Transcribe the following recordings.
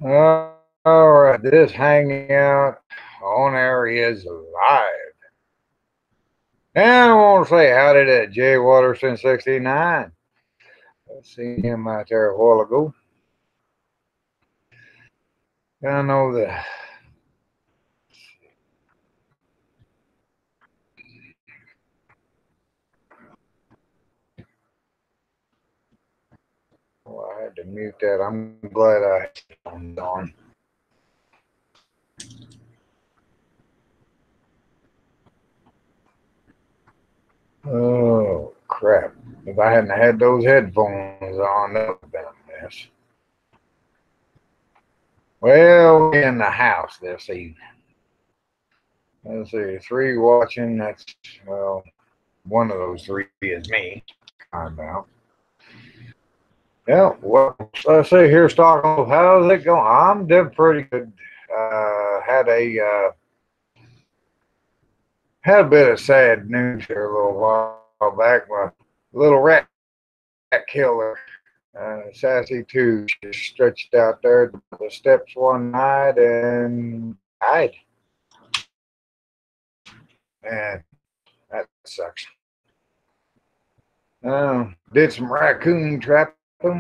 All right, this hangout on air is live. And I want to say howdy to Jay Waterston 69. I seen him out there a while ago. I know that. Well, I had to mute that. I'm glad I had it on. Oh, crap. If I hadn't had those headphones on, that would have been a mess. Well, we're in the house this evening. Let's see, three watching. That's, well, one of those three is me. I'm out. Yeah, well, let's see here, Stockholm. How's it going? I'm doing pretty good. Had a bit of sad news here a little while back. My little rat killer, Sassy 2, just stretched out there at the steps one night and died. And that sucks. Did some raccoon trapping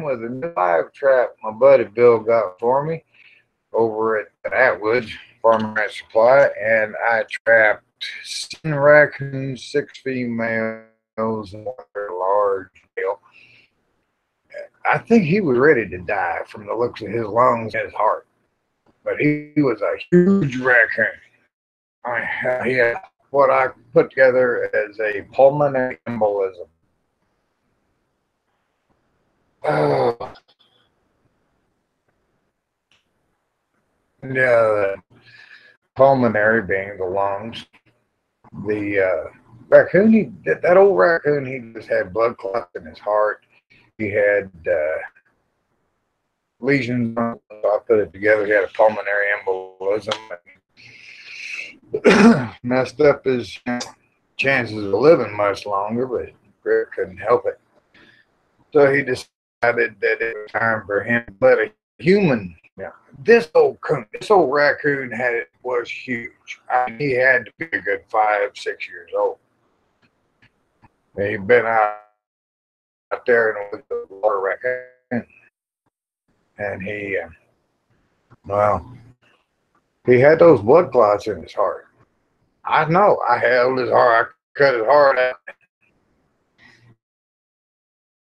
with a new live trap my buddy Bill got for me over at Atwood's Farm Ranch Supply, and I trapped 7 raccoons, 6 females, and 1 large male. I think he was ready to die from the looks of his lungs and his heart, but he was a huge raccoon. He had what I put together as a pulmonary embolism. Oh, yeah, pulmonary being the lungs. The raccoon, that old raccoon, he just had blood clots in his heart. He had lesions. So I put it together. He had a pulmonary embolism. Messed up his chances of living much longer, but Greg couldn't help it. So he decided that it was time for him to let a human. Yeah, this old raccoon was huge. He had to be a good 5, 6 years old. He'd been out there and with the water raccoon, and he had those blood clots in his heart. I know. I held his heart. I cut his heart out,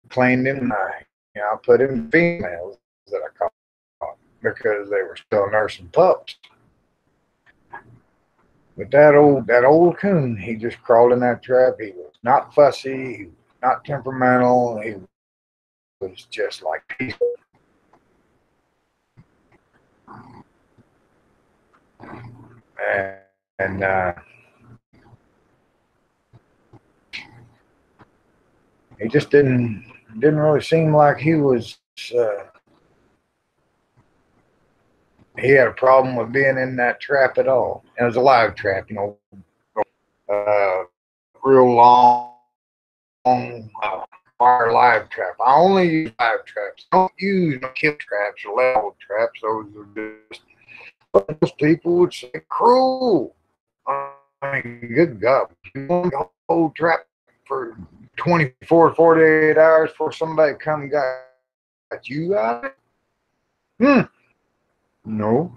cleaned him, and I put him in females that I caught because they were still nursing pups. But that old coon, he just crawled in that trap. He was not fussy. He was not temperamental. He was just like peaceful. And he just didn't really seem like he was. He had a problem with being in that trap at all. And it was a live trap, real long wire live trap. I only use live traps. I don't use no kill traps or level traps. Those are just, most people would say cruel. I mean, good God, you want a whole trap for 24, 48 hours before somebody come and got you out? No.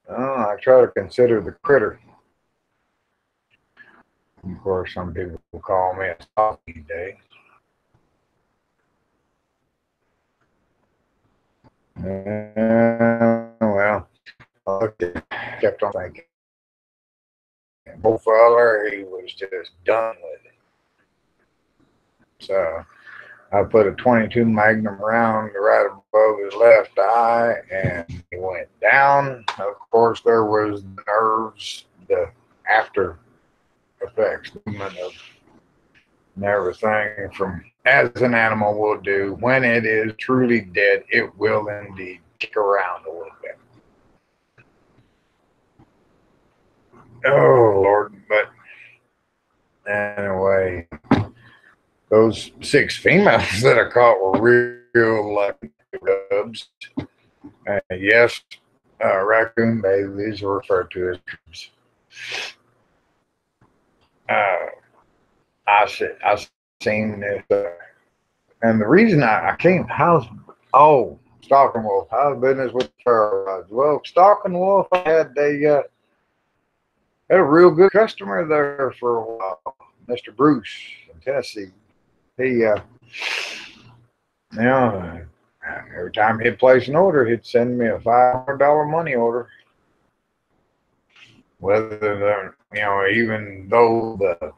I try to consider the critter. Of course, some people call me a soft these days. Well, I kept on thinking. Poor feller, he was just done with it. So I put a 22 Magnum round right above his left eye, and he went down. Of course, there was the nerves, the after effects, movement of and everything from as an animal will do. When it is truly dead, it will indeed kick around a little bit. Oh Lord, but anyway, those 6 females that I caught were real lucky rubs. Yes, raccoon babies are referred to as cubs. I seen this, and the reason I came, Stalking Wolf, how's business with Farrell? Well, Stalking Wolf, I had a real good customer there for a while, Mr. Bruce in Tennessee. He, every time he'd place an order, he'd send me a $500 money order. Whether even though the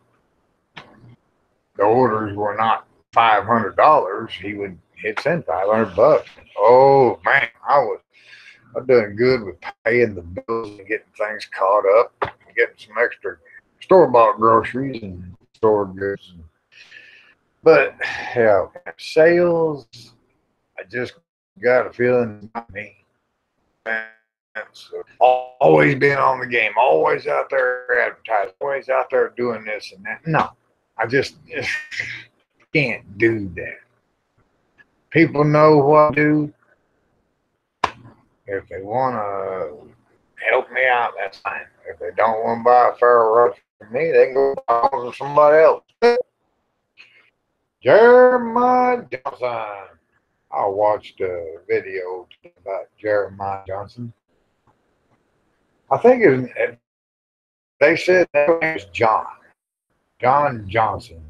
orders were not $500, he'd send $500. Oh man, I done good with paying the bills and getting things caught up, and getting some extra store-bought groceries and stored goods. But yeah, sales, I just got a feeling it's not me. So always being on the game, always out there advertising, always out there doing this and that. No, I just can't do that. People know what I do. If they want to help me out, that's fine. If they don't want to buy a ferro rod from me, they can go buy one from somebody else. Jeremiah Johnson. I watched a video about Jeremiah Johnson. I think they said that name was John Johnson.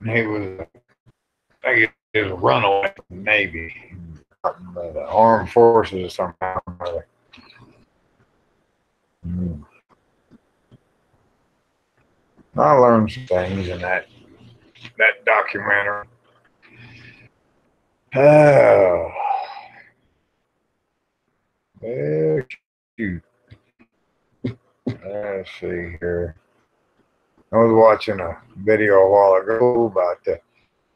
And he was, I think he was a runaway from the Navy, the Armed Forces or somehow. I learned some things in that documentary. Oh, well, shoot. Let's see here. I was watching a video a while ago about the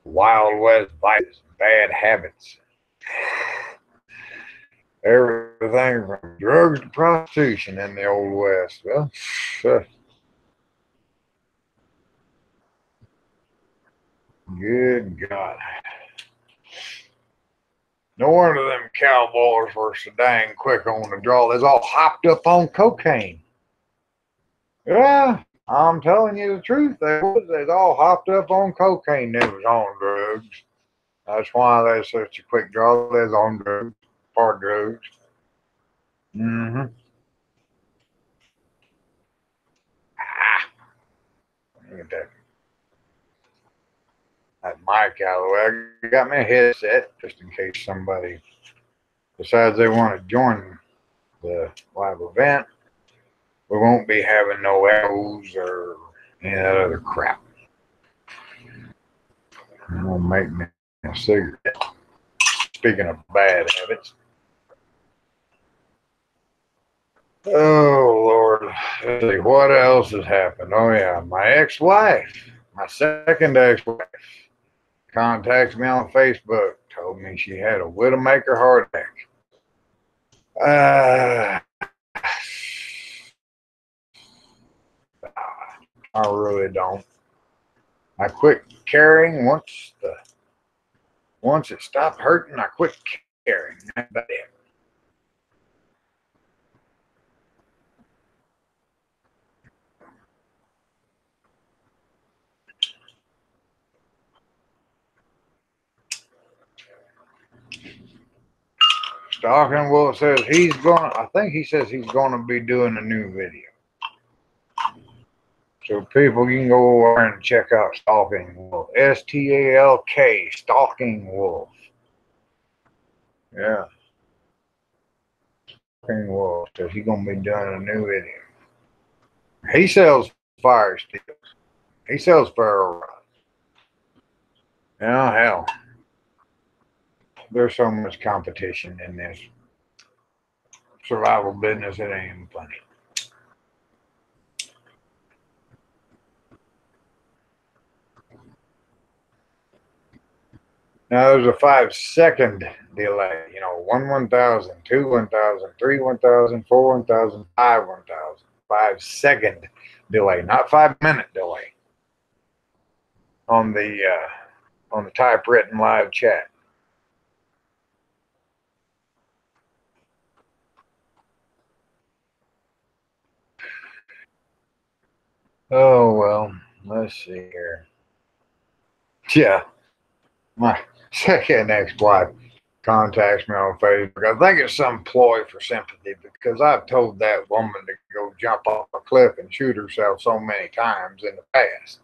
Wild West vices, bad habits. Everything from drugs to prostitution in the Old West. Well, good God. No wonder them cowboys were so dang quick on the draw. They're all hopped up on cocaine. Yeah, I'm telling you the truth. They're all hopped up on cocaine. They was on drugs. That's why they're such a quick draw. They're on drugs, hard drugs. Mm-hmm. Look at that mic out of the way. I got me a headset just in case somebody decides they want to join the live event. We won't be having no echoes or any of that other crap. I'm gonna make me a cigarette. Speaking of bad habits. Oh Lord, let's see what else has happened. Oh yeah, my ex-wife, my second ex-wife, contacts me on Facebook, told me she had a widowmaker heart attack. I really don't. I quit caring once it stopped hurting. I quit caring. That's about it. Stalking Wolf says I think he says he's going to be doing a new video. So people, you can go over and check out Stalking Wolf. STALK, Stalking Wolf. Yeah. Stalking Wolf says he's going to be doing a new video. He sells fire sticks. He sells ferro rods. Yeah, hell. There's so much competition in this survival business, it ain't even funny. Now there's a 5-second delay. 1 1,000, 2 1,000, 3 1,000, 4 1,000, 5 1,000. 5-second delay, not 5-minute delay on the typewritten live chat. Oh, well, let's see here. Yeah, my second ex-wife contacts me on Facebook. I think it's some ploy for sympathy because I've told that woman to go jump off a cliff and shoot herself so many times in the past.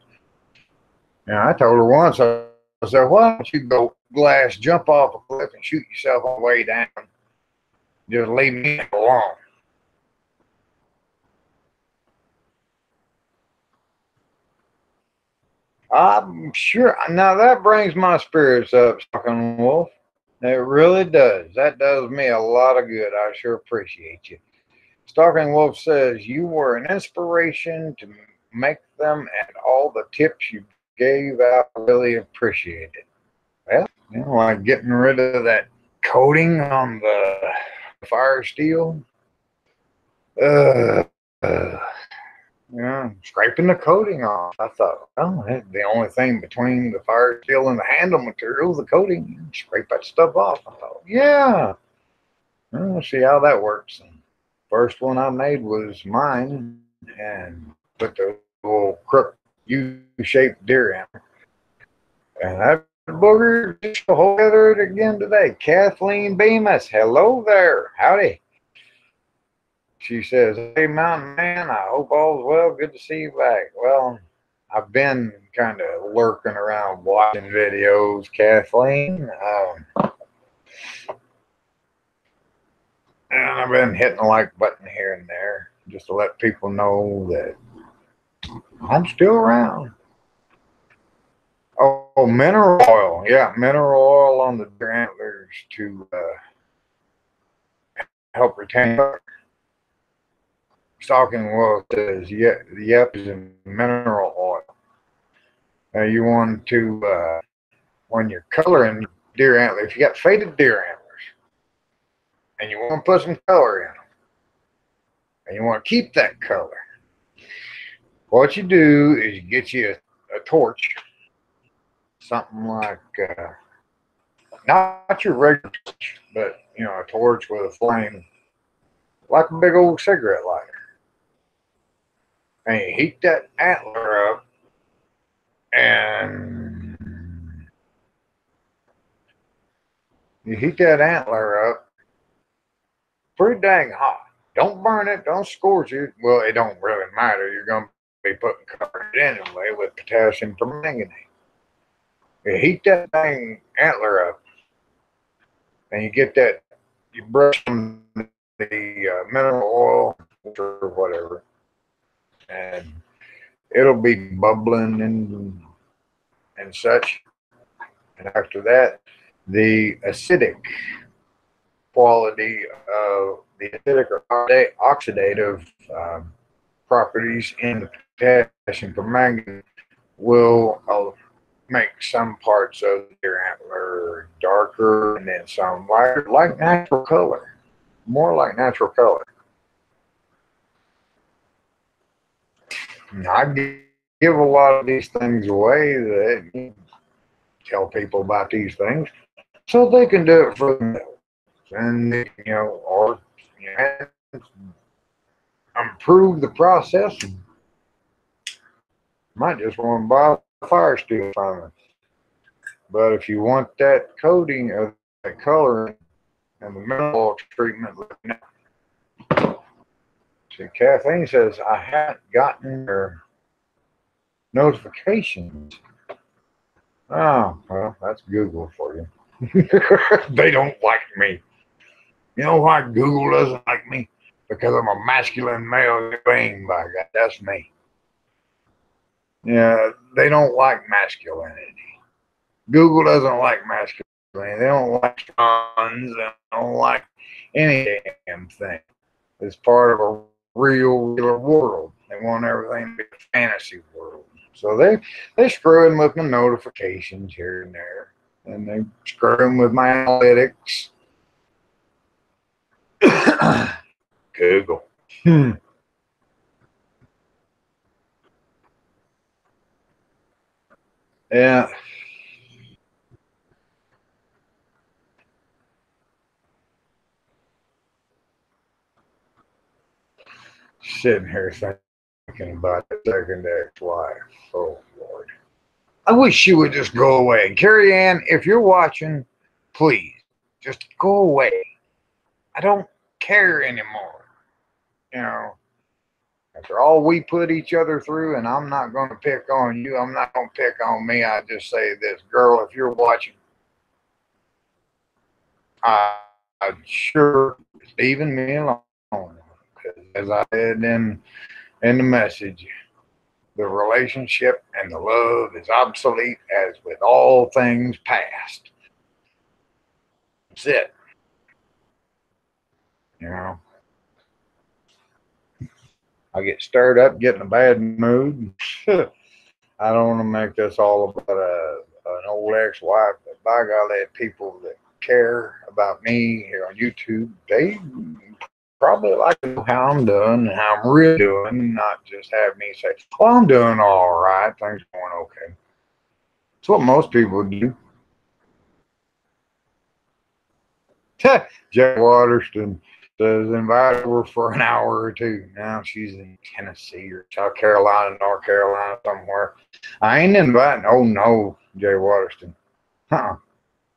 I told her once, I said, why don't you go glass, jump off a cliff and shoot yourself on the way down? Just leave me alone. I'm sure. Now that brings my spirits up, Stalking Wolf. It really does. That does me a lot of good. I sure appreciate you. Stalking Wolf says you were an inspiration to make them, and all the tips you gave out really appreciate it. Well, like getting rid of that coating on the fire steel. Uh, uh, scraping the coating off. I thought, well, the only thing between the fire steel and the handle material is the coating. Scrape that stuff off. I thought, yeah, we'll see how that works. And first one I made was mine, and put the little crook U-shaped deer antler. And that booger just together it again today. Kathleen Bemis, hello there. Howdy. She says, hey, Mountain Man, I hope all's well. Good to see you back. Well, I've been kind of lurking around watching videos, Kathleen. And I've been hitting the like button here and there just to let people know that I'm still around. Oh, mineral oil. Yeah, mineral oil on the deer antlers to help retain. Stalking Wolf says, yep, is in mineral oil. You want to, when you're coloring deer antlers, if you got faded deer antlers and you want to put some color in them and you want to keep that color, what you do is you get you a torch, something like, not your regular torch, but, a torch with a flame, like a big old cigarette lighter. And you heat that antler up and pretty dang hot. Don't burn it. Don't scorch it. Well, it don't really matter. You're going to be putting color in it anyway with potassium permanganate. You heat that dang antler up, and you get that. You brush the mineral oil or whatever, and it'll be bubbling and such. And after that, the acidic quality of the acidic or oxidative properties in the potassium permanganate will make some parts of the deer antler darker and then some lighter, like natural color, more like natural color. I give a lot of these things away that tell people about these things so they can do it for themselves. And, or improve the process. Might just want to buy a fire steel from it. But if you want that coating of that coloring and the mineral treatment, see, Kathleen says, I haven't gotten your notifications. Oh, well, that's Google for you. They don't like me. You know why Google doesn't like me? Because I'm a masculine male being, by God. That's me. Yeah, they don't like masculinity. Google doesn't like masculinity. They don't like guns. They don't like any damn thing. It's part of a real world. They want everything to be a fantasy world. So they screw in with my notifications here and there. And they screw in with my analytics. Google. Yeah. Sitting here thinking thinking about the second ex-wife. Oh, Lord. I wish she would just go away. Carrie Ann, if you're watching, please, just go away. I don't care anymore. You know, after all we put each other through, and I'm not going to pick on you, I'm not going to pick on me. I just say this, girl, if you're watching, I'm sure leaving me alone. Because as I said in the message, the relationship and the love is obsolete as with all things past. That's it. You know, I get stirred up, get in a bad mood. I don't want to make this all about an old ex-wife, but by golly, people that care about me here on YouTube, they probably like to know how I'm doing and how I'm really doing, not just have me say, oh, I'm doing all right, things are going okay. It's what most people do. Jack Waterston says invite her for an hour or two. Now she's in Tennessee or South Carolina, North Carolina, somewhere. I ain't inviting. Oh no, Jay Waterston.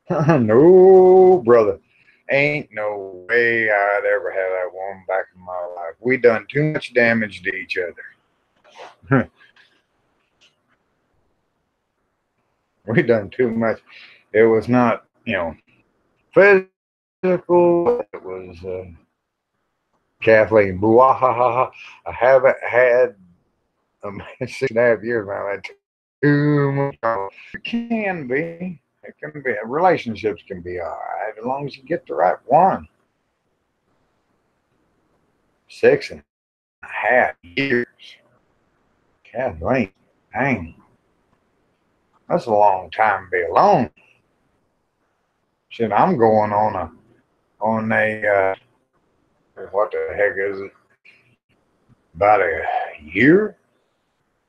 No, brother. Ain't no way I'd ever have that woman back in my life. We done too much damage to each other. We done too much. It was not, physical. It was Kathleen. Boo-ah-ha-ha-ha. I haven't had 6.5 years now. I've had too much. It can be. It can be. Relationships can be all right as long as you get the right one. 6.5 years. Kathleen. Dang. That's a long time to be alone. Shit, I'm going on a what the heck is it? About a year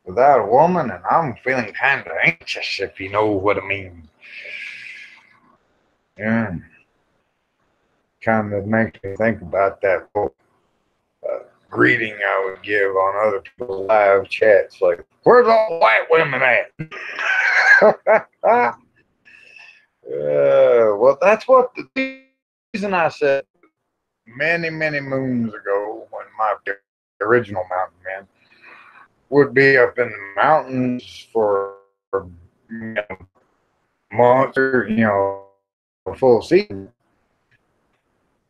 without a woman, and I'm feeling kind of anxious, if you know what I mean. Yeah. Kind of makes me think about that greeting I would give on other people's live chats, like, where's all the white women at? Well, that's what the reason I said many, many moons ago when my original MountainMan would be up in the mountains for months or, a full season.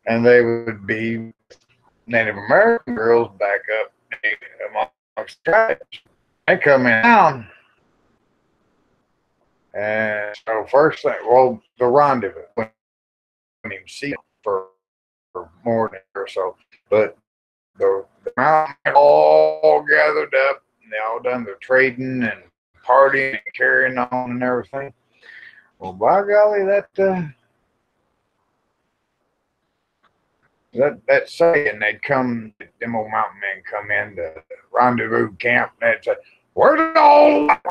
And they would be Native American girls back up amongst tribes. They come in town. And so first thing, well, the rendezvous, we didn't even see them for more than a year or so. But the mountain all gathered up, and they all done their trading and partying and carrying on and everything. Well, by golly, that saying, they'd come, them old mountain men come in the rendezvous camp, and they'd say, where's all that?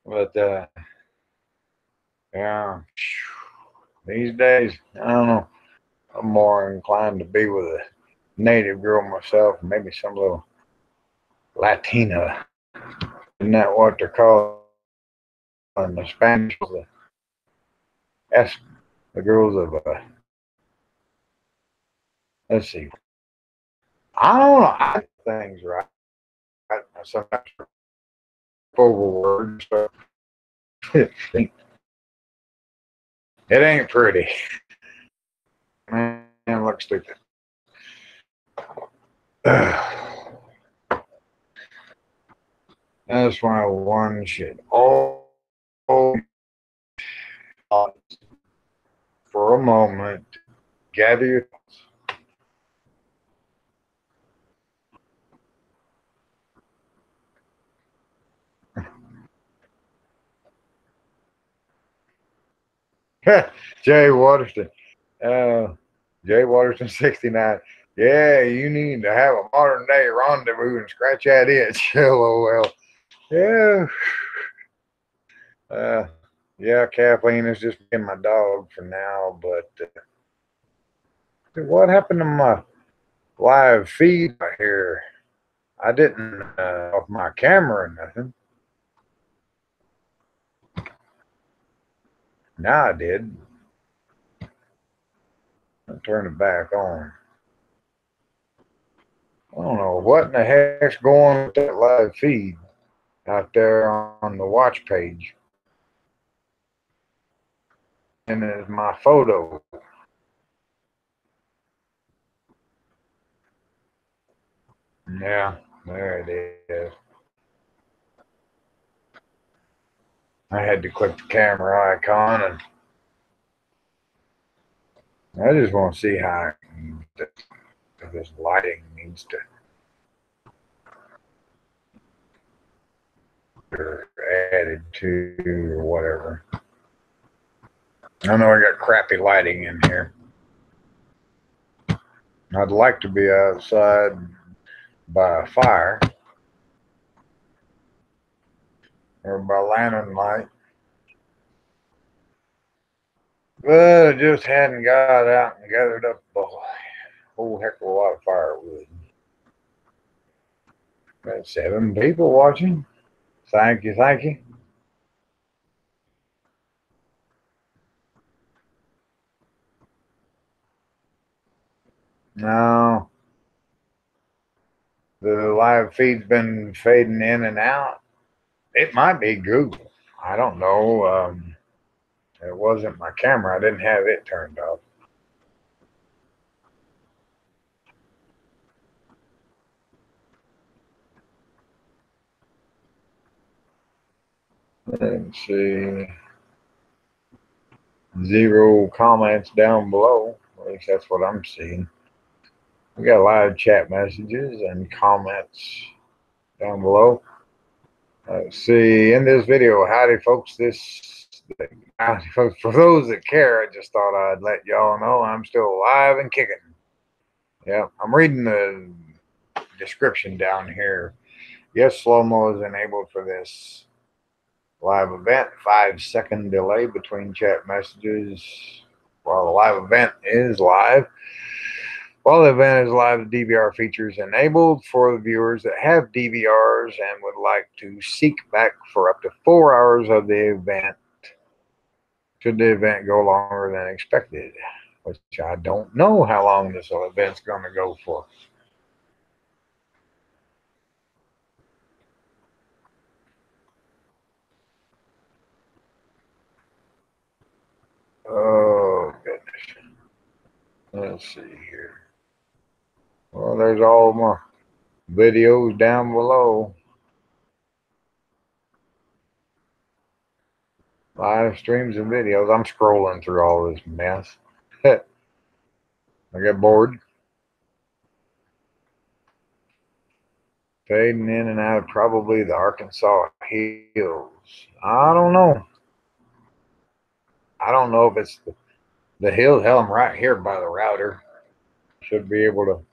But yeah, these days, I don't know. I'm more inclined to be with a native girl myself, maybe some little Latina. Isn't that what they're calling in the Spanish? The girls of let's see. I don't know. I get things right. I sometimes over words, but it ain't pretty. Man, it looks stupid. That's why one should all for a moment gather your thoughts. Jay Waterston. Jay Waterston 69. Yeah, you need to have a modern day rendezvous and scratch that itch. LOL. Yeah. Yeah, Kathleen is just being my dog for now, but What happened to my live feed right here? I didn't off my camera or nothing. Now I did. I'll turn it back on. I don't know what in the heck's going on with that live feed out there on the watch page. And there's my photo. Yeah, there it is. I had to click the camera icon, and I just want to see how this lighting needs to be added to or whatever. I know I got crappy lighting in here. I'd like to be outside by a fire or by lantern light. But I just hadn't got out and gathered up a whole heck of a lot of firewood. Got 7 people watching. Thank you, thank you. No, the live feed's been fading in and out. It might be Google. I don't know. It wasn't my camera. I didn't have it turned off. Let's see. 0 comments down below. At least that's what I'm seeing. We got live chat messages and comments down below. Let's see. In this video, howdy folks. Howdy folks. For those that care, I just thought I'd let y'all know I'm still alive and kicking. Yeah, I'm reading the description down here. Yes, slow-mo is enabled for this live event. 5-second delay between chat messages while the live event is live. While the event is live, the DVR feature is enabled for the viewers that have DVRs and would like to seek back for up to 4 hours of the event should the event go longer than expected, which I don't know how long this event's going to go for. Oh, goodness. Let's see here. Well, there's all my videos down below. Live streams and videos. I'm scrolling through all this mess. I got bored. Fading in and out of probably the Arkansas hills. I don't know. I don't know if it's the hills. Hell, I'm right here by the router. Should be able to.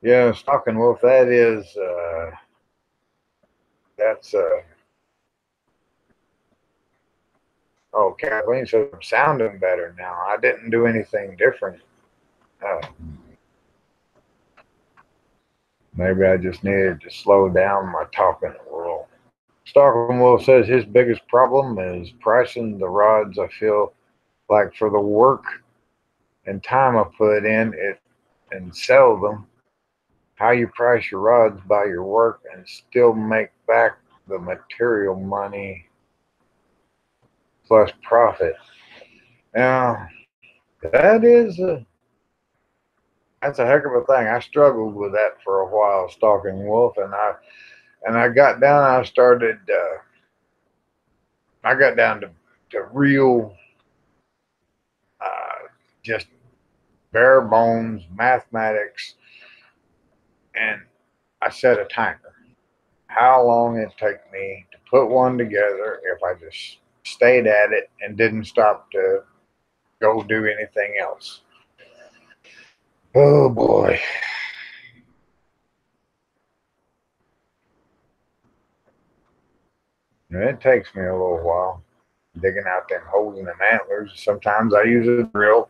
Yeah, Stalking Wolf. That is. That's. Oh, Kathleen says I'm sounding better now. I didn't do anything different. Maybe I just needed to slow down my talking a little. Stalking Wolf says his biggest problem is pricing the rods. I feel like for the work and time I put in it and sell them, how you price your rods by your work and still make back the material money plus profit. Now, that's a heck of a thing. I struggled with that for a while, Stalking Wolf, and I got down. I got down to real, just bare bones mathematics, and I set a timer. How long it take me to put one together if I just stayed at it and didn't stop to go do anything else. Oh boy. And it takes me a little while digging out them holes in them antlers. Sometimes I use a drill.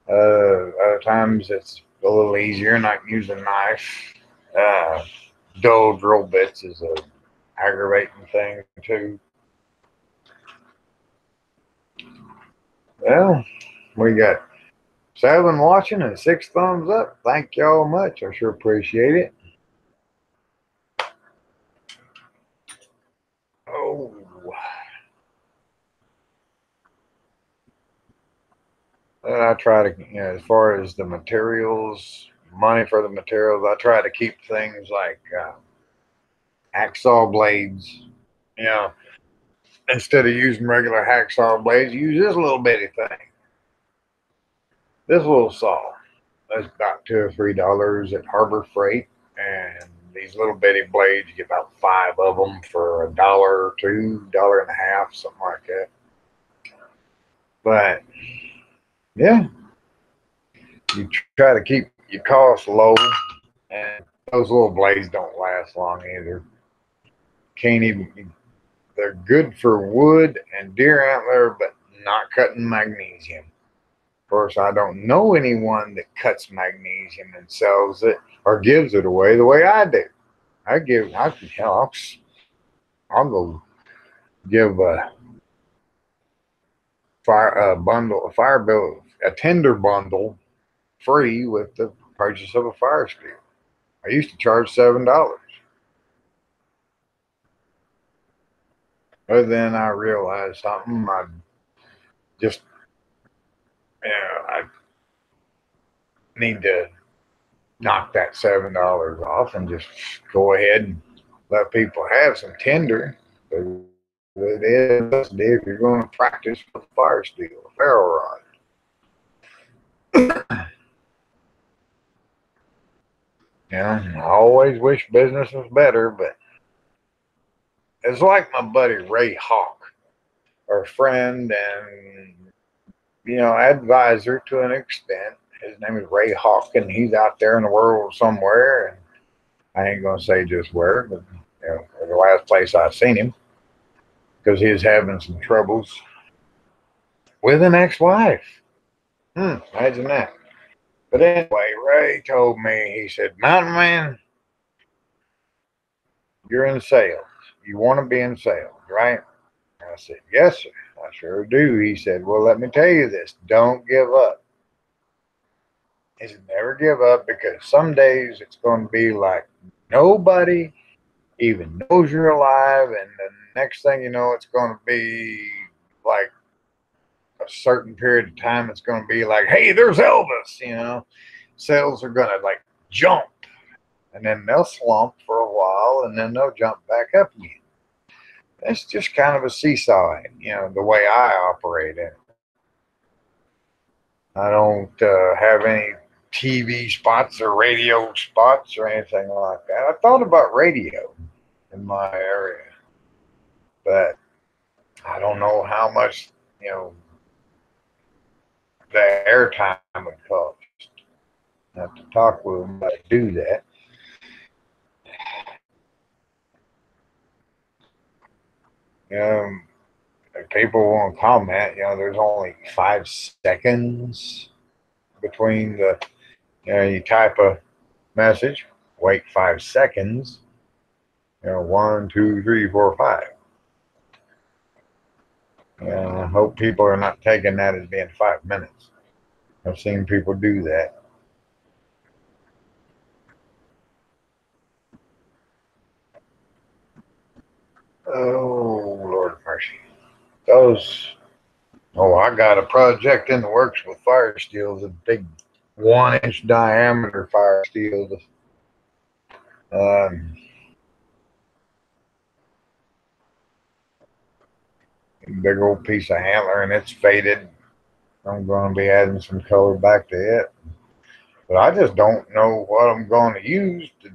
Other times it's a little easier and I can use a knife. Uh, Dull drill bits is a aggravating thing too. Well, we got 7 watching and 6 thumbs up. Thank y'all much. I sure appreciate it. Oh, and I try to, as far as the materials, money for the materials, I try to keep things like hacksaw blades. You know, instead of using regular hacksaw blades, use this little bitty thing. This little saw. That's about $2 or $3 at Harbor Freight, and these little bitty blades, you get about 5 of them for $1 or $2, $1.50, something like that. But yeah, you try to keep your costs low, and those little blades don't last long either. Can't even. They're good for wood and deer antler, but not cutting magnesium. Of course, I don't know anyone that cuts magnesium and sells it or gives it away the way I do. I'll go give a fire bill, a tender bundle free with the purchase of a fire steel. I used to charge $7. But then I realized something. I just, I need to knock that $7 off and just go ahead and let people have some tinder. It is if you're going to practice with fire steel, a ferro rod. I always wish business was better, but it's like my buddy Ray Hawk, our friend and advisor to an extent. His name is Ray Hawk, and he's out there in the world somewhere. And I ain't gonna say just where, but the last place I seen him, because he was having some troubles with an ex-wife. Imagine that. But anyway, Ray told me, he said, "MountainMan, you're in sales. You want to be in sales, right?" I said, "Yes, sir. I sure do." He said, "Well, let me tell you this. Don't give up." He said, "Never give up, because some days it's going to be like nobody even knows you're alive, and the next thing you know, it's going to be like a certain period of time. It's going to be like, hey, there's Elvis. Sales are going to like jump, and then they'll slump for a while, and then they'll jump back up again. It's just kind of a seesaw, the way I operate it. I don't have any TV spots or radio spots or anything like that. I thought about radio in my area, but I don't know how much, the airtime would cost. I have to talk with them about to do that. If people want to comment, there's only 5 seconds between you type a message, wait 5 seconds, 1, 2, 3, 4, 5. I hope people are not taking that as being 5 minutes. I've seen people do that. Oh, Lord of mercy. I got a project in the works with fire steels, a big 1-inch diameter fire steel. Big old piece of antler, and it's faded. I'm going to be adding some color back to it. But I just don't know what I'm going to use to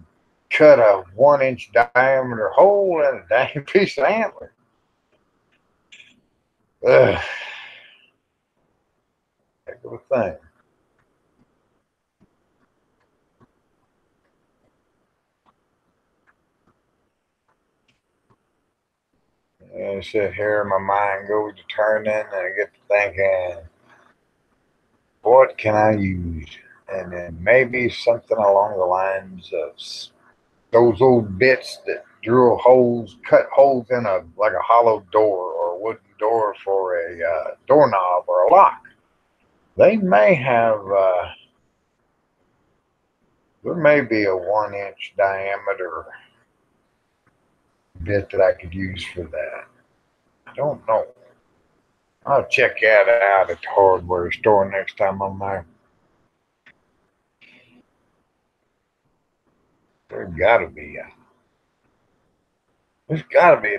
cut a 1-inch diameter hole in a dang piece of antler. Ugh. Heck of a thing. And sit here, my mind goes to turning, and I get to thinking, what can I use? And then maybe something along the lines of those old bits that drill holes, cut holes in a like a hollow door or a wooden door for a doorknob or a lock. They may have. There may be a 1-inch diameter bit that I could use for that. I don't know. I'll check that out at the hardware store next time I'm there. There's gotta be a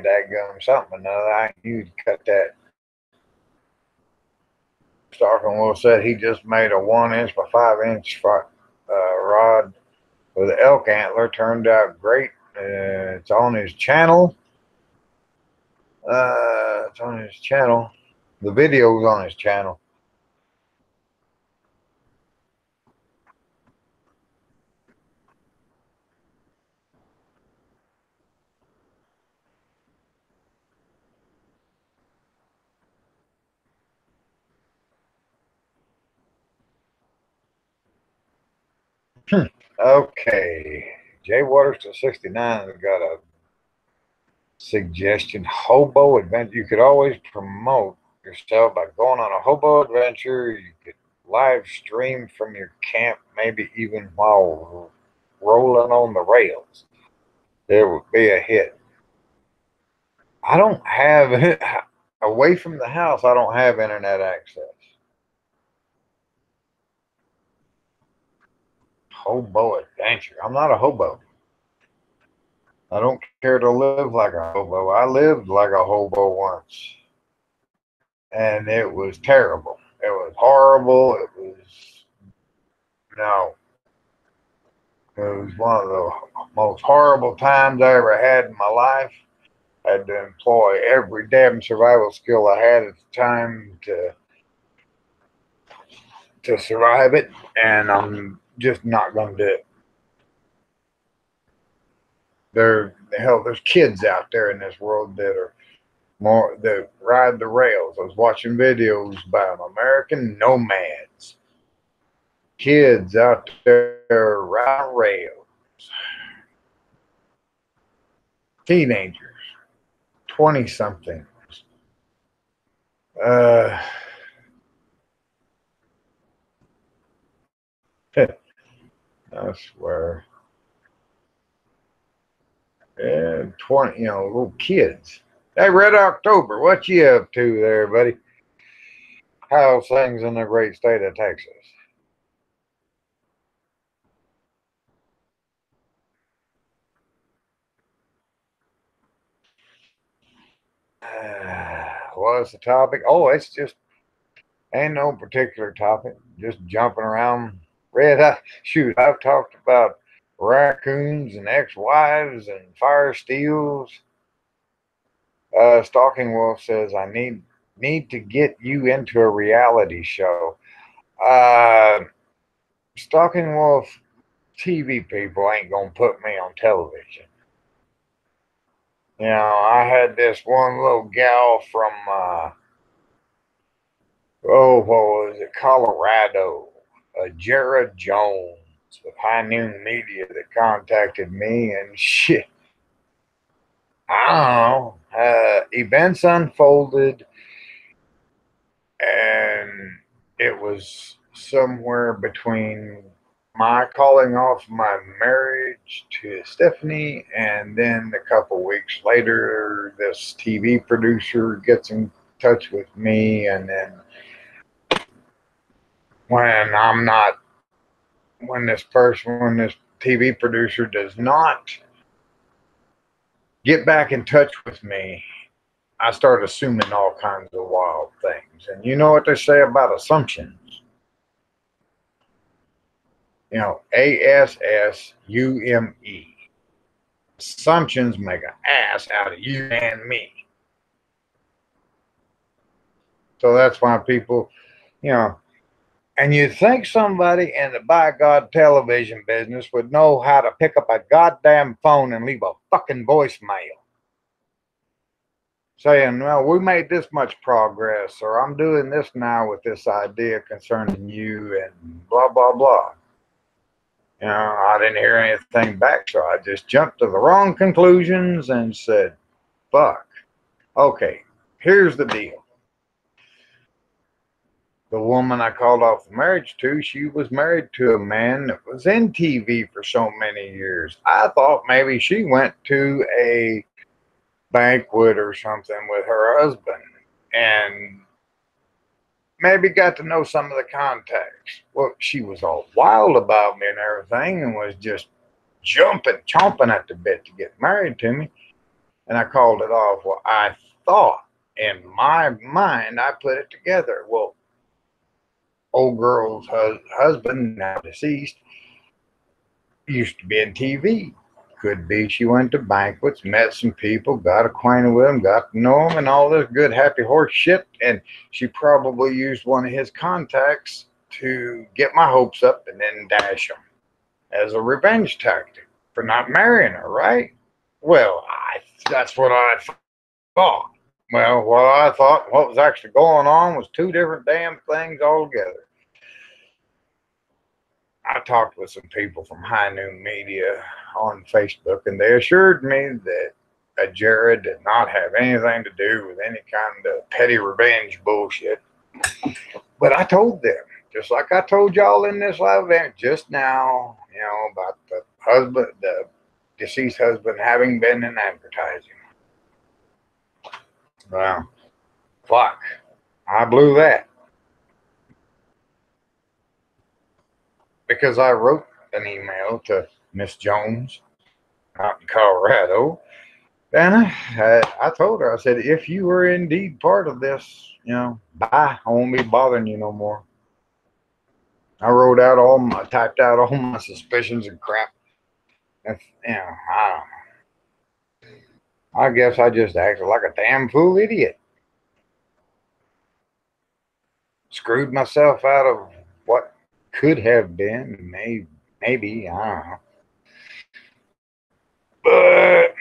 dadgum something or another I can use to cut that. Stocking Will said he just made a 1-inch by 5-inch rod with an elk antler. Turned out great. It's on his channel. It's on his channel. The video's on his channel. Okay. Jay Waters to 69 has got a suggestion. Hobo adventure. You could always promote yourself by going on a hobo adventure. You could live stream from your camp, maybe even while rolling on the rails. It would be a hit. I don't have it away from the house. I don't have internet access. Hobo adventure. I'm not a hobo. I don't care to live like a hobo. I lived like a hobo once, and it was terrible. It was horrible. No, it was one of the most horrible times I ever had in my life. I had to employ every damn survival skill I had at the time to survive it, and I'm just not going to do it. There's kids out there in this world that ride the rails. I was watching videos by American nomads. Kids out there riding rails. Teenagers, 20 somethings. I swear. And 20, little kids. Hey, Red October, what you up to there, buddy? How's things in the great state of Texas? What's the topic? Oh, it's just ain't no particular topic. Just jumping around. Shoot, I've talked about raccoons and ex-wives and fire steals. Stalking Wolf says I need to get you into a reality show. Uh, Stalking Wolf TV people ain't gonna put me on television. I had this one little gal from what was it, Colorado, Jared Jones of High Noon Media that contacted me, and shit, I don't know. Events unfolded, and it was somewhere between my calling off my marriage to Stephanie, and then a couple weeks later, this TV producer gets in touch with me, and then when I'm not, when this TV producer does not get back in touch with me, I start assuming all kinds of wild things. And you know what they say about assumptions? ASSUME. Assumptions make an ass out of you and me. So that's why people, and you'd think somebody in the by God television business would know how to pick up a goddamn phone and leave a fucking voicemail. saying, well, we made this much progress, or I'm doing this now with this idea concerning you, and blah, blah, blah. You know, I didn't hear anything back, so I just jumped to the wrong conclusions and said, fuck. Okay, here's the deal. The woman I called off the marriage to, she was married to a man that was in TV for so many years. I thought maybe she went to a banquet or something with her husband and maybe got to know some of the contacts. Well, she was all wild about me and everything and was just jumping, chomping at the bit to get married to me. And I called it off. Well, I thought in my mind, I put it together. Well, old girl's husband, now deceased, used to be in TV. Could be she went to banquets, met some people, got acquainted with them, got to know them, and all this good happy horse shit. And she probably used one of his contacts to get my hopes up and then dash them as a revenge tactic for not marrying her, right? Well, that's what I thought. Well, what I thought, what was actually going on was two different damn things altogether. I talked with some people from High Noon Media on Facebook, and they assured me that Jared did not have anything to do with any kind of petty revenge bullshit. But I told them, just like I told y'all in this live event just now, you know, about the husband, the deceased husband having been in advertising. Well, fuck, I blew that. Because I wrote an email to Miss Jones out in Colorado, and I told her, I said, if you were indeed part of this, you know, bye, I won't be bothering you no more. I typed out all my suspicions and crap. And, you know, I guess I just acted like a damn fool idiot. Screwed myself out of what could have been, maybe, I don't know. But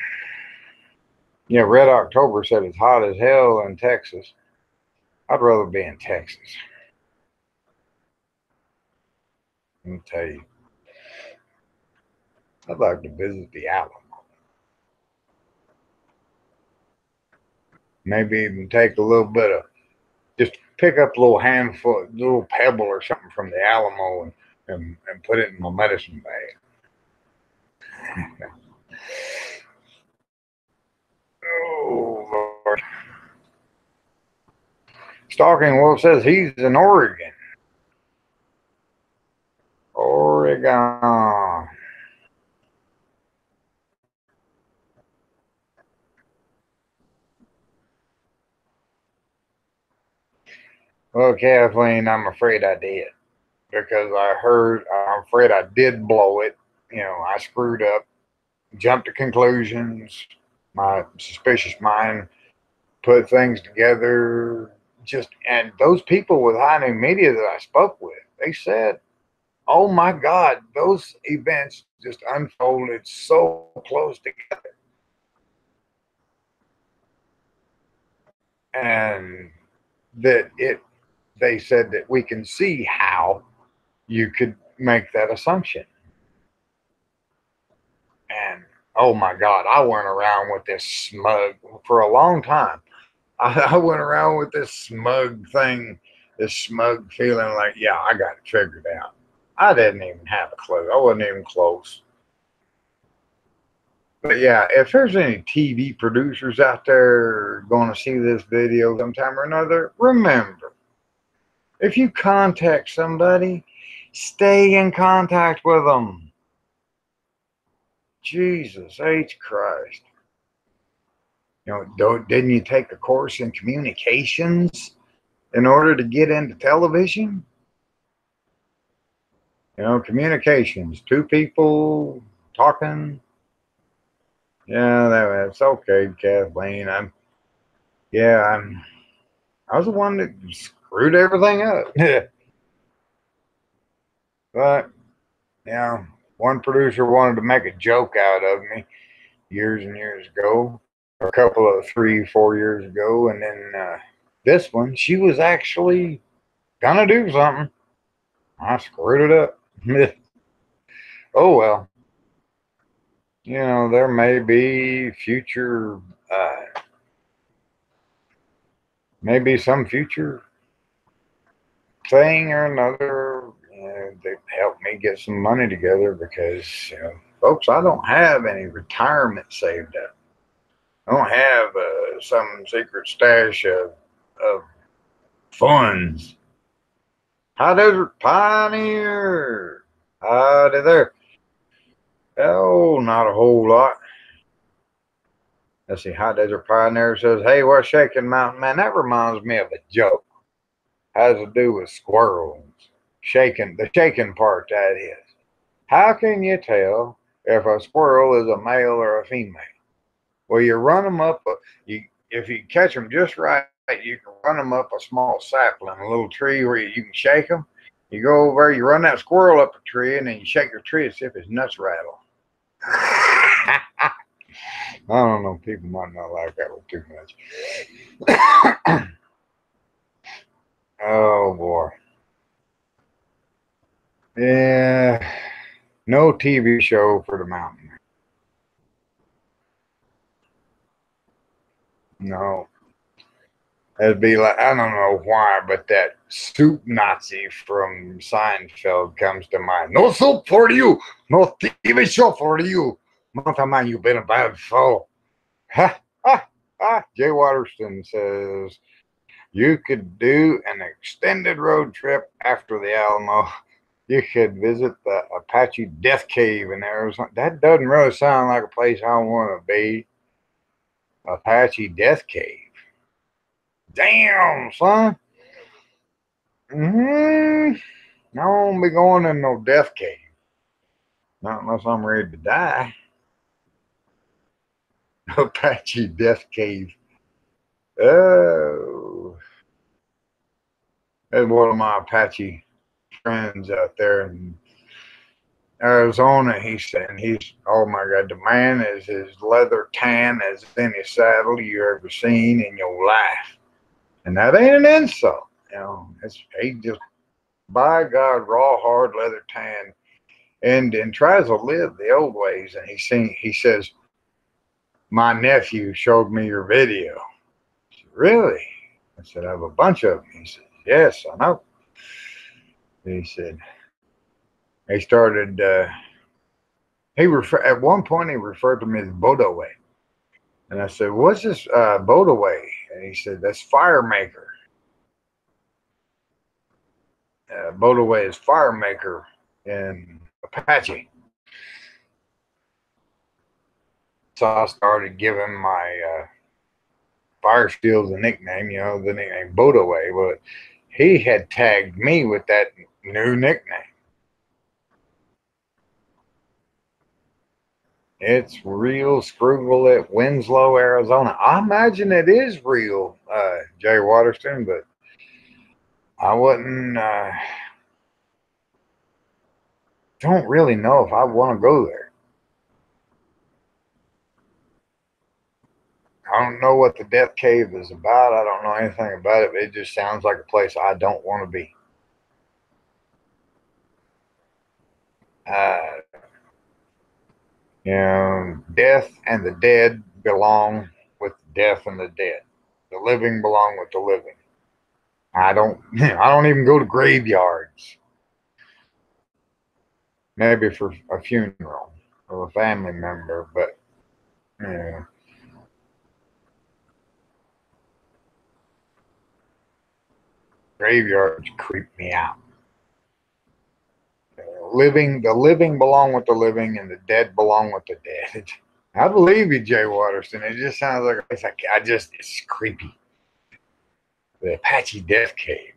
yeah, Red October said it's hot as hell in Texas. I'd rather be in Texas. Let me tell you, I'd like to visit the Alamo. Maybe even take a little bit of, just pick up a little handful, a little pebble or something from the Alamo and put it in my medicine bag. Oh, Lord. Stalking Wolf says he's in Oregon. Oregon. Well, Kathleen, I'm afraid I did. Because I'm afraid I did blow it. You know, I screwed up, jumped to conclusions. My suspicious mind put things together. And those people with High Noon Media that I spoke with, they said, oh my God, those events just unfolded so close together. And they said that we can see how you could make that assumption. And oh my God, I went around with this smug for a long time. I went around with this smug thing, this smug feeling like, yeah, I got it figured out. I didn't even have a clue. I wasn't even close. But yeah, if there's any TV producers out there going to see this video sometime or another, remember, if you contact somebody, stay in contact with them. Jesus H. Christ. You know, didn't you take a course in communications in order to get into television? You know, communications, two people talking. Yeah, that's okay, Kathleen. I was the one that screwed everything up. But, you know, one producer wanted to make a joke out of me years and years ago. a couple of 3, 4 years ago, and then this one, she was actually gonna do something. I screwed it up. Oh well, there may be future, maybe some future thing or another that helped me get some money together because, folks, I don't have any retirement saved up. I don't have some secret stash of funds. High Desert Pioneer. Howdy there. Oh, not a whole lot. Let's see. High Desert Pioneer says, "Hey, what's shaking, Mountain Man?" That reminds me of a joke. Has to do with squirrels. Shaking, the shaking part, that is. How can you tell if a squirrel is a male or a female? Well, you run them up, if you catch them just right, you can run them up a small sapling, a little tree where you can shake them. You go over there, you run that squirrel up a tree, and then you shake the tree to see if his nuts rattle. I don't know, people might not like that one too much. Oh, boy. Yeah, no TV show for the mountain. No. It'd be like, I don't know why, but that soup Nazi from Seinfeld comes to mind. No soup for you. No TV show for you. MountainMan, you've been a bad fool. Ha, ha, ha. Jay Waterston says, you could do an extended road trip after the Alamo. You could visit the Apache Death Cave in Arizona. That doesn't really sound like a place I want to be. Apache Death Cave. Damn, son. I won't be going in no death cave. Not unless I'm ready to die. Apache Death Cave. Oh. There's one of my Apache friends out there in Arizona. He's, oh my God, the man is as leather tan as any saddle you ever seen in your life. And that ain't an insult. He just, by God, raw, hard leather tan, and tries to live the old ways. And he says, my nephew showed me your video. I said, really? I said, I have a bunch of them. He said, yes, I know. He said, he started, at one point he referred to me as Bodaway. And I said, what's this Bodaway? And he said, that's fire maker. Bodaway is fire maker in Apache. So I started giving my fire steel's a nickname, the nickname Bodaway. But he had tagged me with that new nickname. It's real Scroogle at Winslow, Arizona. I imagine it is real, Jay Waterston, but I wouldn't, don't really know if I want to go there. I don't know what the Death Cave is about. I don't know anything about it. But it just sounds like a place I don't want to be. Death and the dead belong with death and the dead. The living belong with the living. I don't even go to graveyards. Maybe for a funeral of a family member, but graveyards creep me out. The living belong with the living, and the dead belong with the dead. I believe you, Jay Waterston. It just sounds like it's creepy. The Apache Death Cave.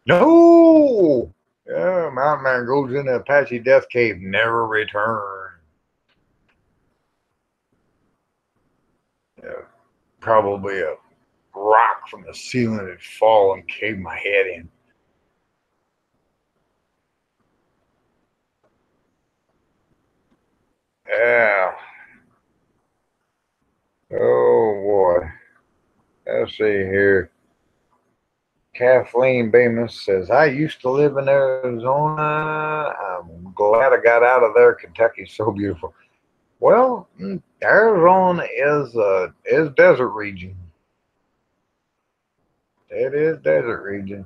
No! Yeah, MountainMan goes in the Apache Death Cave, never return. Yeah, probably a rock from the ceiling had fallen and caved my head in. Yeah. Oh boy. Let's see here. Kathleen Bemis says, I used to live in Arizona. I'm glad I got out of there. Kentucky's so beautiful. Well, Arizona is desert region. It is desert region.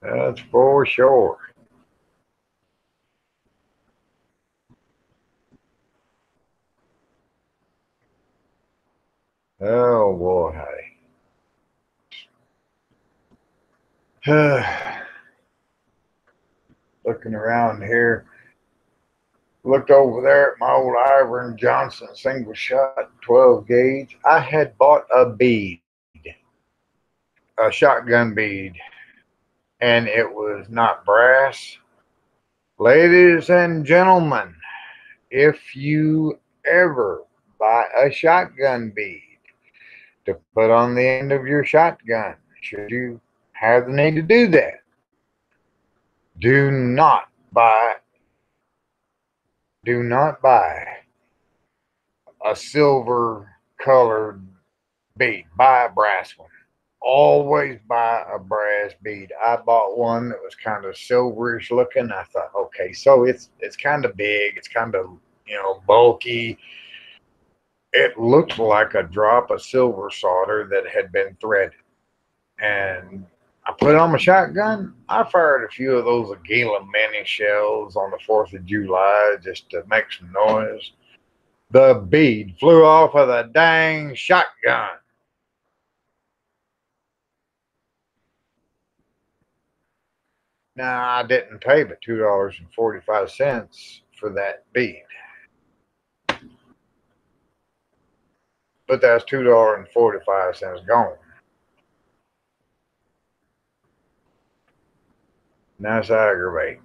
That's for sure. Oh boy. Looking around here, looked over there at my old Iver Johnson single shot 12 gauge. I had bought a bead, a shotgun bead, and it was not brass. Ladies and gentlemen, if you ever buy a shotgun bead to put on the end of your shotgun, should you have the need to do that, do not buy do not buy a silver colored bead. Buy a brass one. Always buy a brass bead. I bought one that was kind of silverish looking. I thought, okay, so it's kind of big. It's kind of bulky. It looked like a drop of silver solder that had been threaded. And I put it on my shotgun. I fired a few of those Aguila mini shells on the 4th of July just to make some noise. The bead flew off of the dang shotgun. Now, I didn't pay but $2.45 for that bead, but that's $2.45 gone. Now it's aggravating.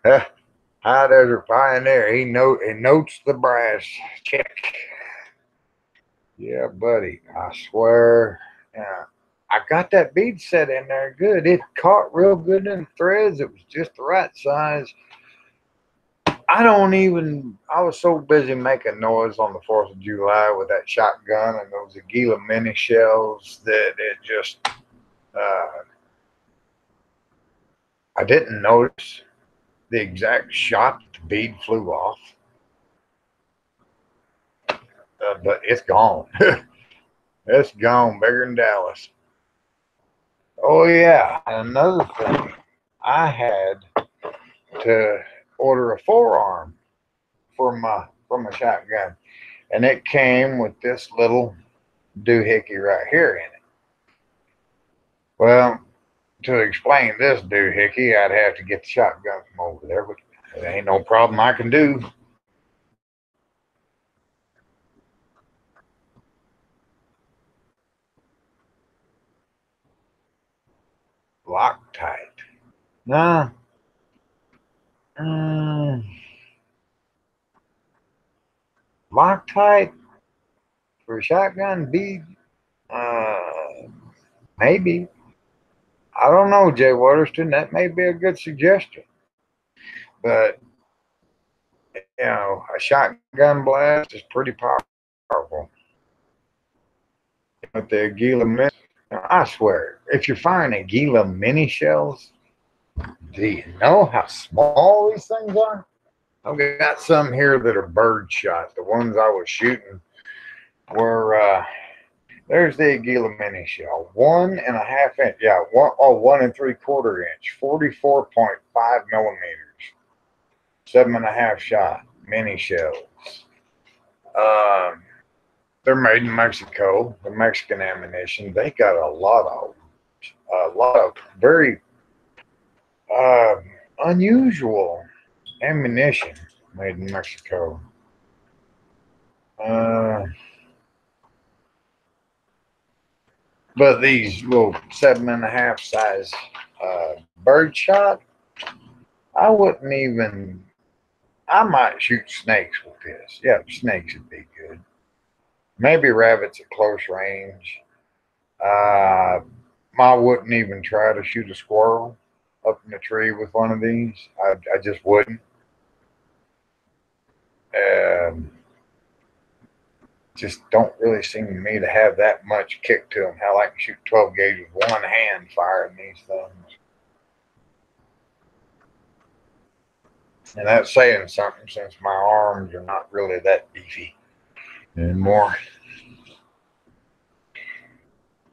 High Desert Pioneer, he notes the brass check. Yeah, buddy, I swear. Yeah, I got that bead set in there good. It caught real good in the threads. It was just the right size. I was so busy making noise on the 4th of July with that shotgun and those Aguila mini shells that it just, I didn't notice the exact shot that the bead flew off, but it's gone. It's gone bigger than Dallas. Oh, yeah. Another thing, I had to order a forearm for my shotgun, and it came with this little doohickey right here in it. Well, to explain this doohickey, I'd have to get the shotgun from over there, but it ain't no problem I can do. Loctite. Nah. Mm, Loctite for a shotgun bead? Uh, maybe. I don't know, Jay Waterston. That may be a good suggestion. But, a shotgun blast is pretty powerful. With the Aguila mini, I swear, if you're firing Aguila mini shells, do you know how small these things are? I've got some here that are bird shot. The ones I was shooting were, there's the Aguila mini shell, 1.5 inch. Yeah, 1 3/4 inch, 44.5 millimeters, 7.5 shot mini shells. Um, they're made in Mexico. The Mexican ammunition. They got a lot of very uh, unusual ammunition made in Mexico. Uh, but these little 7.5 size bird shot, I wouldn't even. I might shoot snakes with this. Yeah, snakes would be good. Maybe rabbits at close range. Uh, I wouldn't even try to shoot a squirrel up in the tree with one of these. I just wouldn't. Um, just don't really seem to me to have that much kick to them. How I can shoot 12 gauge with one hand firing these things. And that's saying something since my arms are not really that beefy anymore.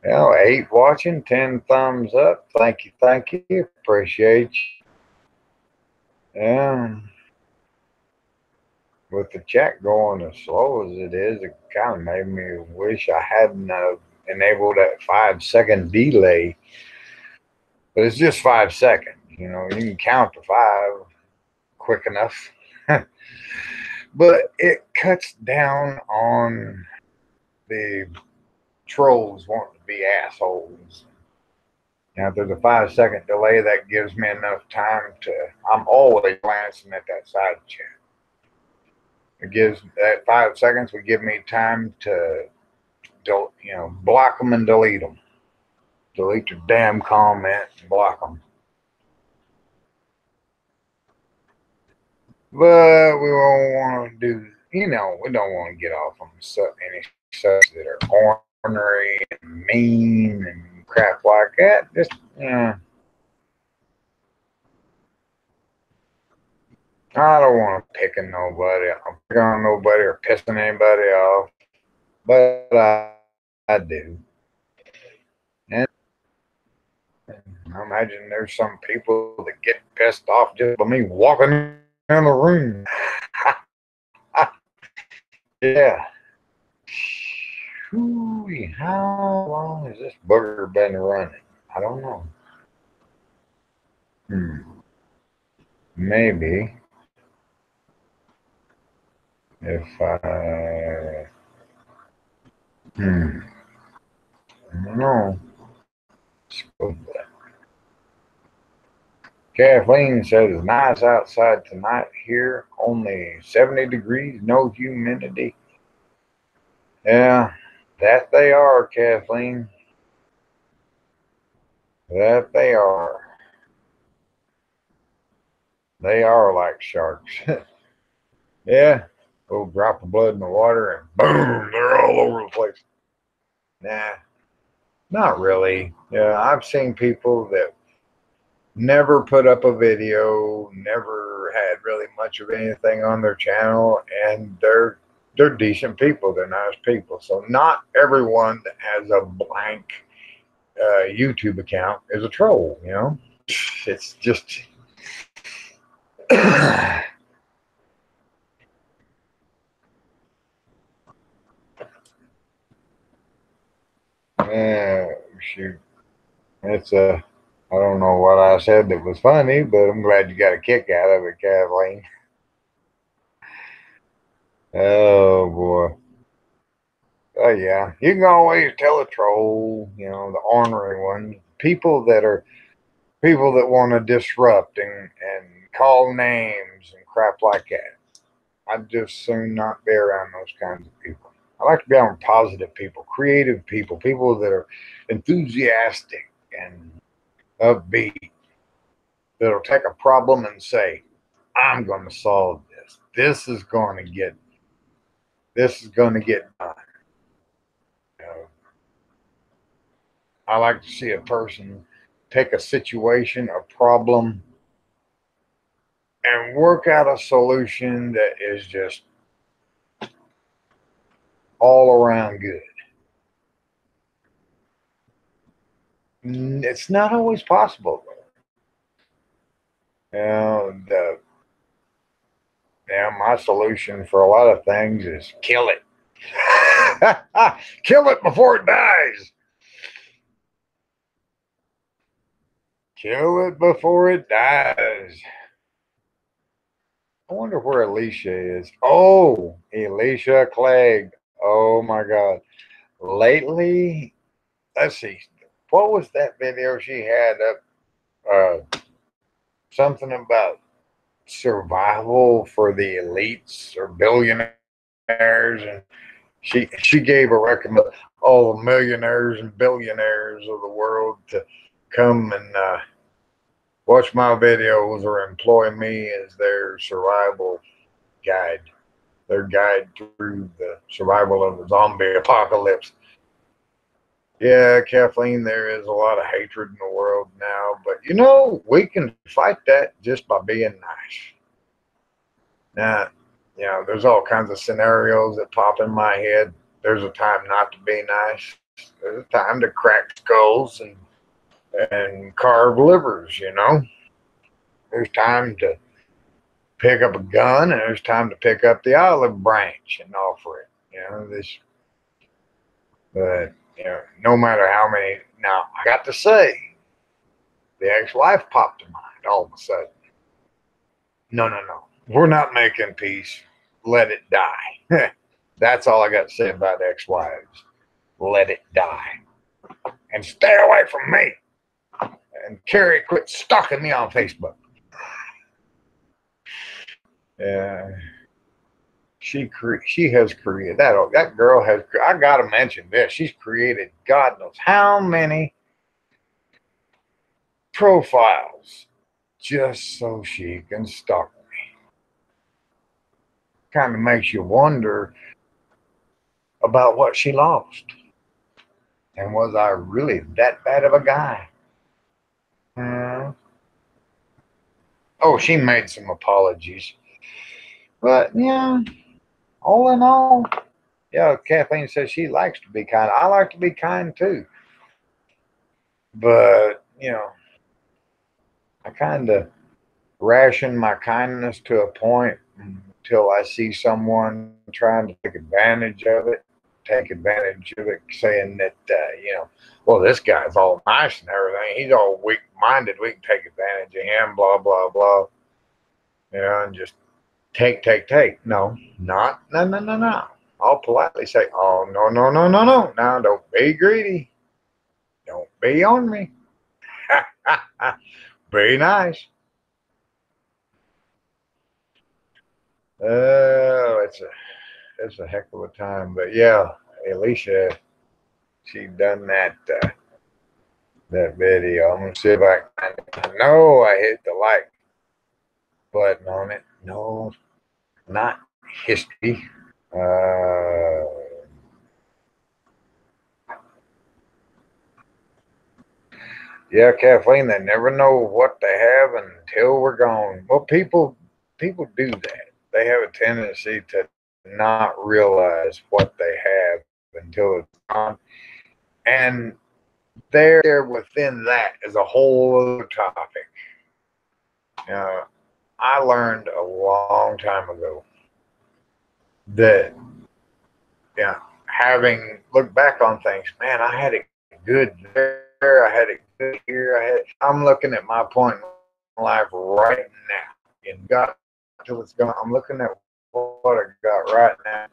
Well, 8 watching, 10 thumbs up. Thank you, thank you. Appreciate you. With the chat going as slow as it is, it kind of made me wish I hadn't enabled that 5-second delay. But it's just 5 seconds. You know, you can count to 5 quick enough. But it cuts down on the trolls wanting to be assholes. Now, if there's a 5-second delay, that gives me enough time to, I'm always glancing at that side chat. It gives, that 5 seconds would give me time to, block them and delete them. Delete your damn comment and block them. But we won't want to do, we don't want to get off on any subs that are ornery and mean and crap like that. Just, I don't want to pick on nobody. I'm picking on nobody or pissing anybody off. But I do. And I imagine there's some people that get pissed off just by me walking in the room. Yeah. Whew, how long has this booger been running? I don't know. Maybe if I don't know. Kathleen says it's nice outside tonight here. Only 70 degrees, no humidity. Yeah, that they are, Kathleen. That they are. They are like sharks. Yeah. Little drop of blood in the water and boom, they're all over the place. Nah, not really. Yeah, I've seen people that never put up a video, never had really much of anything on their channel, and they're decent people. They're nice people. So not everyone that has a blank YouTube account is a troll. It's just. Shoot. It's I don't know what I said that was funny, but I'm glad you got a kick out of it, Kathleen. Oh boy. Oh yeah. You can always tell a troll, the ornery ones. People that want to disrupt and call names and crap like that. I'd just soon not be around those kinds of people. I like to be around positive people, creative people, people that are enthusiastic and upbeat, that'll take a problem and say, I'm going to solve this. This is going to get done. I like to see a person take a situation, a problem, and work out a solution that is just all around good. It's not always possible, though. My solution for a lot of things is kill it. Kill it before it dies. Kill it before it dies. I wonder where Alicia is. Oh, Alicia Clegg. Oh my God. Lately, let's see. What was that video she had up? Something about survival for the elites or billionaires, and she gave a recommend all the millionaires and billionaires of the world to come and watch my videos or employ me as their survival guide. their guide through the survival of the zombie apocalypse. Yeah, Kathleen, there is a lot of hatred in the world now, but you know, we can fight that just by being nice. Now, you know, there's all kinds of scenarios that pop in my head. There's a time not to be nice. There's a time to crack skulls and carve livers, you know. There's time to pick up a gun, and there's time to pick up the olive branch and offer it. You know, but you know, no matter how many. Now, I got to say, the ex-wife popped to mind all of a sudden. No, no, no. We're not making peace. Let it die. That's all I got to say about ex-wives. Let it die. And stay away from me. And Carrie, quit stalking me on Facebook. Yeah. She has created that girl has. I gotta mention this. She's created God knows how many profiles just so she can stalk me. Kind of makes you wonder about what she lost, and was I really that bad of a guy? Oh, she made some apologies, but yeah, all in all. Yeah, Kathleen says she likes to be kind. I like to be kind too. But, you know, I kind of ration my kindness to a point until I see someone trying to take advantage of it, saying that, you know, well, this guy's all nice and everything. He's all weak-minded. We can take advantage of him, blah, blah, blah. You know, and just take. No, not, no. I'll politely say, oh, no. Now, don't be greedy. Don't be on me. Be nice. Oh, it's a heck of a time. But yeah, Alicia, she done that video. I'm gonna see if I know I hit the like button on it. No, not history. Yeah, Kathleen, they never know what they have until we're gone. Well, people do that. They have a tendency to not realize what they have until it's gone. And there within that is a whole other topic. I learned a long time ago that, yeah, having looked back on things, man, I had it good there. I had it good here. I'm looking at my point in life right now. And got till it's gone. I'm looking at what I got right now.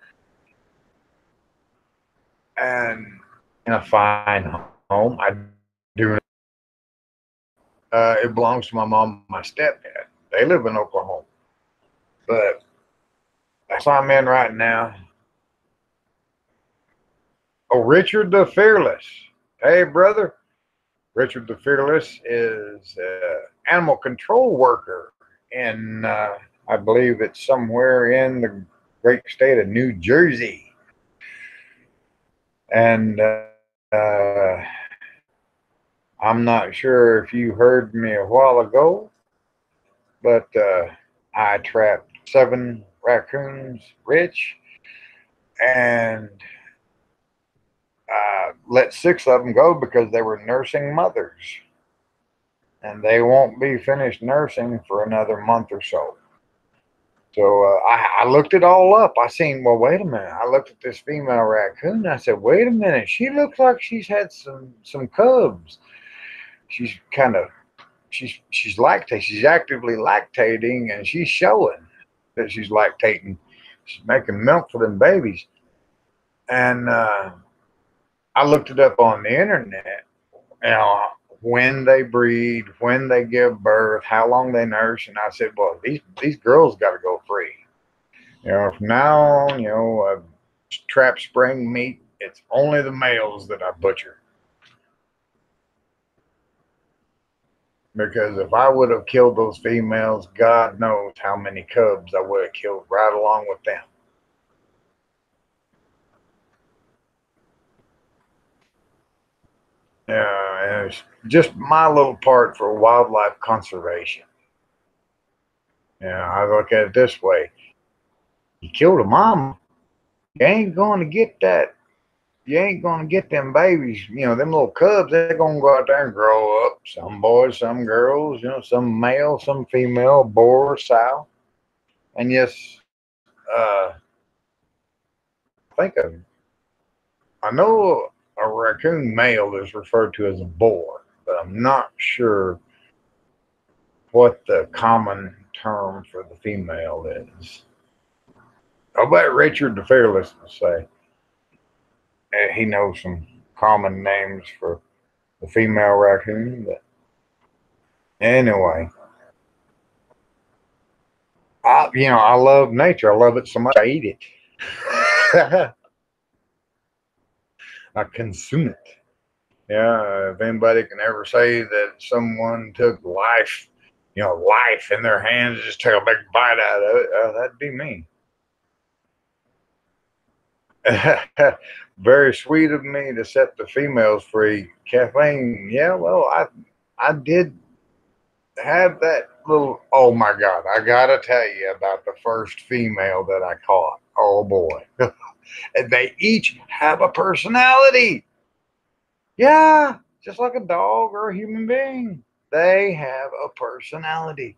And in a fine home. I do. It belongs to my mom and my stepdad. They live in Oklahoma. But that's what I'm in right now. Oh, Richard the Fearless. Hey, brother. Richard the Fearless is an animal control worker in, I believe it's somewhere in the great state of New Jersey. And I'm not sure if you heard me a while ago, but I trapped 7 raccoons, Rich, and let 6 of them go because they were nursing mothers. And they won't be finished nursing for another month or so. So I looked it all up. I seen, well, wait a minute. I looked at this female raccoon. And I said, wait a minute. She looks like she's had some cubs. She's kind of, she's lactating. She's actively lactating, and she's showing that she's lactating. She's making milk for them babies. And I looked it up on the internet. You know, when they breed, when they give birth, how long they nurse, and I said, well, these girls got to go free. You know, from now on, you know, trap spring meat, it's only the males that I butcher. Because if I would have killed those females, God knows how many cubs I would have killed right along with them. And it's just my little part for wildlife conservation. I look at it this way: you killed a mama, you ain't going to get that. You ain't going to get them babies. Them little cubs. They're going to go out there and grow up. Some boys, some girls. Some male, some female, boar, sow. And yes, think of. I know a raccoon male is referred to as a boar, but I'm not sure what the common term for the female is. I'll bet Richard the Fearless will say he knows some common names for the female raccoon. But anyway, I love nature. I love it so much I eat it. I consume it. Yeah, if anybody can ever say that someone took life in their hands, just take a big bite out of it, that'd be me. Very sweet of me to set the females free. Kathleen, yeah, well, I did have that little, oh my God, I gotta tell you about the first female that I caught. Oh boy. And they each have a personality. Yeah, just like a dog or a human being. They have a personality.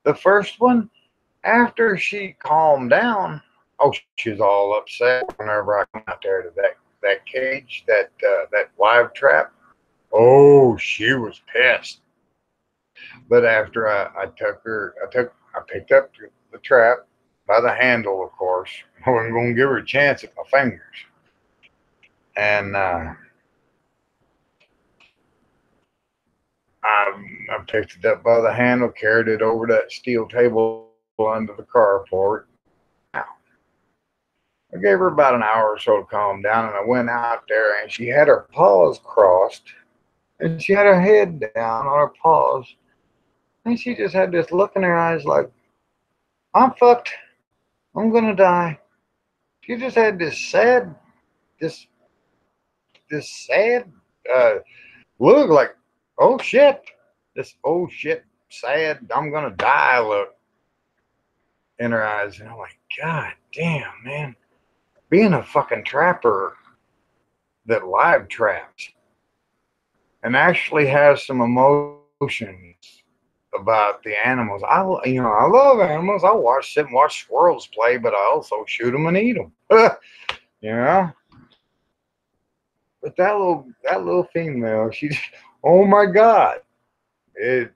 The first one, after she calmed down, oh, she was all upset whenever I come out there to that cage, that live trap. Oh, she was pissed. But after I picked up the trap by the handle, of course. I wasn't going to give her a chance at my fingers. And I picked it up by the handle, carried it over that steel table under the carport. I gave her about an hour or so to calm down, and I went out there, and she had her paws crossed, and she had her head down on her paws, and she just had this look in her eyes like, I'm fucked. I'm gonna die. She just had this sad, this sad look like, oh shit, this oh shit, sad, I'm gonna die look in her eyes. And I'm like, God damn, man. Being a fucking trapper that live traps and actually has some emotions about the animals. I love animals. I sit and watch squirrels play, but I also shoot them and eat them. you know. But that little female, oh my God, it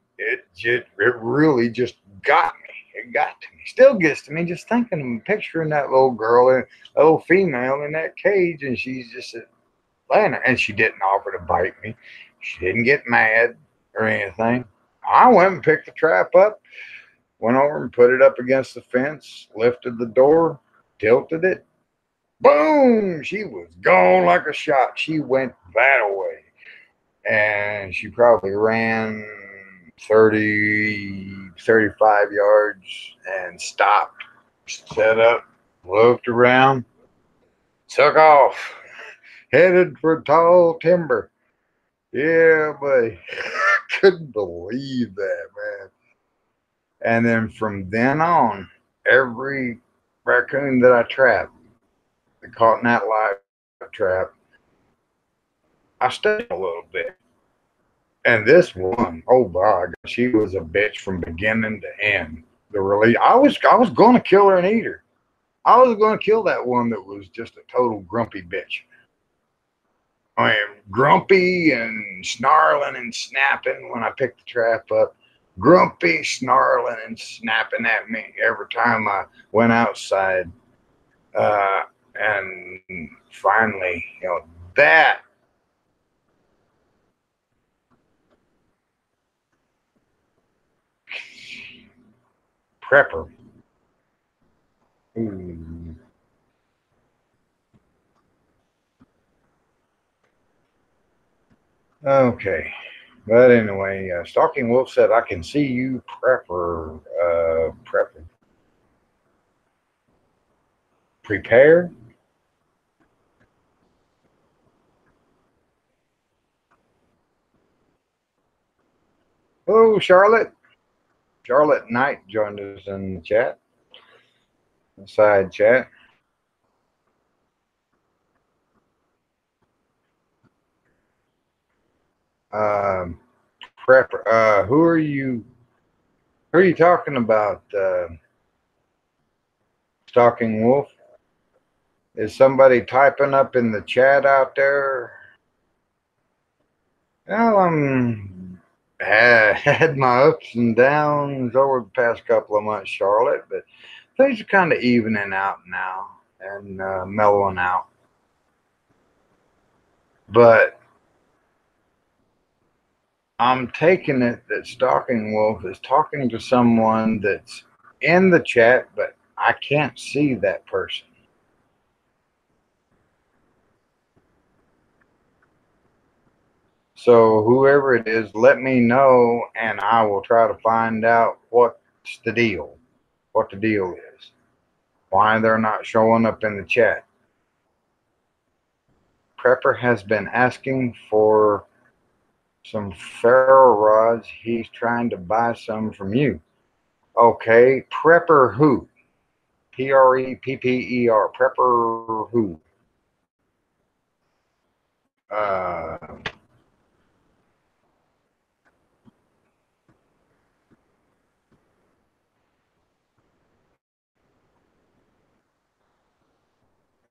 really just got me. It got to me. Still gets to me just thinking and picturing that little girl and that little female in that cage, and she's just laying there. And she didn't offer to bite me. She didn't get mad or anything. I went and picked the trap up, went over and put it up against the fence, lifted the door, tilted it. Boom! She was gone like a shot. She went that away. And she probably ran 30, 35 yards and stopped, set up, looked around, took off, headed for tall timber. Yeah, buddy. Couldn't believe that, man. And then from then on, every raccoon that I trapped, that caught in that live trap, I studied a little bit. And this one, oh my God, she was a bitch from beginning to end. I was going to kill her and eat her. I was going to kill that one that was just a total grumpy bitch. I mean, grumpy and snarling and snapping when I picked the trap up. Grumpy, snarling, and snapping at me every time I went outside. And finally, that prepper. Ooh. Okay. But anyway, Stalking Wolf said, I can see you, prepper. Prepper. Prepare? Hello, Charlotte. Charlotte Knight joined us in the chat, the side chat. Prepper. Who are you? Who are you talking about? Stalking Wolf. Is somebody typing up in the chat out there? Well, had my ups and downs over the past couple of months, Charlotte, but things are kind of evening out now and mellowing out. But I'm taking it that Stalking Wolf is talking to someone that's in the chat, but I can't see that person. So whoever it is, let me know, and I will try to find out what's the deal, what the deal is, why they're not showing up in the chat. Prepper has been asking for some ferro rods. He's trying to buy some from you. Okay, Prepper who? Prepper. Prepper who?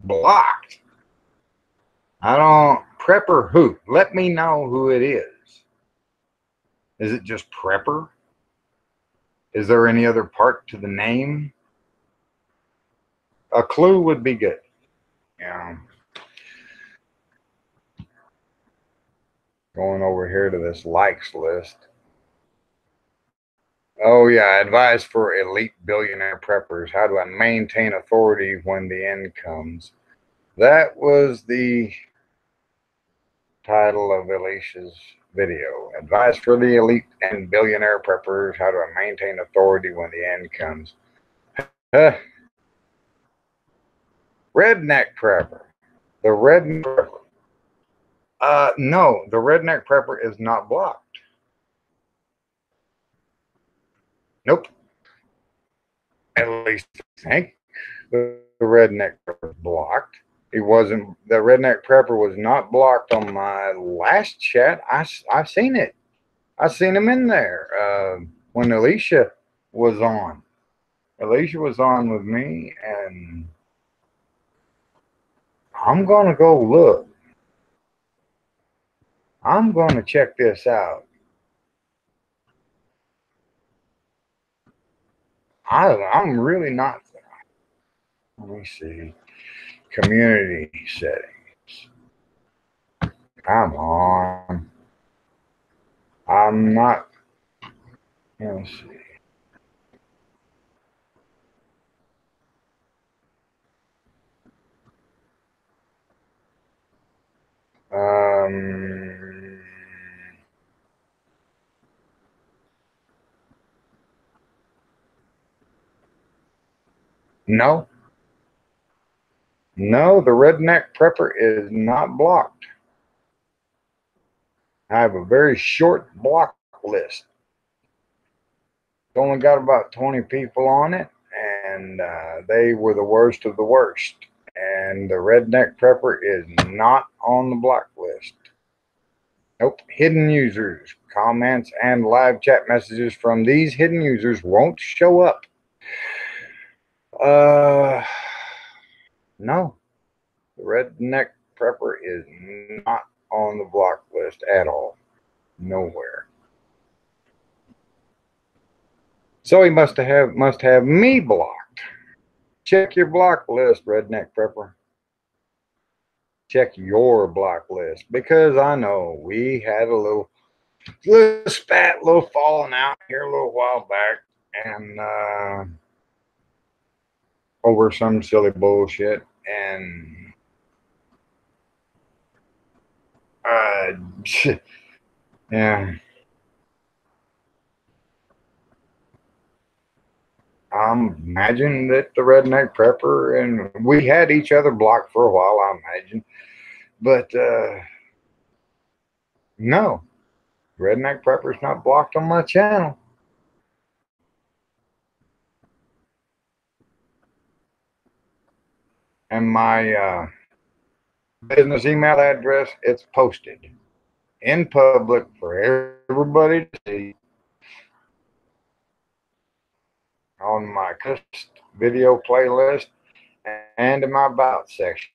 Blocked. I don't. Prepper who? Let me know who it is. Is it just Prepper? Is there any other part to the name? A clue would be good. Yeah. Going over here to this likes list. Oh yeah, advice for elite billionaire preppers. How do I maintain authority when the end comes? That was the title of Alicia's video. Advice for the elite and billionaire preppers. How do I maintain authority when the end comes? Redneck prepper. The redneck prepper. No, the redneck prepper is not blocked. Nope. At least I think the redneck prepper blocked. He wasn't. The redneck prepper was not blocked on my last chat. I've seen it. I seen him in there when Alicia was on. Alicia was on with me, and I'm gonna go look. I'm gonna check this out. I'm really not. Let me see. Community settings. Come on. I'm not. Let's see. No. No, the redneck prepper is not blocked. I have a very short block list. It's only got about 20 people on it, and they were the worst of the worst. And the redneck prepper is not on the block list. Nope. Hidden users, comments, and live chat messages from these hidden users won't show up. No. The redneck prepper is not on the block list at all. Nowhere. So he must have me blocked. Check your block list, redneck prepper. Check your block list, because I know we had a little spat, little falling out here a little while back, and over some silly bullshit, and yeah. I'm imagining that the redneck prepper and we had each other blocked for a while, I imagine. But no, Redneck Prepper's not blocked on my channel. And my business email address, it's posted in public for everybody to see on my video playlist and in my about section.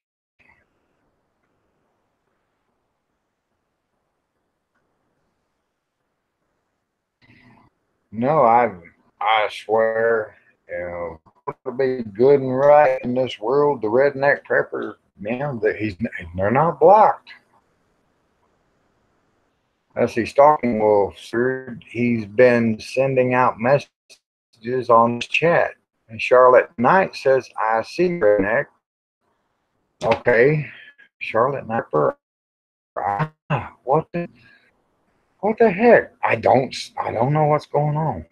No, I swear, you know, to be good and right in this world, the redneck prepper, man, they're not blocked. Let's see, Stalking Wolf, sir, he's been sending out messages on this chat. And Charlotte Knight says, I see redneck. Okay, Charlotte Knight, what the heck? I don't know what's going on.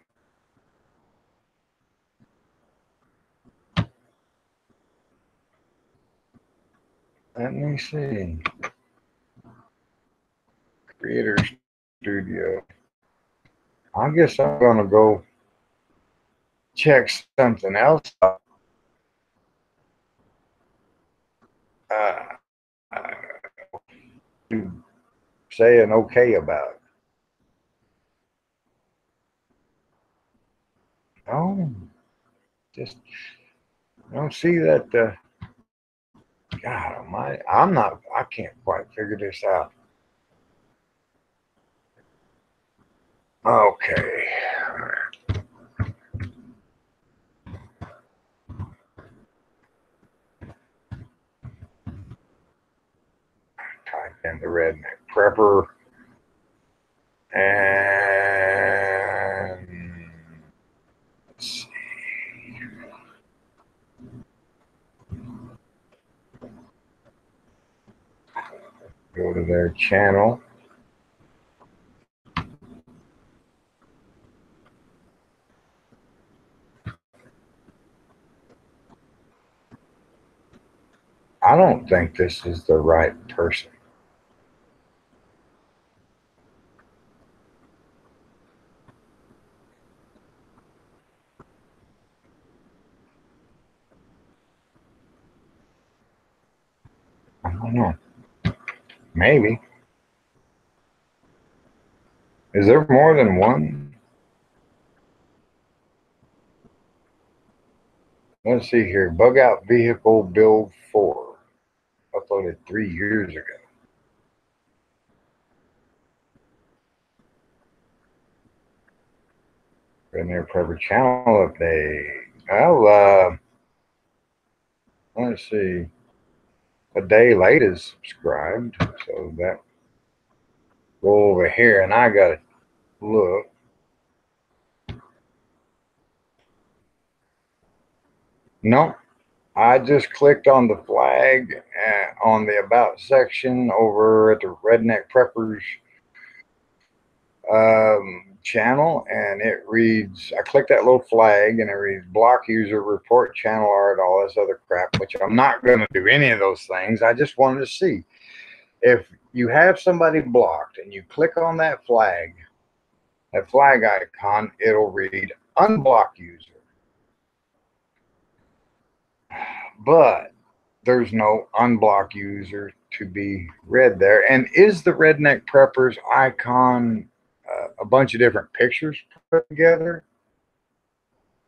Let me see. Creator Studio. I guess I'm gonna go check something else out. Saying okay about it. Oh, just don't see that. God Almighty, I can't quite figure this out. Okay. Type in the redneck prepper and let's see. Go to their channel. I don't think this is the right person. I don't know. Maybe. Is there more than one? Let's see here. Bug Out Vehicle Build 4. Uploaded 3 years ago. Redneck Prepper channel update. Well, let's see. A day late is subscribed. So that go over here and I gotta look. No, I just clicked on the flag on the About section over at the Redneck Preppers channel, and it reads, I clicked that little flag and it reads block user, report channel art, all this other crap, which I'm not going to do any of those things. I just wanted to see if you have somebody blocked and you click on that flag icon, it'll read unblock user. But there's no unblock user to be read there. And is the Redneck Preppers icon a bunch of different pictures put together?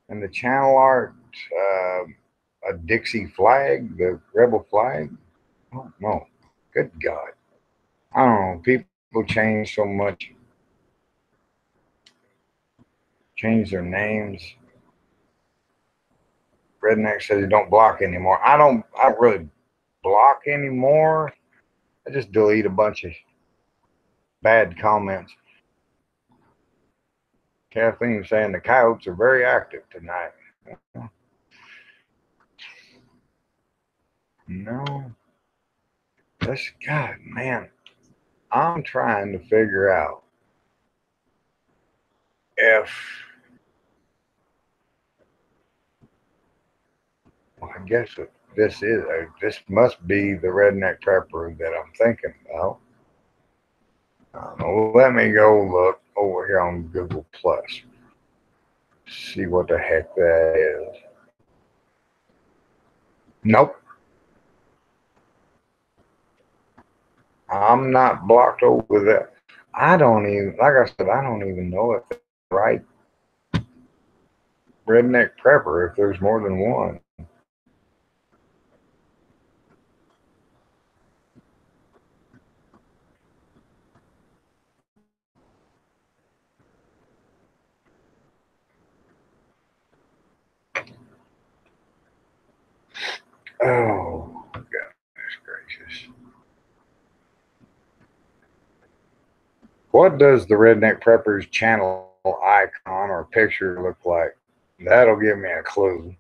And the channel art, a Dixie flag, the rebel flag? Oh, no. Good God. I don't know. People change so much. Change their names. Redneck says you don't block anymore. I don't really block anymore. I just delete a bunch of bad comments. Kathleen saying the coyotes are very active tonight. No. This God, man. I'm trying to figure out if, well, I guess this must be the Redneck Prepper that I'm thinking about. Let me go look over here on Google Plus. See what the heck that is. Nope. I'm not blocked over that. I don't even, like I said, I don't even know if it's right redneck prepper if there's more than one. Oh, goodness gracious. What does the Redneck Preppers channel icon or picture look like? That'll give me a clue.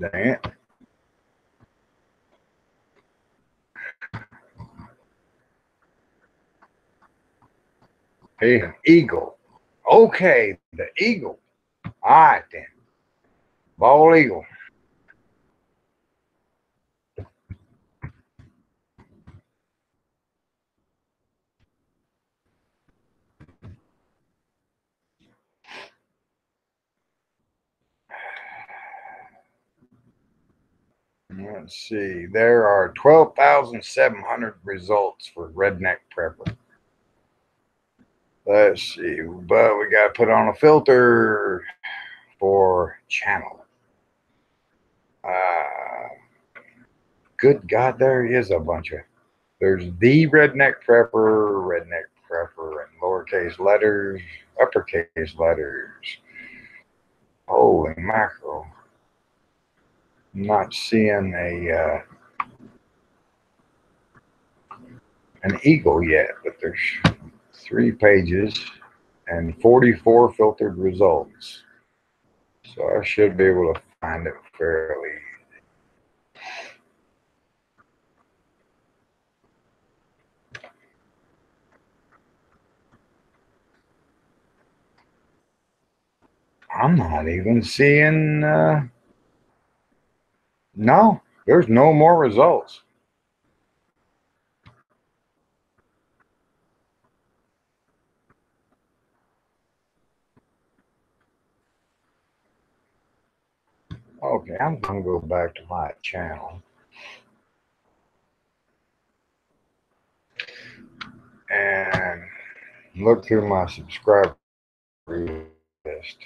Dang it. Hey, eagle. Okay, the eagle. All right, then. Bald eagle. Let's see. There are 12,700 results for Redneck Prepper. Let's see. But we got to put on a filter for channel. Good God, there is a bunch of. There's the Redneck Prepper, and lowercase letters, uppercase letters. Holy mackerel. I'm not seeing an eagle yet, but there's 3 pages and 44 filtered results. So I should be able to find it fairly easy. I'm not even seeing, no, there's no more results. Okay, I'm going to go back to my channel. And look through my subscriber list.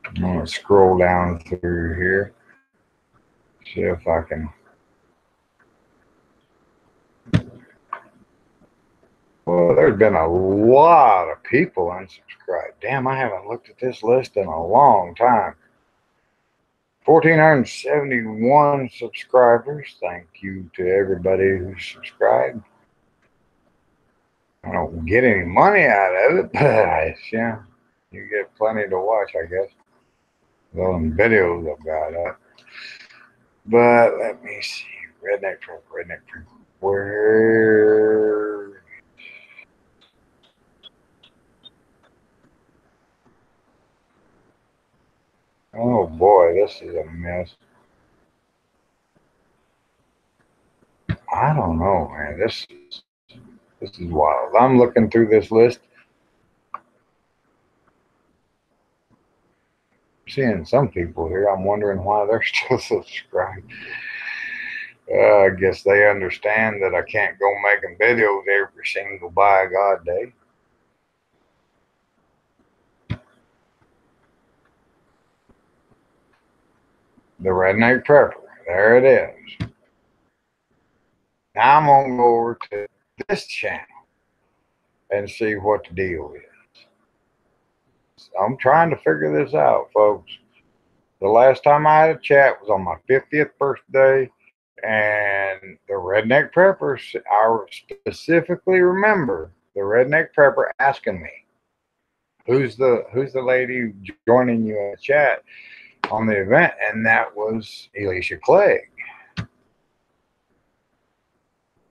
I'm going to scroll down through here, see if I can. Well, there's been a lot of people unsubscribed. Damn, I haven't looked at this list in a long time. 1,471 subscribers. Thank you to everybody who subscribed. I don't get any money out of it, but yeah, you get plenty to watch, I guess. Those videos I've got up. But let me see. Redneck Prepper. Where? Oh boy, this is a mess. I don't know, man. This is wild. I'm looking through this list, seeing some people here. I'm wondering why they're still subscribed. I guess they understand that I can't go making videos every single by God day. The Redneck Prepper. There it is. Now I'm going to go over to this channel and see what the deal is. I'm trying to figure this out, folks. The last time I had a chat was on my 50th birthday, and the Redneck Prepper, I specifically remember the Redneck Prepper asking me, who's the lady joining you in the chat? on the event, and that was Alicia Clegg.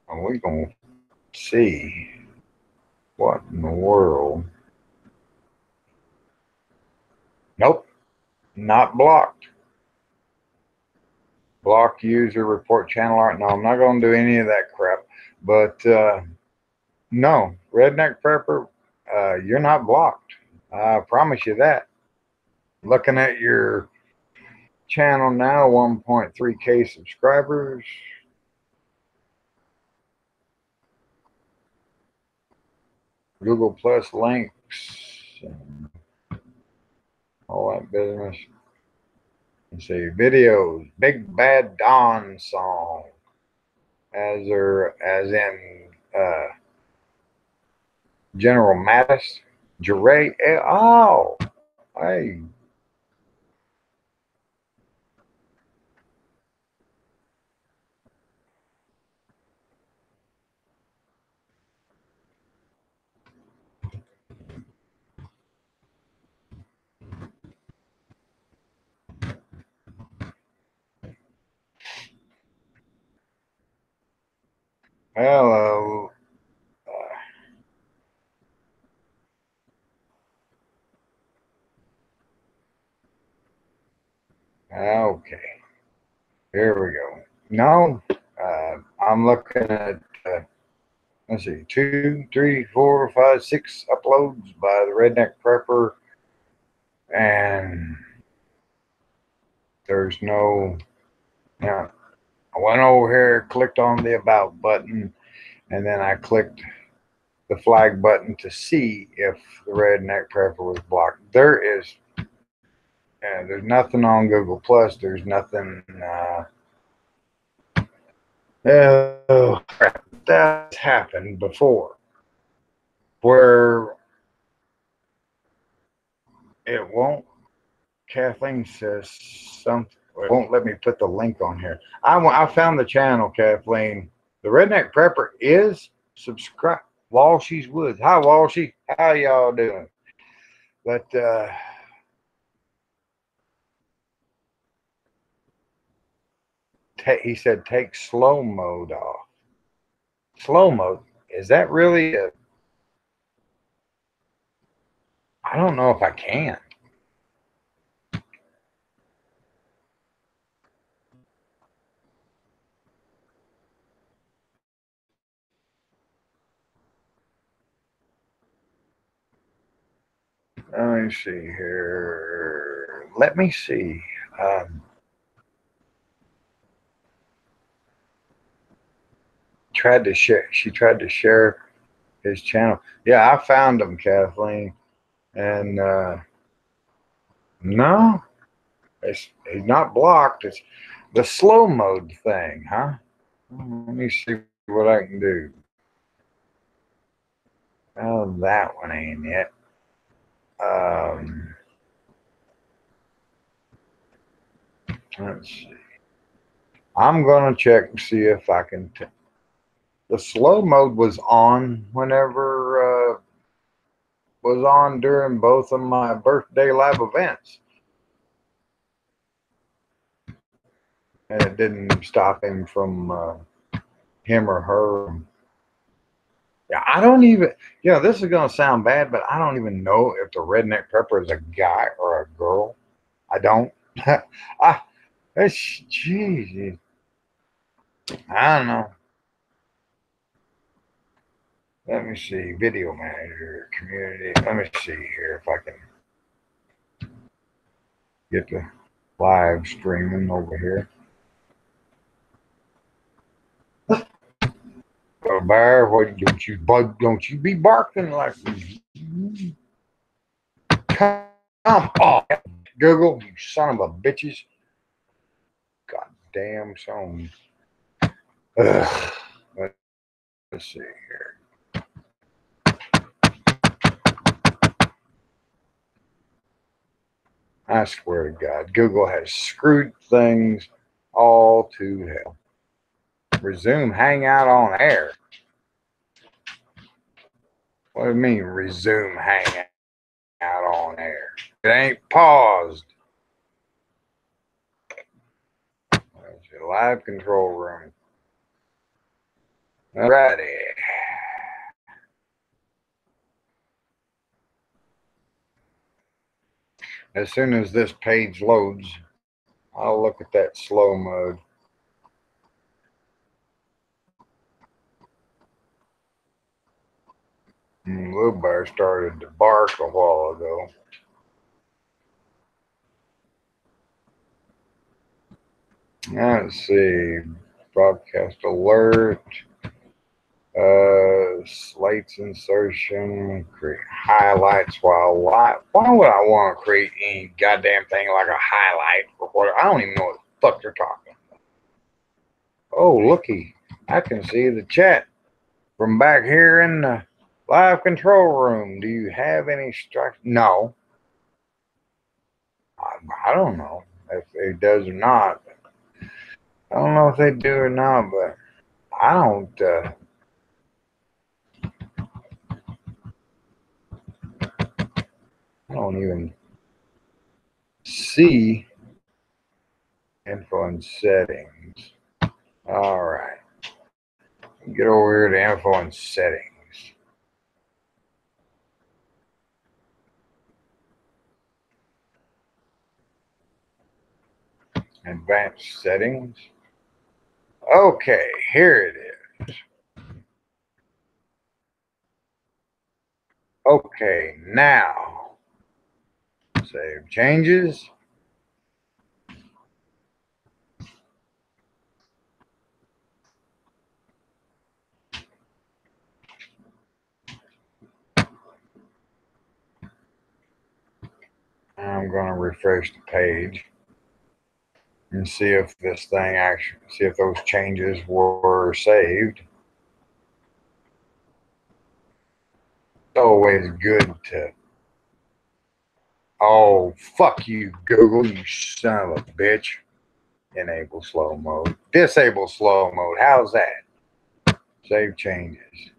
And we're going to see what in the world. Nope, not blocked. Block user, report channel art. No, I'm not going to do any of that crap. But no, Redneck Prepper, you're not blocked. I promise you that. Looking at your channel now, 1.3K subscribers. Google Plus links, and all that business. Let's see, videos, Big Bad Dawn song, as in General Mattis, Jeray. Oh, hey. Hello. Okay. Here we go. No, I'm looking at, let's see, 2, 3, 4, 5, 6 uploads by the Redneck Prepper, and there's no, I went over here, clicked on the About button, and then I clicked the flag button to see if the Redneck Prepper was blocked. There's nothing on Google Plus. There's nothing. Oh, crap. That's happened before, where it won't. Kathleen says something. It won't let me put the link on here. I found the channel, Kathleen. The Redneck Prepper is subscribed. Walshy's Woods. Hi, Walshy. How y'all doing? But he said take slow mode off. Slow mode, is that really a, I don't know if I can. Let me see here. Let me see. She tried to share his channel. Yeah, I found him, Kathleen. And no, he's not blocked. It's the slow mode thing, huh? Let me see what I can do. Oh, that one ain't it. Let's see. I'm gonna check and see if I can. The slow mode was on whenever was on during both of my birthday live events, and it didn't stop him from him or her. Yeah, I don't even. This is gonna sound bad, but I don't even know if the Redneck Prepper is a guy or a girl. I don't. Jeez. I don't know. Let me see. Video manager, community. Let me see here if I can get the live streaming over here. Bear, what don't you be barking like come on, Google, you son of a bitches. God damn son. Ugh. Let's see here. I swear to God, Google has screwed things all to hell. Resume Hangout on air. What do you mean, resume Hangout on air? It ain't paused. live control room. Alrighty. As soon as this page loads, I'll look at that slow mode. Little bear started to bark a while ago. Let's see. Broadcast alert. Slates insertion. Create highlights while live. Why would I want to create any goddamn thing like a highlight or whatever? I don't even know what the fuck they're talking about. Oh, looky. I can see the chat from back here in the live control room. Do you have any strikes? No. I don't know if it does or not. I don't know if they do or not, but I don't even see info and settings. All right. Get over here to info and settings. Advanced settings. Okay, here it is. Okay, now save changes. I'm going to refresh the page and see if this thing actually, see if those changes were saved. It's always good to, oh, fuck you, Google, you son of a bitch. Enable slow mode. Disable slow mode. How's that? Save changes.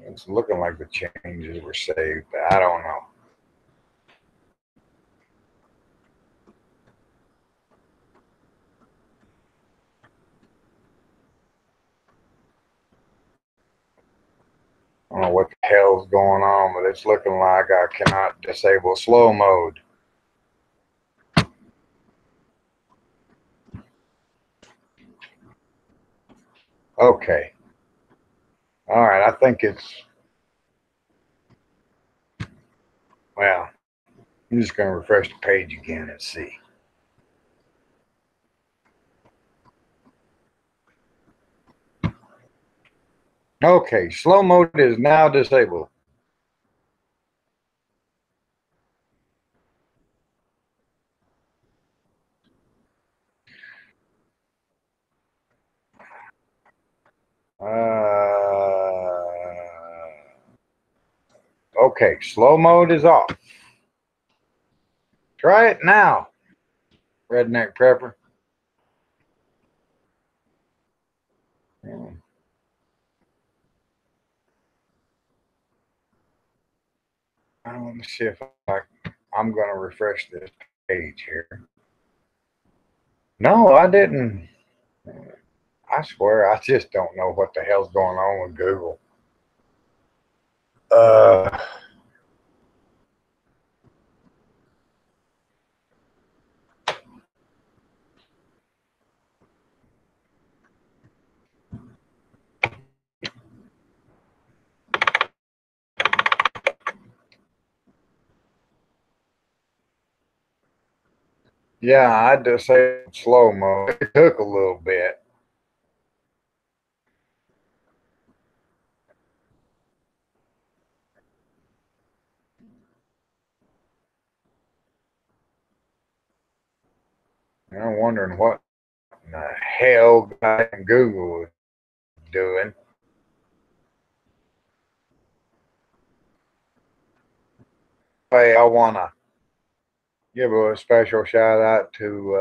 It's looking like the changes were saved, but I don't know. I don't know what the hell's going on, but it's looking like I cannot disable slow mode. Okay. All right, I think it's, well, I'm just going to refresh the page again and see. Okay, slow mode is now disabled. Okay, slow mode is off. Try it now, redneck prepper. Let me see if I'm going to refresh this page here. No, I didn't. I swear, I just don't know what the hell's going on with Google. Yeah, I disabled slow mode. It took a little bit. I'm wondering what in the hell Google is doing. Hey, I want to give a special shout out to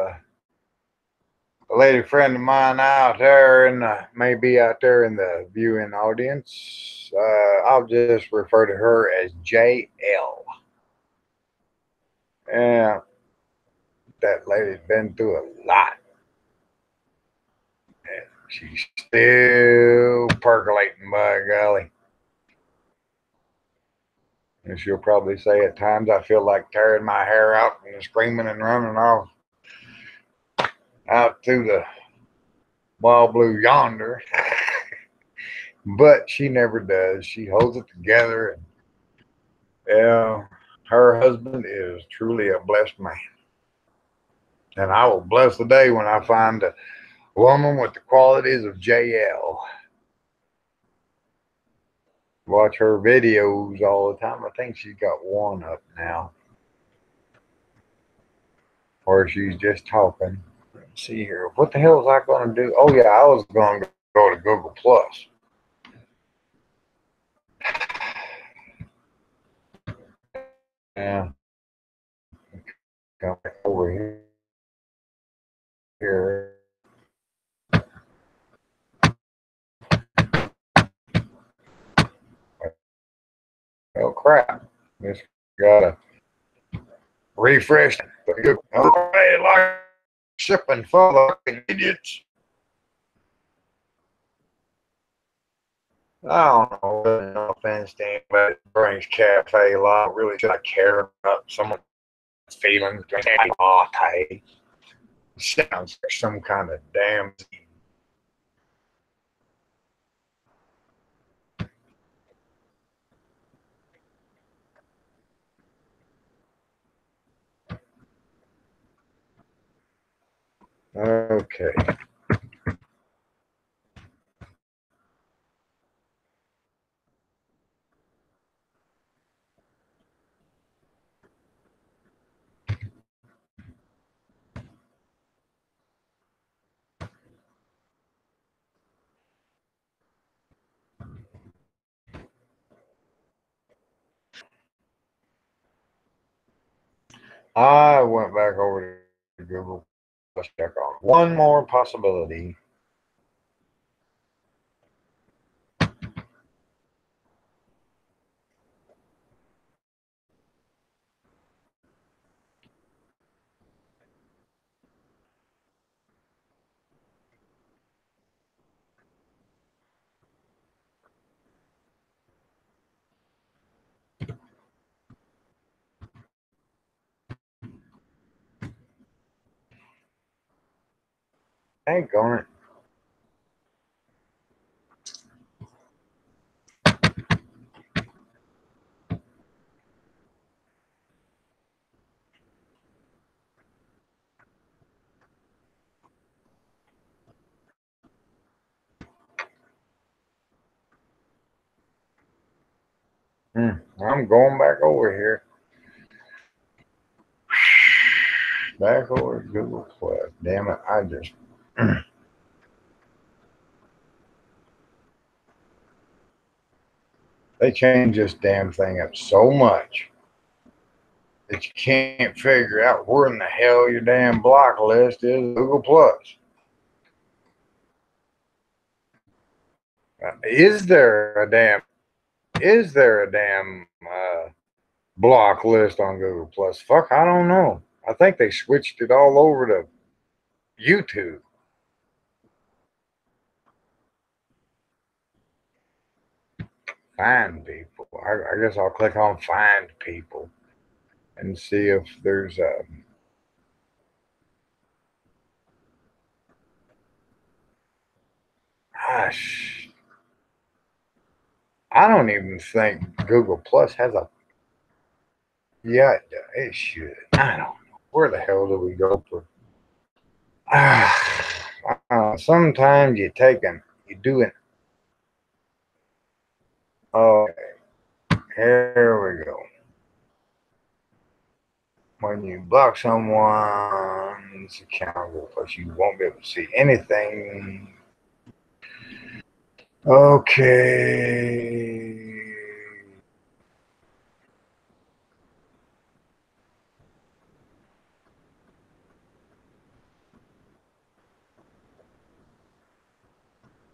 a lady friend of mine out there and maybe out there in the viewing audience. I'll just refer to her as JL. Yeah, that lady's been through a lot. And she's still percolating, by golly. And she'll probably say at times, I feel like tearing my hair out and screaming and running off out to the wild blue yonder. But she never does. She holds it together. And yeah, her husband is truly a blessed man. And I will bless the day when I find a woman with the qualities of JL. Watch her videos all the time. I think she's got one up now. Or she's just talking. Let's see here. What the hell was I going to do? Oh, yeah, I was going to go to Google Plus. Yeah. Come back over here. Oh, crap. Just got to refresh. Okay, like shipping full of idiots. I don't know. Really, no offense to anybody that brings cafe law. Really, should I care about someone's feelings? Drinking latte. Sounds like some kind of damn. Okay. I went back over to Google. Let's check on one more possibility. Ain't going. I'm going back over here. Back over to Google Plus. Damn it, I just. They changed this damn thing up so much that you can't figure out where in the hell your damn block list is. Google Plus. Is there a damn block list on Google Plus? Fuck, I don't know. I think they switched it all over to YouTube. Find people. I guess I'll click on find people and see if there's a. Gosh, I don't even think Google Plus has a. Yeah, it should. I don't know. Where the hell do we go for? Sometimes you do it. Okay, here we go. When you block someone's account, Google Plus, you won't be able to see anything. Okay.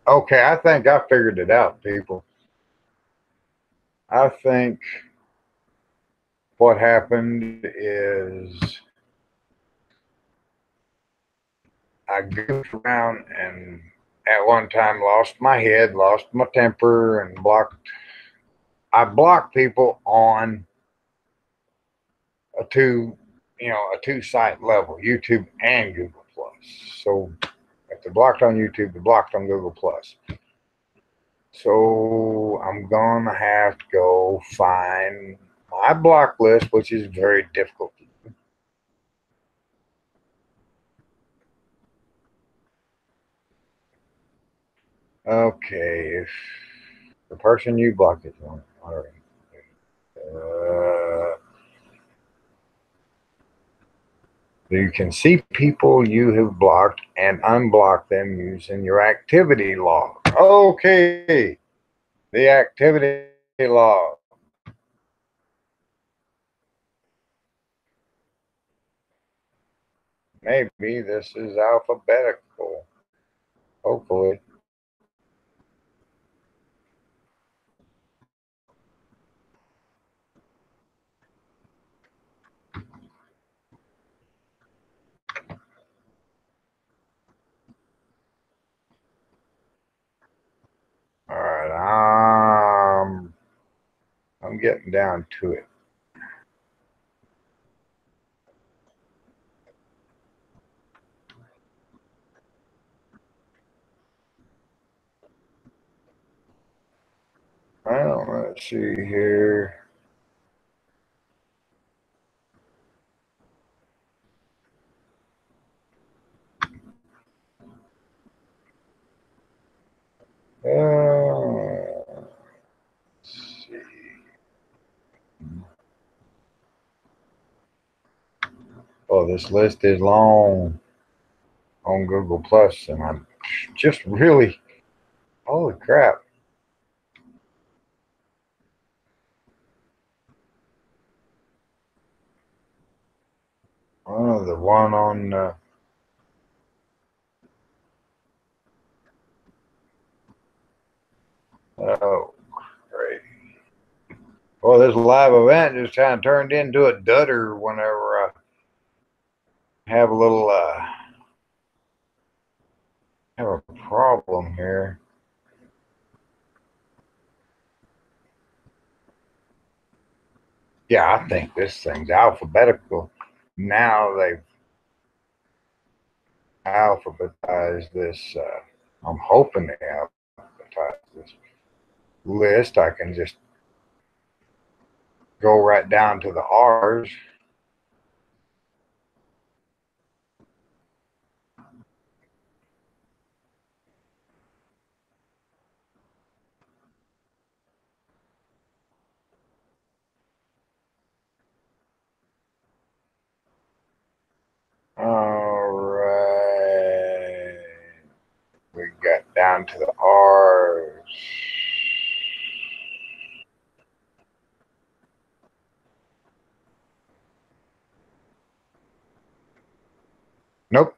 Okay, I think I figured it out, people. I think what happened is I goofed around and at one time lost my head, lost my temper, and I blocked people on a two site level, YouTube and Google Plus. So if they're blocked on YouTube, they're blocked on Google Plus. So I'm gonna have to go find my block list, which is very difficult. Okay, if the person you blocked is on, all right. You can see people you have blocked and unblock them using your activity log. Okay, the activity log. Maybe this is alphabetical. Hopefully. All right, I'm getting down to it. Well, let's see here. Let's see. Oh, this list is long on Google Plus, and I'm just really, holy crap. Oh, the one on oh, great. Well, this live event just kind of turned into a dudder whenever I have a little have a problem here. Yeah, I think this thing's alphabetical. Now they've alphabetized this. I'm hoping they alphabetize this list. I can just go right down to the R's. All right. We got down to the R's. Nope.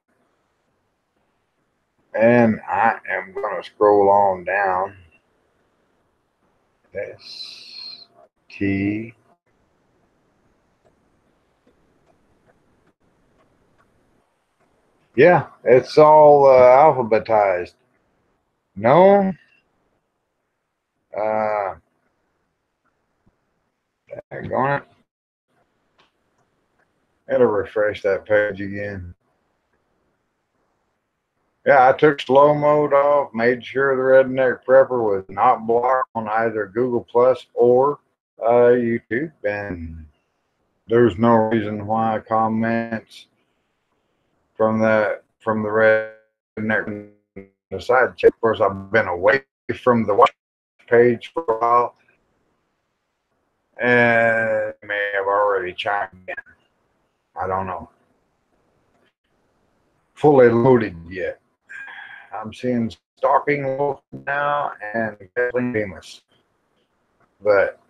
And I am going to scroll on down. S T. Yeah, it's all alphabetized. No. Uh, going it. It'll refresh that page again. Yeah, I took slow mode off, made sure the redneck prepper was not blocked on either Google Plus or YouTube, and there's no reason why comments from the redneck the side check. Of course, I've been away from the watch page for a while, and may have already chimed in. I don't know. Fully loaded yet. I'm seeing Stalking Wolf now and Kathleen Bemis. But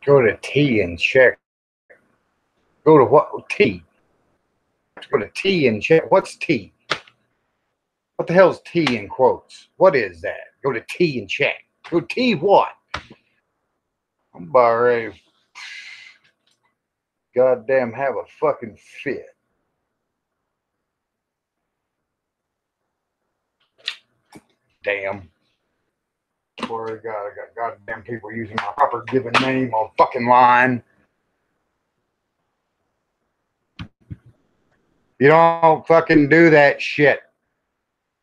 Go to T and check. Go to what? T. Go to T and check. What's T? What the hell's T in quotes? What is that? Go to T and check. Go T what? I'm about ready to goddamn have a fucking fit. Damn. Swear to God, I got goddamn people using my proper given name on fucking line. You don't fucking do that shit.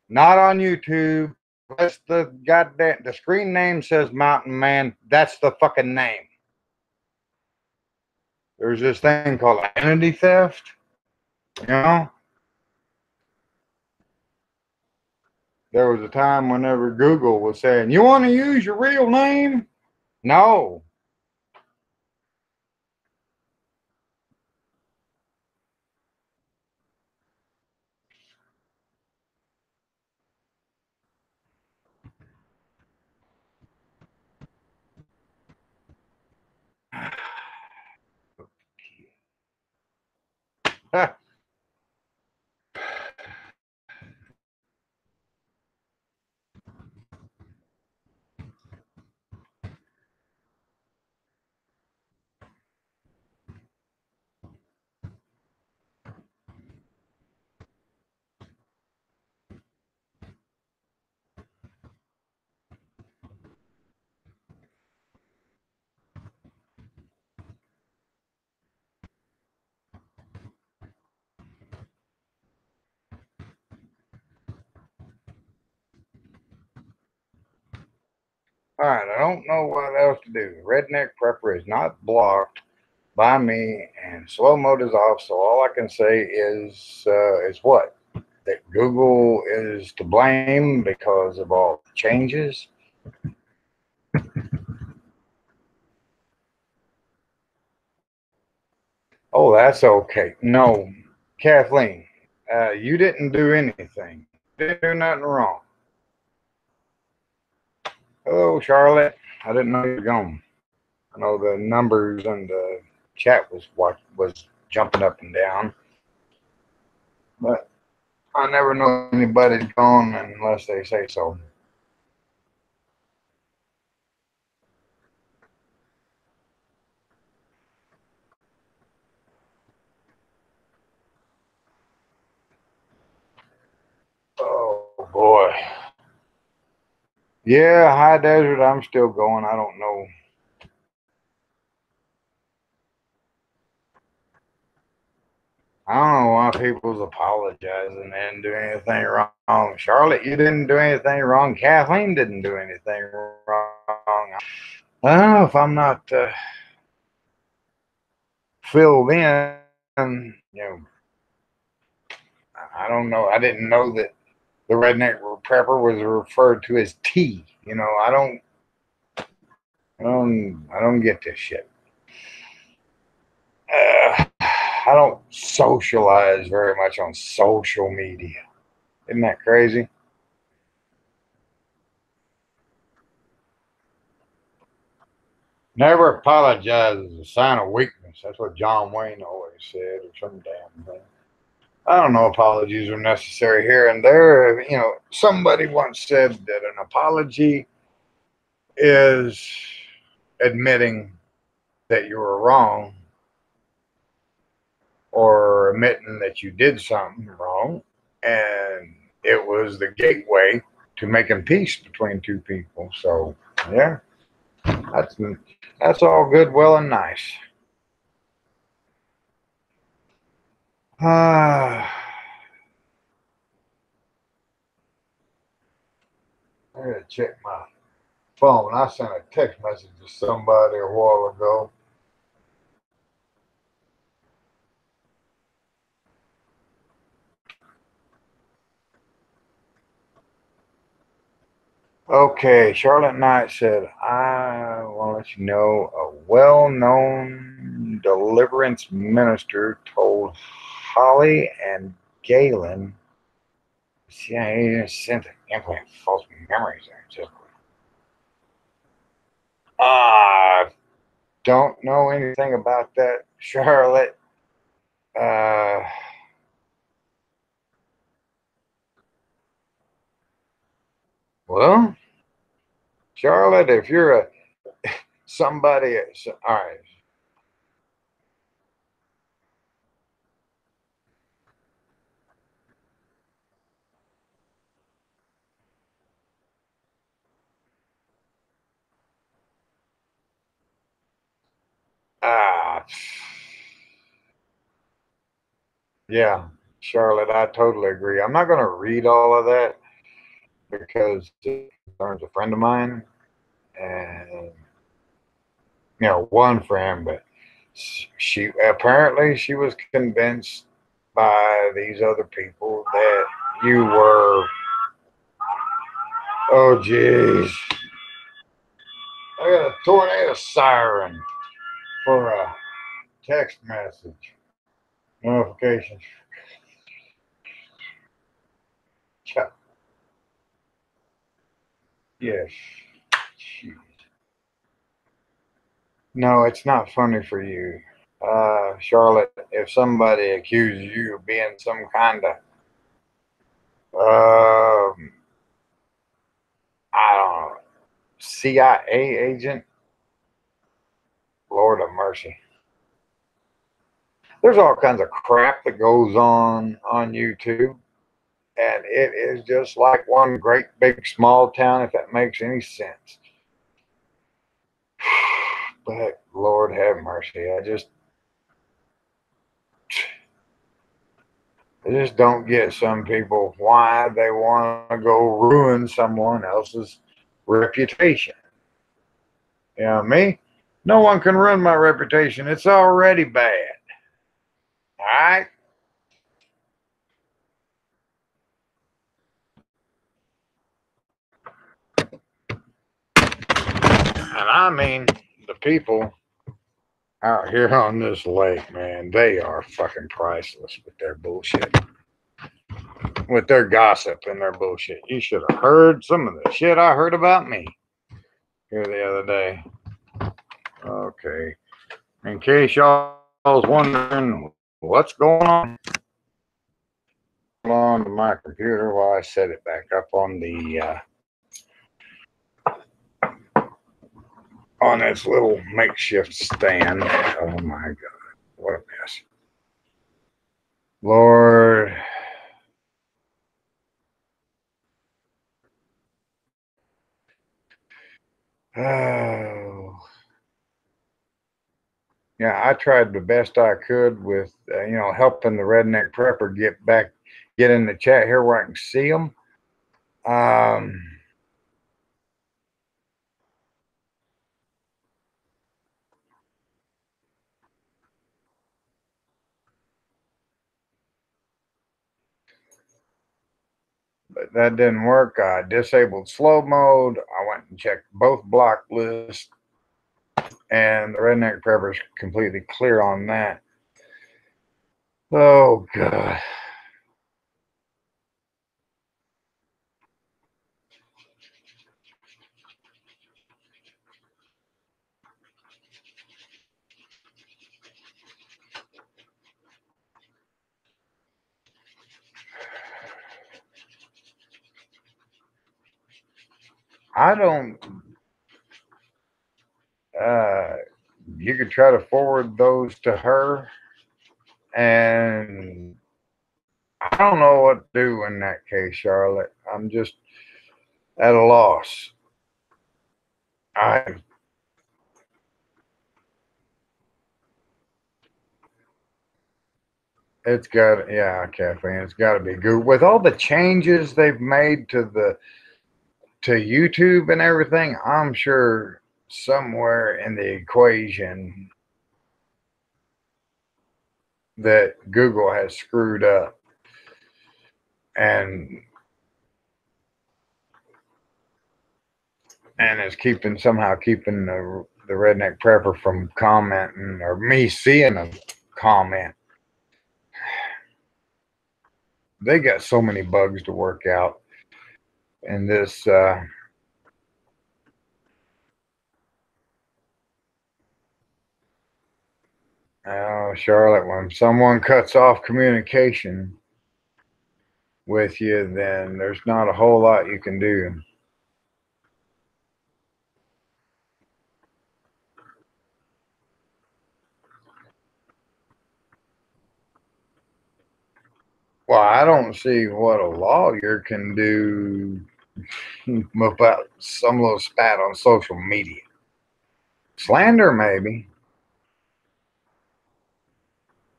Not on YouTube. That's the goddamn, the screen name says MountainMan. That's the fucking name. There's this thing called identity theft. You know? There was a time whenever Google was saying, you want to use your real name? No. All right, I don't know what else to do. Redneck Prepper is not blocked by me, and slow mode is off. So all I can say is what? That Google is to blame because of all the changes. Oh, that's okay. No, Kathleen, you didn't do anything. You didn't do nothing wrong. Hello, Charlotte. I didn't know you were gone. I know the numbers and the chat was jumping up and down, but I never know anybody's gone unless they say so. Oh boy. Yeah, high desert. I'm still going. I don't know. I don't know why people's apologizing. They didn't do anything wrong. Charlotte, you didn't do anything wrong. Kathleen didn't do anything wrong. I don't know if I'm not filled in. You know, I don't know. I didn't know that the redneck prepper was referred to as T. You know, I don't get this shit. I don't socialize very much on social media. Isn't that crazy? Never apologize is a sign of weakness. That's what John Wayne always said, or some damn thing. I don't know. Apologies are necessary here and there. You know, somebody once said that an apology is admitting that you were wrong or admitting that you did something wrong, and it was the gateway to making peace between two people. So, yeah, that's that's all good, well, and nice. Ah, I gotta check my phone. I sent a text message to somebody a while ago. Okay, Charlotte Knight said, I want to let you know a well known deliverance minister told Holly and Galen, CIA sent to implant false memories there. Ah, don't know anything about that, Charlotte. Uh, well, Charlotte, if you're a somebody, all right. Ah, yeah, Charlotte, I totally agree. I'm not going to read all of that because it concerns a friend of mine, and one friend, but she was convinced by these other people that you were. Oh, jeez, I got a tornado siren for a text message notification. Yes. Jeez. No, it's not funny for you. Charlotte, if somebody accuses you of being some kind of, um, I don't know, CIA agent, Lord of mercy. There's all kinds of crap that goes on YouTube, and it is just like one great big small town, if that makes any sense. But Lord have mercy, I just don't get some people why they want to go ruin someone else's reputation. You know me? No one can ruin my reputation. It's already bad. All right? And I mean, the people out here on this lake, man, they are fucking priceless with their bullshit, with their gossip and their bullshit. You should have heard some of the shit I heard about me here the other day. Okay. In case y'all was wondering what's going on to my computer while I set it back up on this little makeshift stand. Oh my God, what a mess. Lord. Oh. Yeah, I tried the best I could with, helping the redneck prepper get in the chat here where I can see them. But that didn't work. I disabled slow mode. I went and checked both block lists, and the redneck prepper's completely clear on that. Oh God. I don't. Uh, you could try to forward those to her, and I don't know what to do in that case, Charlotte. I'm just at a loss. I It's got, yeah, Kathleen. It's got to be good with all the changes they've made to YouTube and everything. I'm sure somewhere in the equation that Google has screwed up, and is somehow keeping the redneck prepper from commenting or me seeing a comment. They got so many bugs to work out in this. Oh, Charlotte, when someone cuts off communication with you, then there's not a whole lot you can do. Well, I don't see what a lawyer can do about some little spat on social media. Slander, maybe.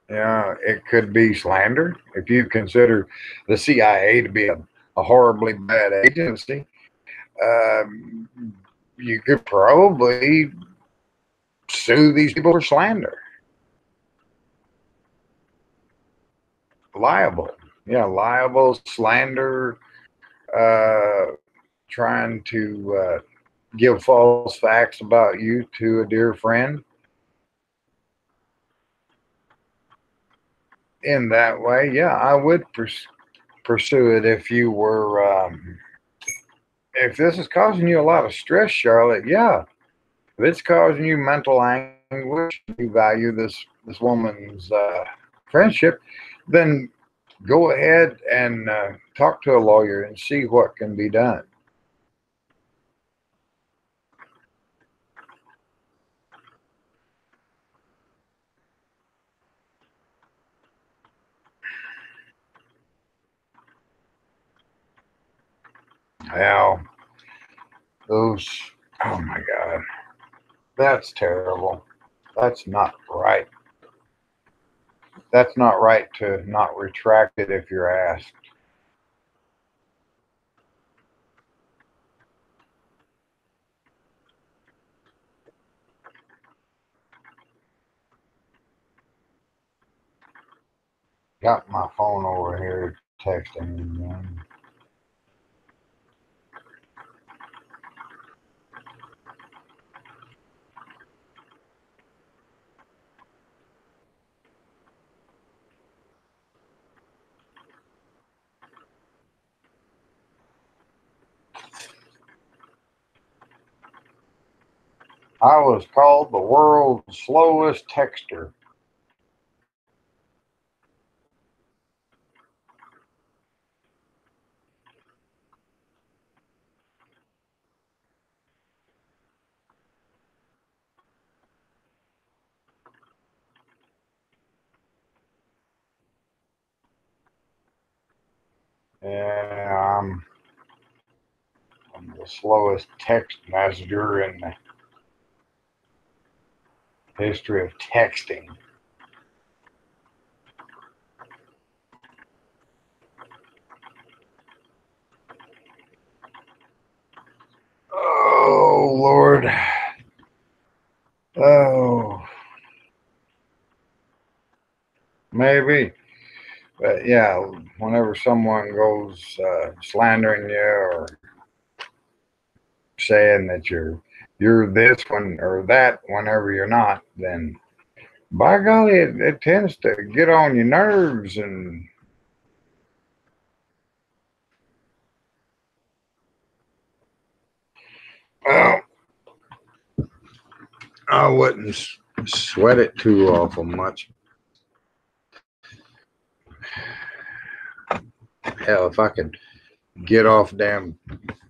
Yeah, it could be slander if you consider the CIA to be a horribly bad agency. Um, you could probably sue these people for slander. Liable. Yeah, liable, slander, uh, trying to give false facts about you to a dear friend. In that way, yeah, I would pursue it if you were, if this is causing you a lot of stress, Charlotte, yeah. If it's causing you mental anguish, you value this woman's friendship, then go ahead and talk to a lawyer and see what can be done. Now, those, oh my God, that's terrible. That's not right. That's not right to not retract it if you're asked. Got my phone over here texting again. I was called the world's slowest texter. Yeah, I'm the slowest text messenger in the history of texting. Oh, Lord. Oh, maybe. But yeah, whenever someone goes slandering you or saying that you're this one or that whenever you're not, then by golly, it tends to get on your nerves. And well, I wouldn't sweat it too awful much. Hell, if I could get off damn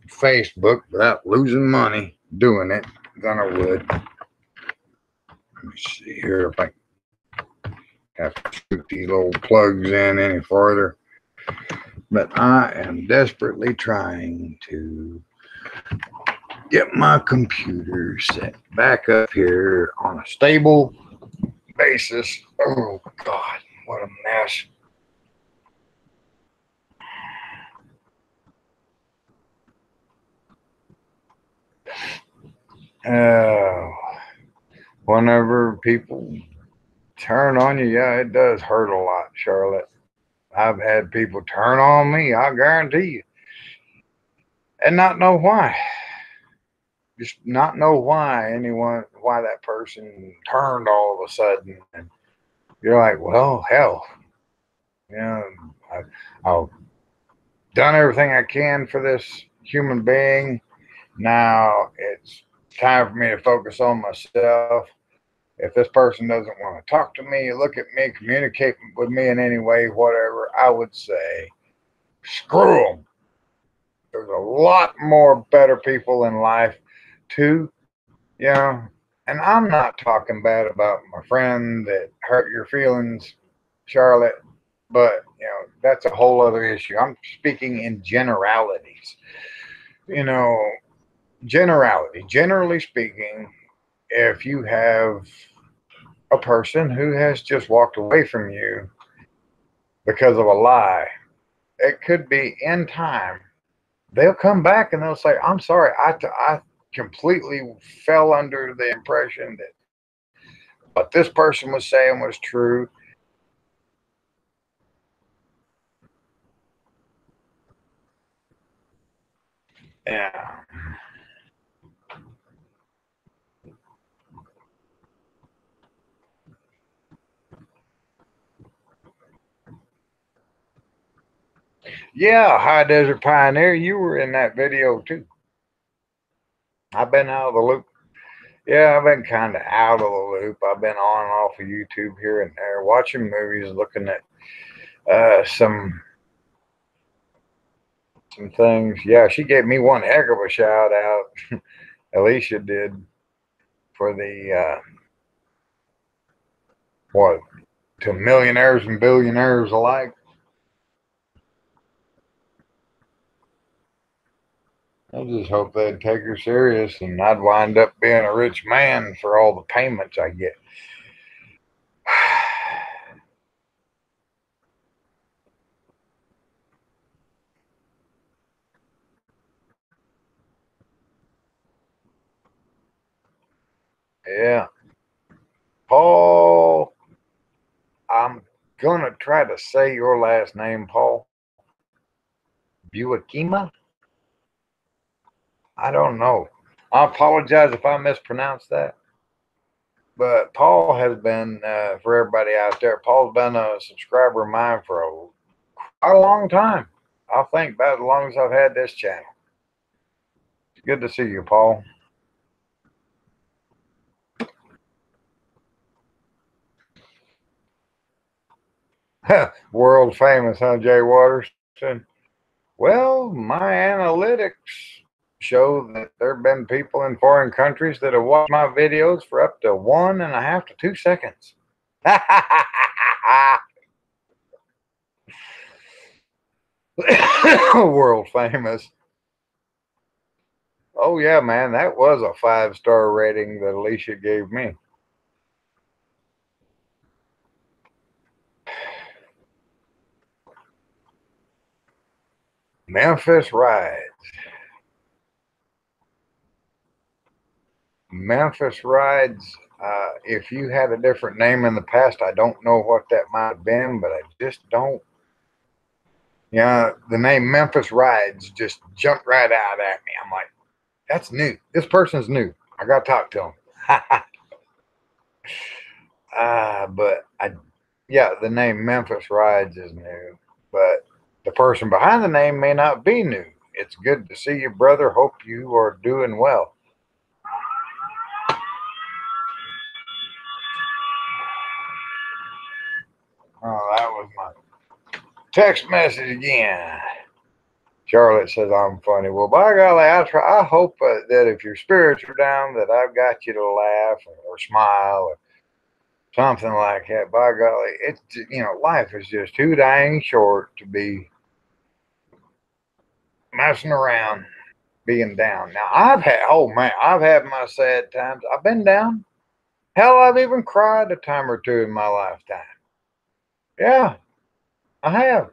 Facebook without losing money doing it, then I would. Let me see here if I have to shoot these little plugs in any farther. But I am desperately trying to get my computer set back up here on a stable basis. Oh, God, what a mess. Oh, whenever people turn on you, yeah, it does hurt a lot, Charlotte. I've had people turn on me, I guarantee you, and not know why. Just not know why that person turned all of a sudden. And you're like, well, hell, you know, I've done everything I can for this human being. Now it's time for me to focus on myself. If this person doesn't want to talk to me, look at me, communicate with me in any way, whatever, I would say, screw them. There's a lot more better people in life too, you know. And I'm not talking bad about my friend that hurt your feelings, Charlotte, but that's a whole other issue. I'm speaking in generalities. You know, generally speaking, if you have a person who has just walked away from you because of a lie, it could be in time. They'll come back and they'll say, I'm sorry, I completely fell under the impression that what this person was saying was true. Yeah. Yeah, High Desert Pioneer, you were in that video too. I've been out of the loop. Yeah, I've been kind of out of the loop. I've been on and off of YouTube here and there, watching movies, looking at some things. Yeah, she gave me one heck of a shout out. Alicia did, for the what, to millionaires and billionaires alike. I just hope they'd take her serious and I'd wind up being a rich man for all the payments I get. Yeah. Paul, I'm going to try to say your last name, Paul. Buakima? I don't know. I apologize if I mispronounced that. But Paul has been, for everybody out there, Paul's been a subscriber of mine for quite a long time. I think about as long as I've had this channel. It's good to see you, Paul. World famous, huh, Jay Waterston? Well, my analytics show that there have been people in foreign countries that have watched my videos for up to 1.5 to 2 seconds. World famous. Oh yeah, man, that was a 5-star rating that Alicia gave me. Memphis Rides. Memphis Rides. If you had a different name in the past, I don't know what that might have been, but I just don't. Yeah, the name Memphis Rides just jumped right out at me. I'm like, that's new. This person's new. I got to talk to him. But yeah, the name Memphis Rides is new, but the person behind the name may not be new. It's good to see you, brother. Hope you are doing well. Oh, that was my text message again. Charlotte says I'm funny. Well, by golly, I hope that if your spirits are down, that I've got you to laugh or smile or something like that. By golly, it's life is just too dang short to be messing around, being down. Now I've had my sad times. I've been down. Hell, I've even cried a time or two in my lifetime. Yeah, I have.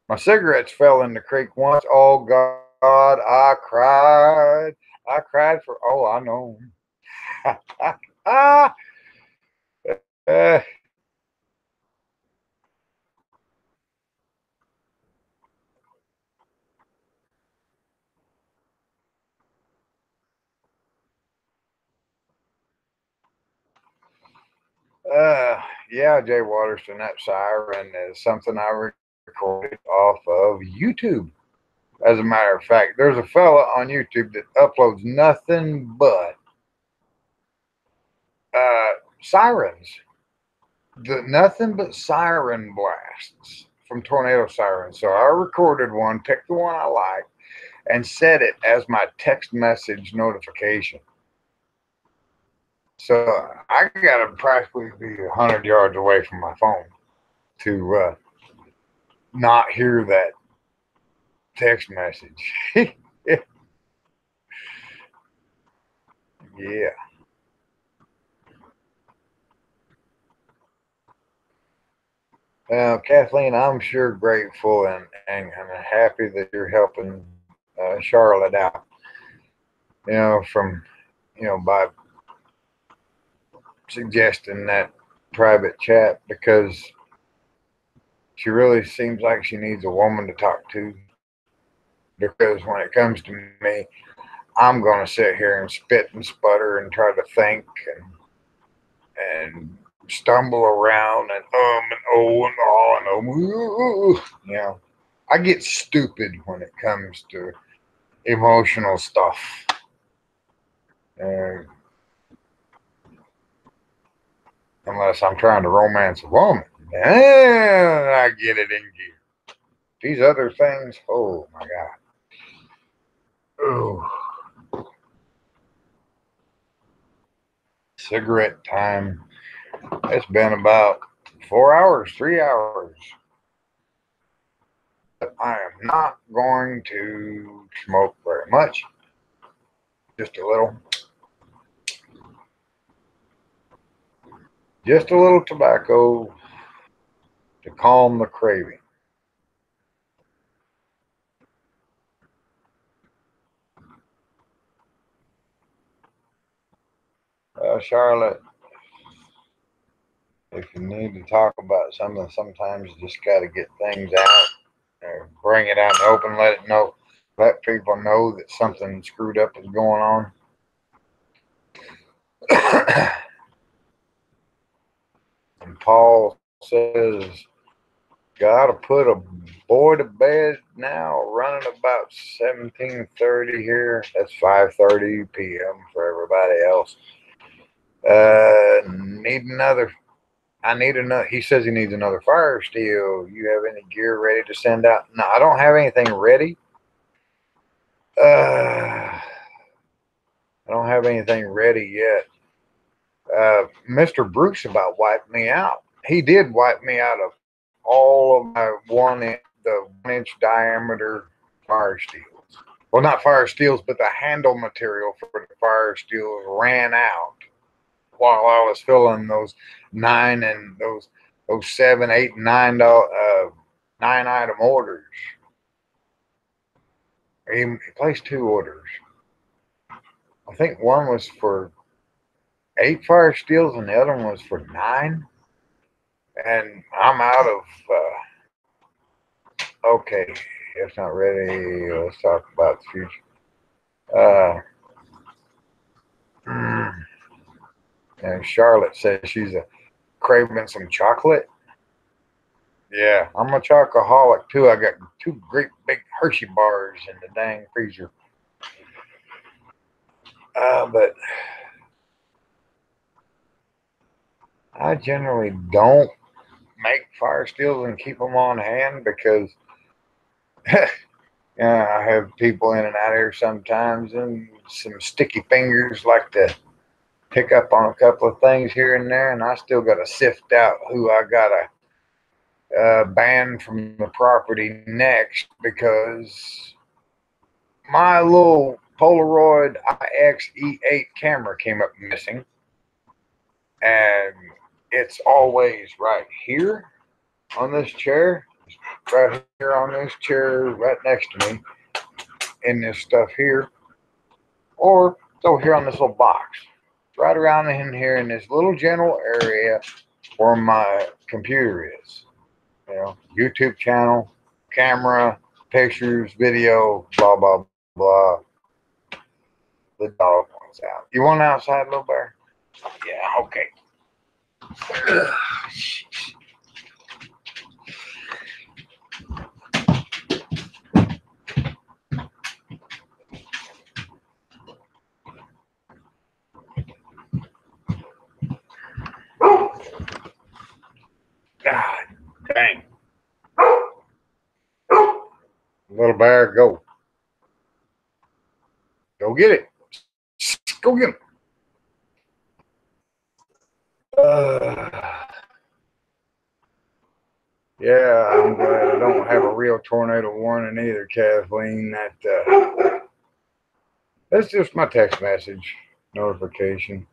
My cigarettes fell in the creek once. Oh God, I cried. I cried for. Oh, I know. ah, uh, yeah, Jay Waterston. That siren is something I recorded off of YouTube. As a matter of fact, there's a fella on YouTube that uploads nothing but sirens. Nothing but siren blasts from tornado sirens. So I recorded one, picked the one I liked, and set it as my text message notification. So I got to practically be 100 yards away from my phone to not hear that text message. Yeah. Kathleen, I'm sure grateful and happy that you're helping Charlotte out. By suggesting that private chat, because she really seems like she needs a woman to talk to. Because when it comes to me, I'm going to sit here and spit and sputter and try to think and stumble around and oh and oh and oh. I get stupid when it comes to emotional stuff. Unless I'm trying to romance a woman, then I get it in gear. These other things, oh my God. Oh. Cigarette time. It's been about 4 hours, 3 hours. But I am not going to smoke very much. Just a little. Just a little tobacco to calm the craving. Charlotte, if you need to talk about something, sometimes you just got to get things out, bring it out in the open, let people know that something screwed up is going on. And Paul says, gotta put a boy to bed now, running about 17:30 here. That's 5:30 p.m. for everybody else. I need another. He says he needs another fire steel. You have any gear ready to send out? No, I don't have anything ready. I don't have anything ready yet. Mr. Bruce about wiped me out. He did wipe me out of all of my 1-inch diameter fire steels. Well, not fire steels, but the handle material for the fire steels ran out while I was filling those 9 and those 7, 8, and 9 item orders. He placed 2 orders. I think one was for 8 fire steels and the other one was for 9. And I'm out of. Okay, it's not ready. Let's talk about the future. And Charlotte says she's craving some chocolate. Yeah, I'm a chocoholic too. I got 2 great big Hershey bars in the dang freezer. But I generally don't make fire steels and keep them on hand because I have people in and out here sometimes, and some sticky fingers like to pick up on a couple of things here and there, and I still got to sift out who I got to ban from the property next, because my little Polaroid IX-E8 camera came up missing, and it's always right here on this chair, right here on this chair, right next to me, in this stuff here, or it's over here on this little box, right around in here in this little general area where my computer is. YouTube channel, camera, pictures, video, blah, blah, blah. The dog wants out. You want outside, little bear? Yeah, okay. Bang. Little bear, go. Go get it. Go get him. Yeah, I'm glad I don't have a real tornado warning either, Kathleen. That's just my text message notification.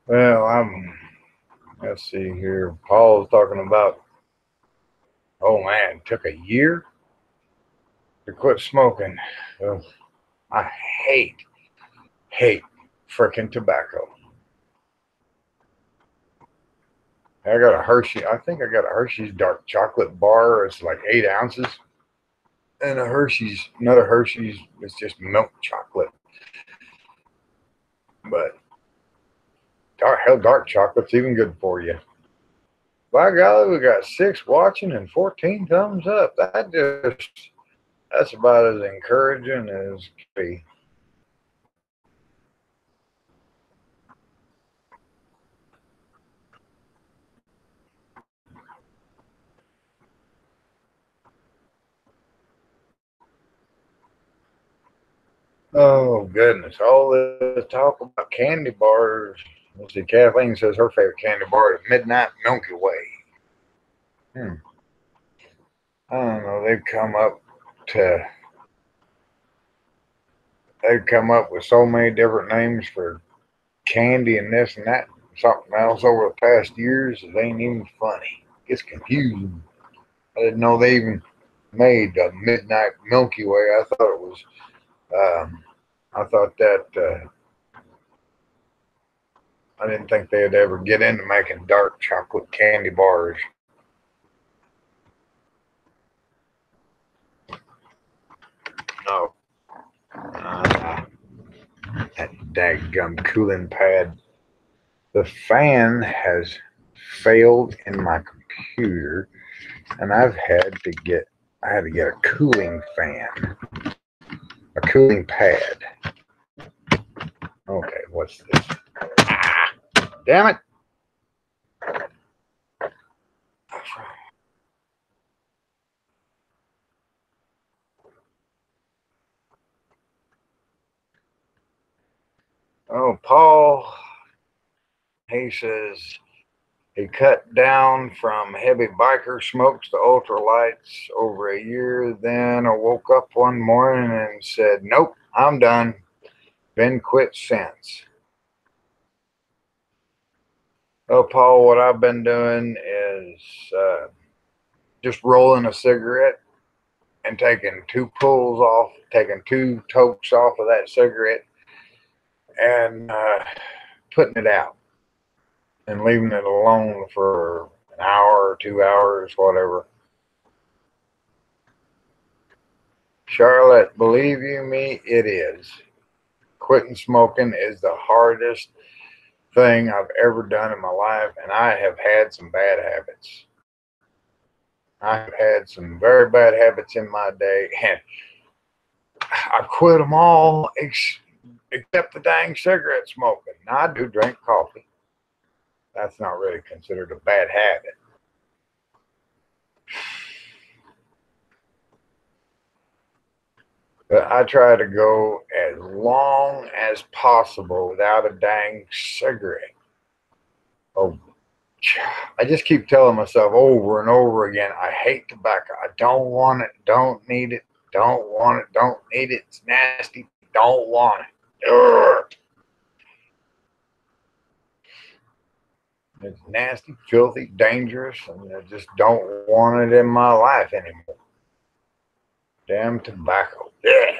Well, let's see here. Paul's talking about, oh man, it took a year to quit smoking. Ugh, I hate freaking tobacco. I got a Hershey. I think I got a Hershey's dark chocolate bar. It's like 8 ounces. And another Hershey's, it's just milk chocolate. But dark chocolate's even good for you. By golly, we got 6 watching and 14 thumbs up. That's about as encouraging as can be. Oh goodness, all this talk about candy bars. Let's see, Kathleen says her favorite candy bar is Midnight Milky Way. I don't know. They've come up with so many different names for candy and this and that, something else over the past years. It ain't even funny. It's confusing. I didn't know they even made a Midnight Milky Way. I thought it was. I thought that. I didn't think they'd ever get into making dark chocolate candy bars. No. That daggum cooling pad. The fan has failed in my computer, and I had to get a cooling fan, a cooling pad. Okay, what's this? Damn it! Oh, Paul, he says he cut down from heavy biker smokes to ultralights over a year. Then I woke up one morning and said, nope, I'm done. Been quit since. Oh, Paul, what I've been doing is just rolling a cigarette and taking 2 pulls off, taking 2 tokes off of that cigarette and putting it out and leaving it alone for an hour or 2 hours, whatever. Charlotte, believe you me, it is. Quitting smoking is the hardest thing I've ever done in my life, and I have had some bad habits. I've had some very bad habits in my day, and I quit them all except the dang cigarette smoking. Now, I do drink coffee. That's not really considered a bad habit. But I try to go as long as possible without a dang cigarette. Oh, I just keep telling myself over and over again, I hate tobacco. I don't want it, don't need it, don't want it, don't need it. It's nasty, don't want it. Ugh. It's nasty, filthy, dangerous, and I just don't want it in my life anymore. Damn tobacco. Yeah.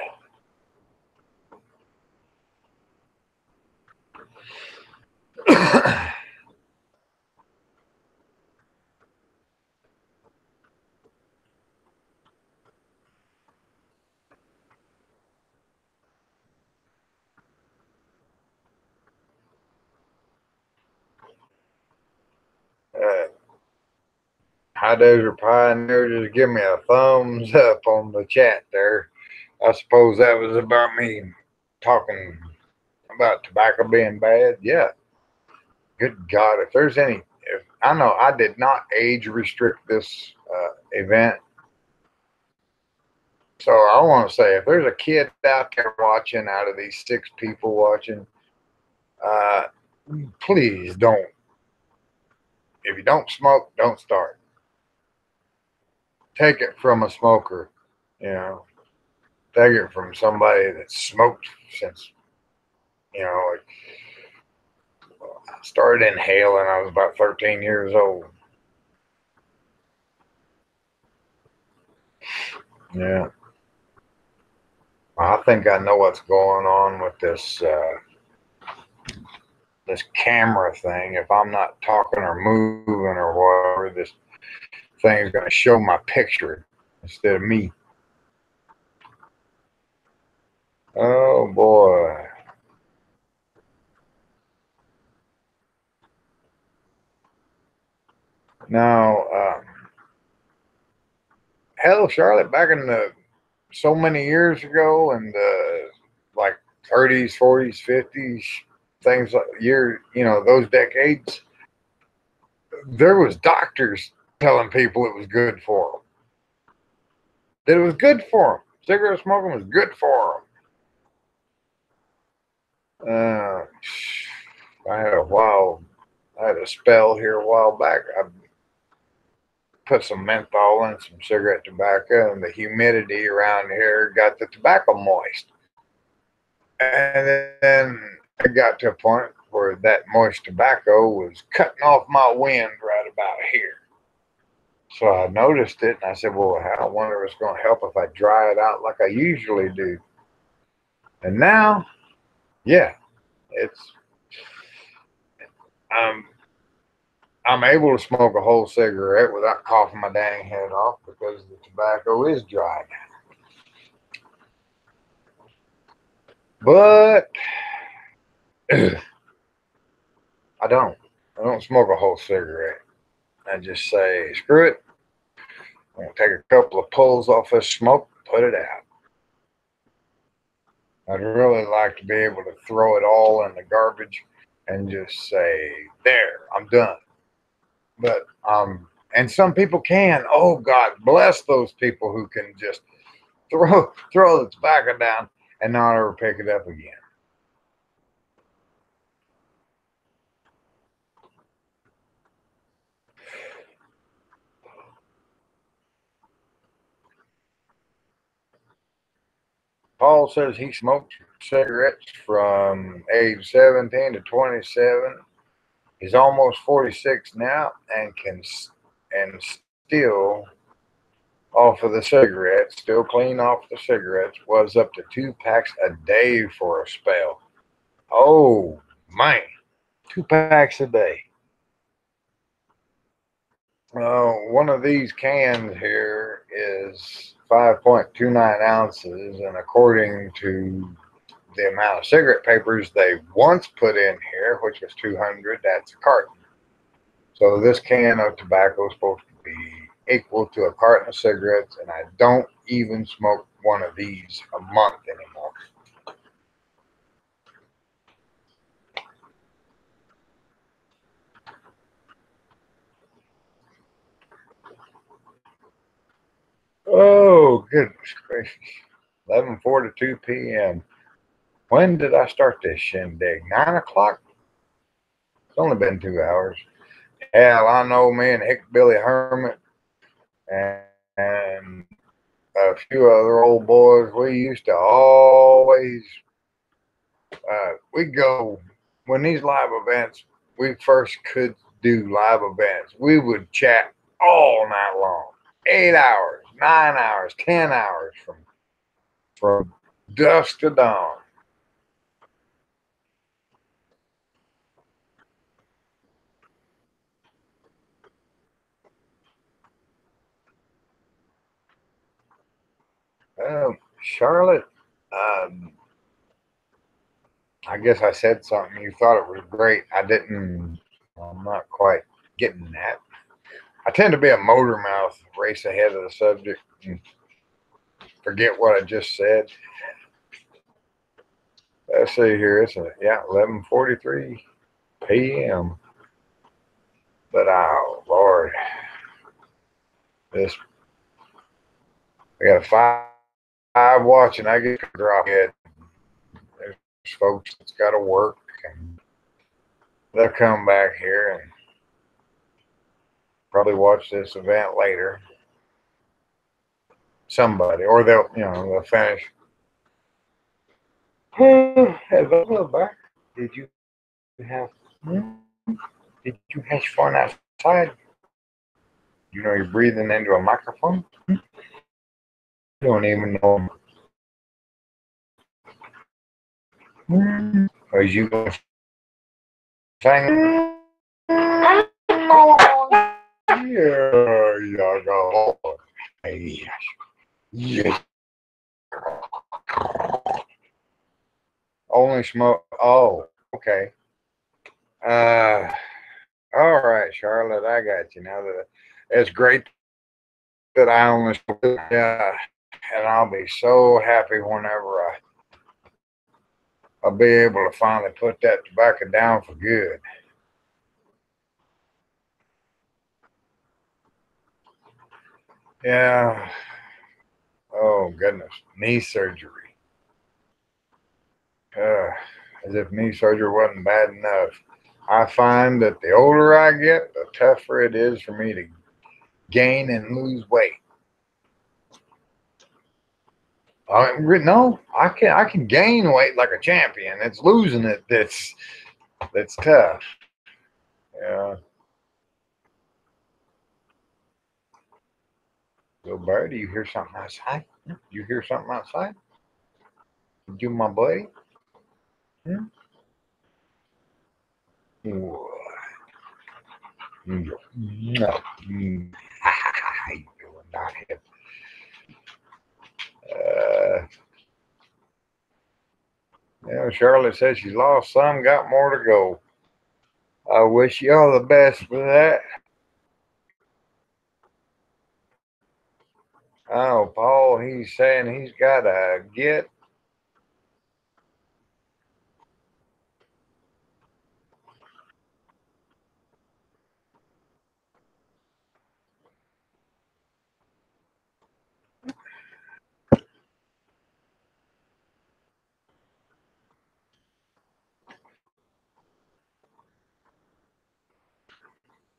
High Desert Pioneer, just give me a thumbs up on the chat there. I suppose that was about me talking about tobacco being bad. Yeah. Good God, if there's any, if I know I did not age restrict this event. So I want to say, if there's a kid out there watching, out of these 6 people watching, uh, please don't. If you don't smoke, don't start. Take it from a smoker, you know. Take it from somebody that smoked since, you know, like, I started inhaling. I was about 13 years old. Yeah. I think I know what's going on with this this camera thing. If I'm not talking or moving or whatever, this thing is going to show my picture instead of me. Oh boy. Now, hell, Charlotte, back in the so many years ago, in the like 30s, 40s, 50s, things like those decades, there was doctors telling people it was good for them. That it was good for them. Cigarette smoking was good for them. I had a spell here a while back. I put some menthol in some cigarette tobacco, and the humidity around here got the tobacco moist. And then I got to a point where that moist tobacco was cutting off my wind right about here. So I noticed it, and I said, well, I wonder if it's going to help if I dry it out like I usually do. And now, yeah, it's I'm able to smoke a whole cigarette without coughing my dang head off because the tobacco is dry now. But I don't smoke a whole cigarette. I just say, screw it. I'm going to take a couple of pulls off this smoke, put it out. I'd really like to be able to throw it all in the garbage and just say, there, I'm done. But and some people can. Oh, God bless those people who can just throw the tobacco down and not ever pick it up again. Paul says he smoked cigarettes from age 17 to 27. He's almost 46 now and still off of the cigarettes, still clean off the cigarettes, was up to 2 packs a day for a spell. Oh, man, 2 packs a day. One of these cans here is 5.29 ounces, and according to the amount of cigarette papers they once put in here, which was 200, that's a carton. So this can of tobacco is supposed to be equal to a carton of cigarettes, and I don't even smoke one of these a month anymore. Oh, goodness gracious. 11:42 p.m. When did I start this shindig? 9 o'clock? It's only been 2 hours. Hell, I know me and Hickbilly Hermit and a few other old boys, we used to always, we'd go, when these live events, we first could do live events, we would chat all night long. 8 hours, 9 hours, 10 hours from dusk to dawn. Charlotte, um, I guess I said something. You thought it was great. I'm not quite getting that. I tend to be a motor mouth, race ahead of the subject and forget what I just said. Let's see here. It's 11:43 p.m. But oh Lord, this we got five watching. I get drop it. There's folks that's got to work, and they'll come back here and probably watch this event later. Somebody, or they'll finish. Hello, back. Did you have fun outside? You know you're breathing into a microphone. You don't even know. Are you going to sing? Yeah. Only smoke. Oh, okay. All right, Charlotte, I got you. Now that it's great that I only smoke, and I'll be so happy whenever I'll be able to finally put that tobacco down for good. Yeah. Oh goodness, knee surgery. As if knee surgery wasn't bad enough. I find that the older I get, the tougher it is for me to gain and lose weight. No, I can gain weight like a champion. It's losing it that's tough. Yeah. So, Barry, do you hear something outside? You hear something outside? You, my buddy? Hmm? No. How you doing, Dothead? Charlotte says she's lost some, got more to go. I wish you all the best for that. Oh, Paul, he's saying he's got to get.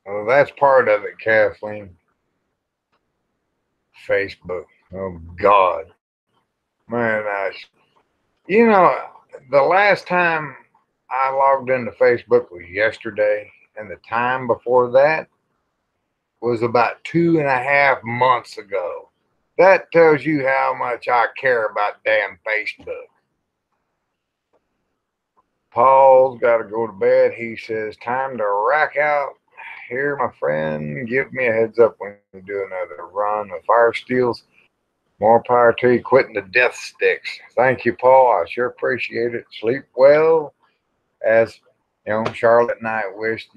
Well, that's part of it, Kathleen. Facebook. Oh, God. Man, the last time I logged into Facebook was yesterday, and the time before that was about 2.5 months ago. That tells you how much I care about damn Facebook. Paul's got to go to bed. He says, time to rack out. Here, my friend, give me a heads up when you do another run of fire steels. More power to you, quitting the death sticks. Thank you, Paul. I sure appreciate it. Sleep well. As Charlotte and I wished,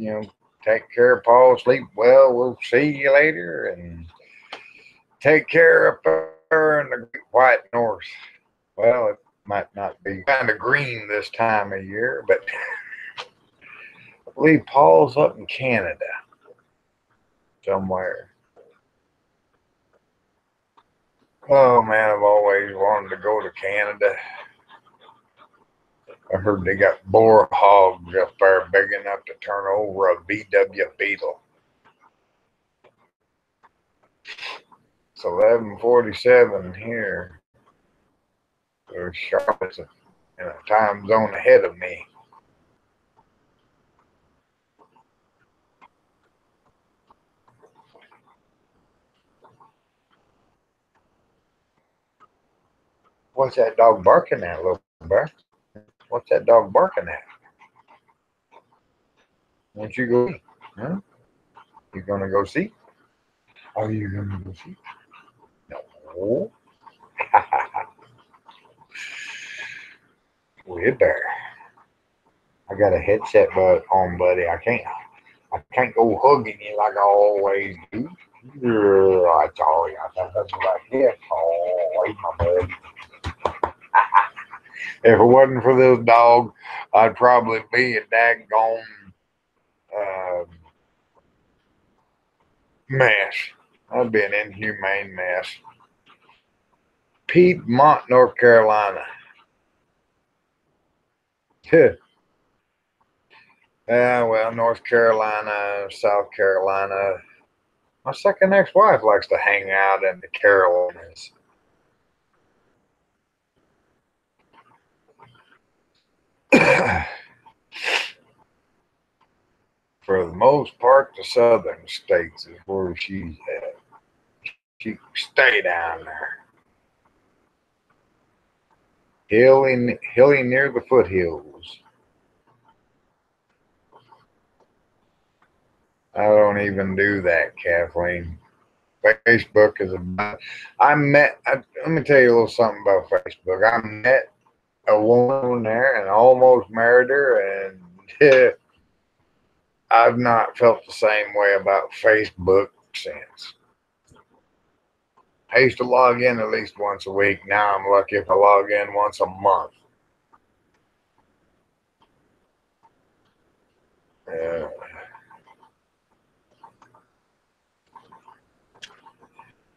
take care, Paul. Sleep well. We'll see you later. And take care up there in the Great White North. Well, it might not be kind of green this time of year, but I believe Paul's up in Canada somewhere. Oh man, I've always wanted to go to Canada. I heard they got boar hogs up there big enough to turn over a VW Beetle. It's 11:47 here. So Charlotte's in a time zone ahead of me. What's that dog barking at, little bear? What's that dog barking at? Won't you go see? Huh? You gonna go see? Are you gonna go see? No. We're there. I got a headset on, buddy. I can't go hugging you like I always do. I tell you, that's what I get. Oh, my buddy. If it wasn't for those dogs, I'd probably be a daggone uh, mess. I'd be an inhumane mess. Piedmont, North Carolina. Well, North Carolina, South Carolina. My second ex-wife likes to hang out in the Carolinas. For the most part, the southern states is where she's at. She can stay down there. Hilly near the foothills. I don't even do that, Kathleen. Facebook is about. Let me tell you a little something about Facebook. I met a woman there and almost married her, and I've not felt the same way about Facebook since. I used to log in at least once a week. Now I'm lucky if I log in once a month. Uh,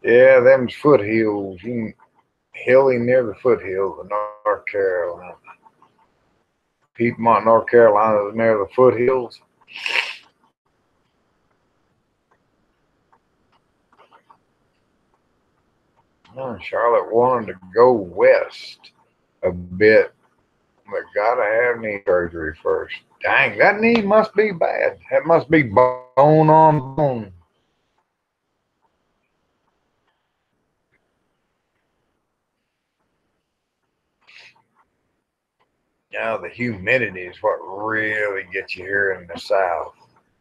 yeah, them's foothills. Hilly near the foothills of North Carolina. Piedmont, North Carolina is near the foothills. Charlotte wanted to go west a bit, but gotta have knee surgery first. Dang, that knee must be bad. That must be bone on bone. Now the humidity is what really gets you here in the South.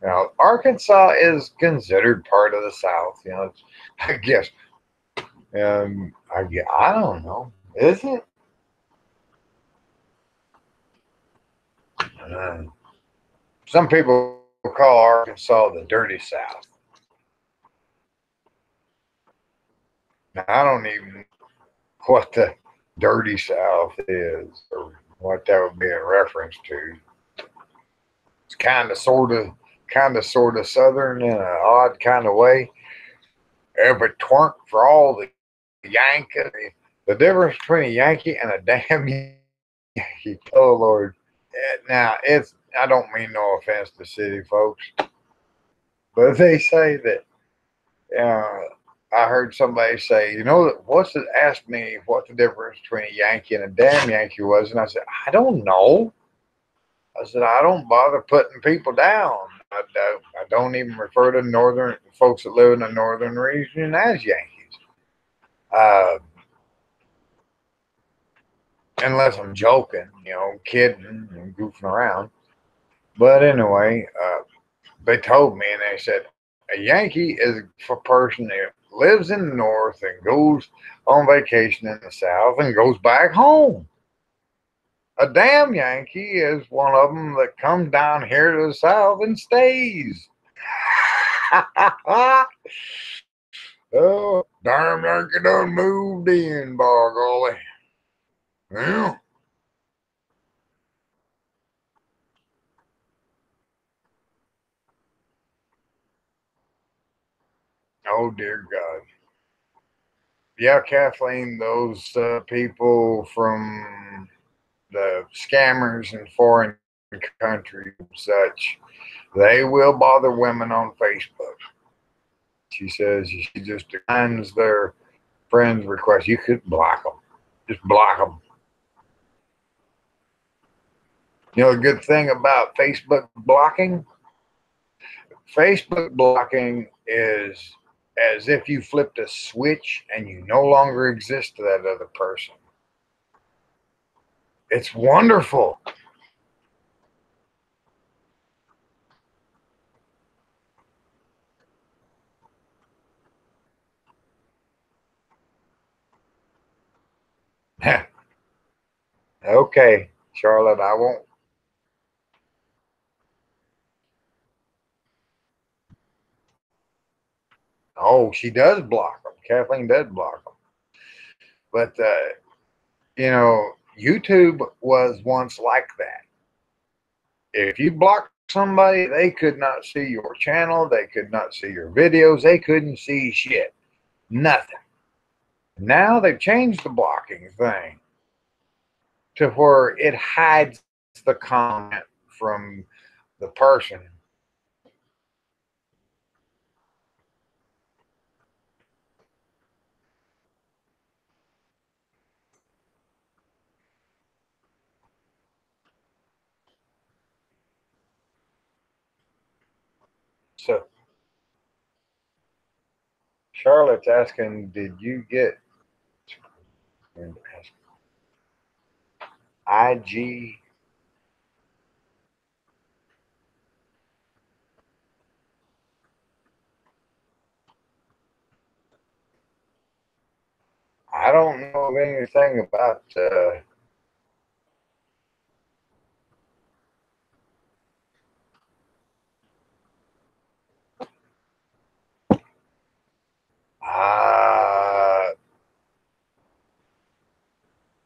Now Arkansas is considered part of the South. I guess. I don't know. Is it? Uh, some people call Arkansas the dirty South. Now, I don't even know what the dirty South is or what that would be in reference to. It's kind of, Southern in an odd kind of way. If it weren't for all the Yankee, the difference between a Yankee and a damn Yankee. Oh Lord! Now I don't mean no offense to city folks, but they say that. I heard somebody say, asked me what the difference between a Yankee and a damn Yankee was, and I said, I don't know. I said, I don't bother putting people down. I don't even refer to northern folks that live in the northern region as Yankees, uh, unless I'm joking, kidding and goofing around. But anyway, they told me, and they said, a Yankee is a person that lives in the north and goes on vacation in the south and goes back home. A damn Yankee is one of them that comes down here to the south and stays. Oh, darn Yankee done moved in, by golly. Yeah. Oh, dear God. Yeah, Kathleen, those people from the scammers in foreign countries and such, they will bother women on Facebook. She says she just declines their friends' requests. You could block them. Just block them. The good thing about Facebook blocking? Facebook blocking is as if you flipped a switch and you no longer exist to that other person. It's wonderful. Okay, Charlotte, I won't. Oh, she does block them. Kathleen does block them. But, you know, YouTube was once like that. If you blocked somebody, they could not see your channel. They could not see your videos. They couldn't see shit. Nothing. Now they've changed the blocking thing to where it hides the comment from the person. So Charlotte's asking, did you get IG? I don't know anything about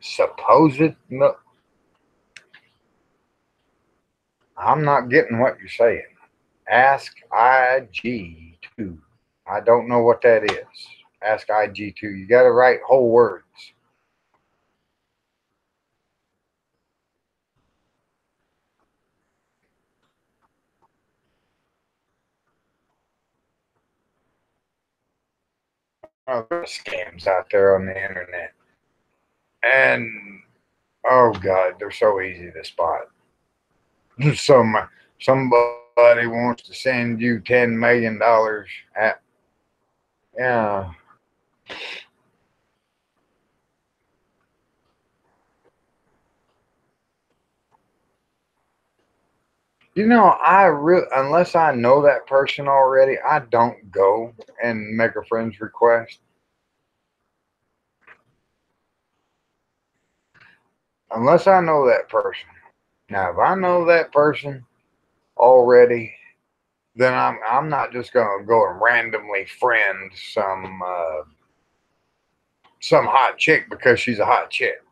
supposed. No, I'm not getting what you're saying. Ask IG2. I don't know what that is. Ask IG2. You got to write whole words. Oh, there's scams out there on the internet. And oh God, they're so easy to spot. Somebody wants to send you $10 million at, yeah. You know, unless I know that person already, I don't go and make a friend's request. Unless I know that person. Now, if I know that person already, then I'm not just gonna go and randomly friend some hot chick because she's a hot chick.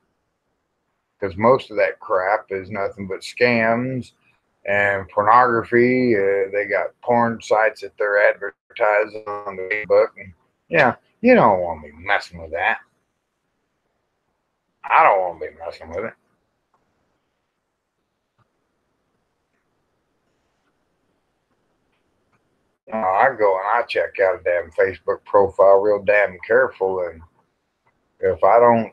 Because most of that crap is nothing but scams and pornography. They got porn sites that they're advertising on the Facebook, and yeah, you don't want to be messing with that. I don't want to be messing with it. I go and I check out a damn Facebook profile real damn careful, and if I don't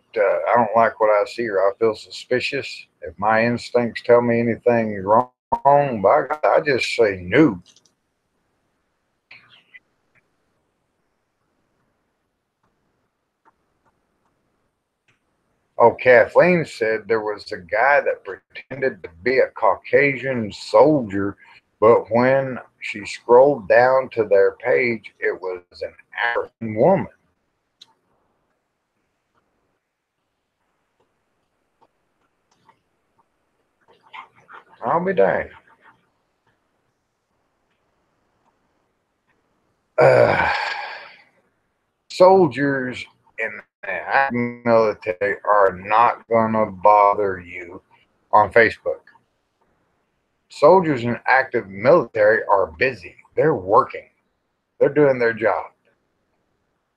like what I see or I feel suspicious. If my instincts tell me anything is wrong, by God, I just say no. Oh, Kathleen said there was a guy that pretended to be a Caucasian soldier, but when she scrolled down to their page, it was an African woman. I'll be dang. Uh, Soldiers in the military are not going to bother you on Facebook. Soldiers in active military are busy. They're working. They're doing their job.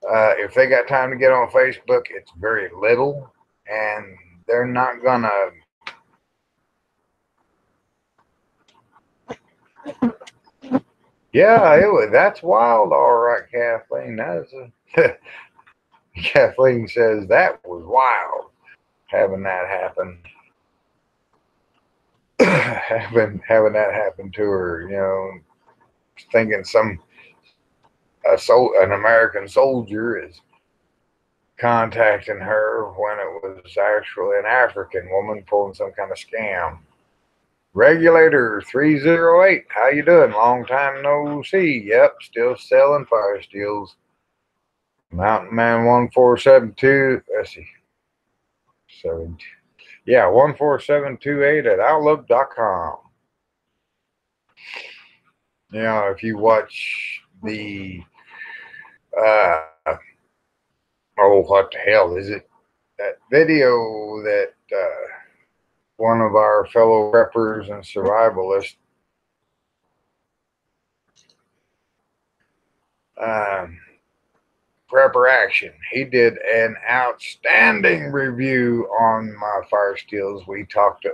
If they got time to get on Facebook, it's very little, and they're not gonna. Yeah, that's wild. All right, Kathleen. That's a, Kathleen says that was wild having that happen. having that happen to her. Thinking an American soldier is contacting her when it was actually an African woman pulling some kind of scam. Regulator 308, how you doing? Long time no see. Yep, still selling fire steels. MountainMan 1472. Let's see. 7, yeah, 14728 at outlook.com. If you watch the oh, what the hell is it? That video that one of our fellow preppers and survivalists Prepper Action. He did an outstanding review on my fire steels. We talked,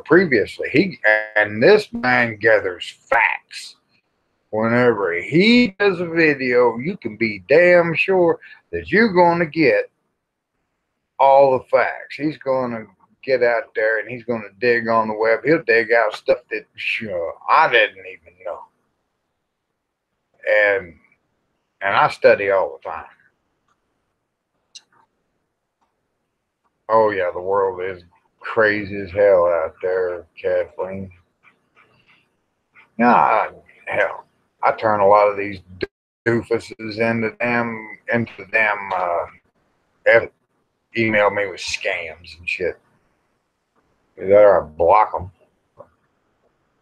previously. And this man gathers facts. Whenever he does a video, you can be damn sure that you're going to get all the facts. He's going to get out there and he's going to dig on the web. He'll dig out stuff that I didn't even know. And I study all the time. Oh, yeah, the world is crazy as hell out there, Kathleen. Yeah, hell, I turn a lot of these doofuses into email me with scams and shit. Either I block them.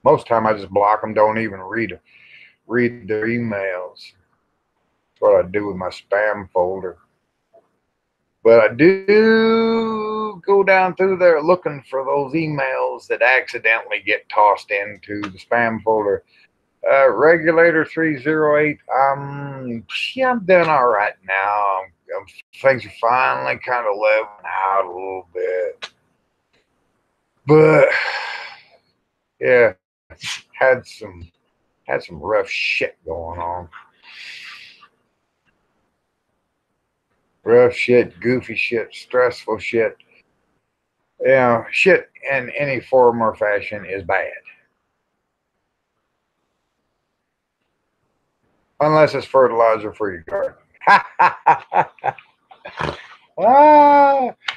Most of the time I just block them, don't even read their emails. That's what I do with my spam folder. But I do go down through there looking for those emails that accidentally get tossed into the spam folder. Regulator 308, I'm doing all right now. Things are finally kind of leveling out a little bit. But, yeah, had some rough shit going on. Rough shit, goofy shit, stressful shit. Shit in any form or fashion is bad. Unless it's fertilizer for your garden.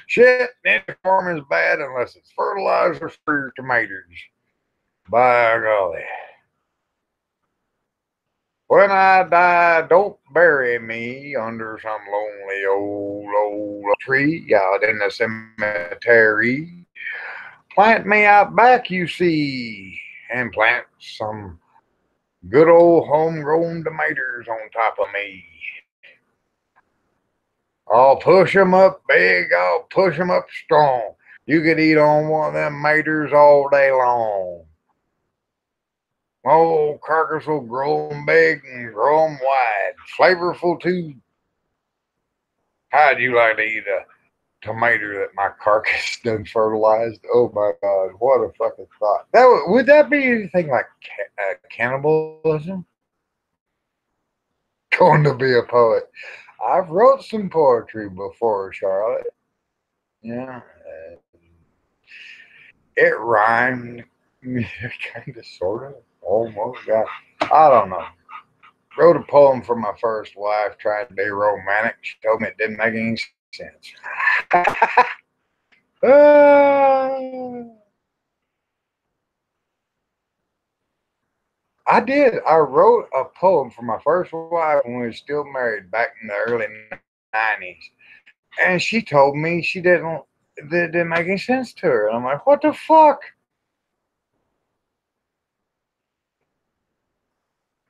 Shit in any form is bad unless it's fertilizer for your tomatoes. By golly. When I die, don't bury me under some lonely old tree out in the cemetery. Plant me out back, you see, and plant some good old homegrown tomatoes on top of me. I'll push them up big, I'll push them up strong. You could eat on one of them tomatoes all day long. My old carcass will grow them big and grow them wide. Flavorful too. How'd you like to eat a tomato that my carcass done fertilized? Oh my God, what a fucking thought. Would that be anything like cannibalism? Going to be a poet. I've wrote some poetry before, Charlotte. Yeah. It rhymed. Kind of, sort of. Almost. God. I don't know. Wrote a poem for my first wife, tried to be romantic. She told me it didn't make any sense. I did. I wrote a poem for my first wife when we were still married back in the early 90s. And she told me it didn't make any sense to her. And I'm like, what the fuck?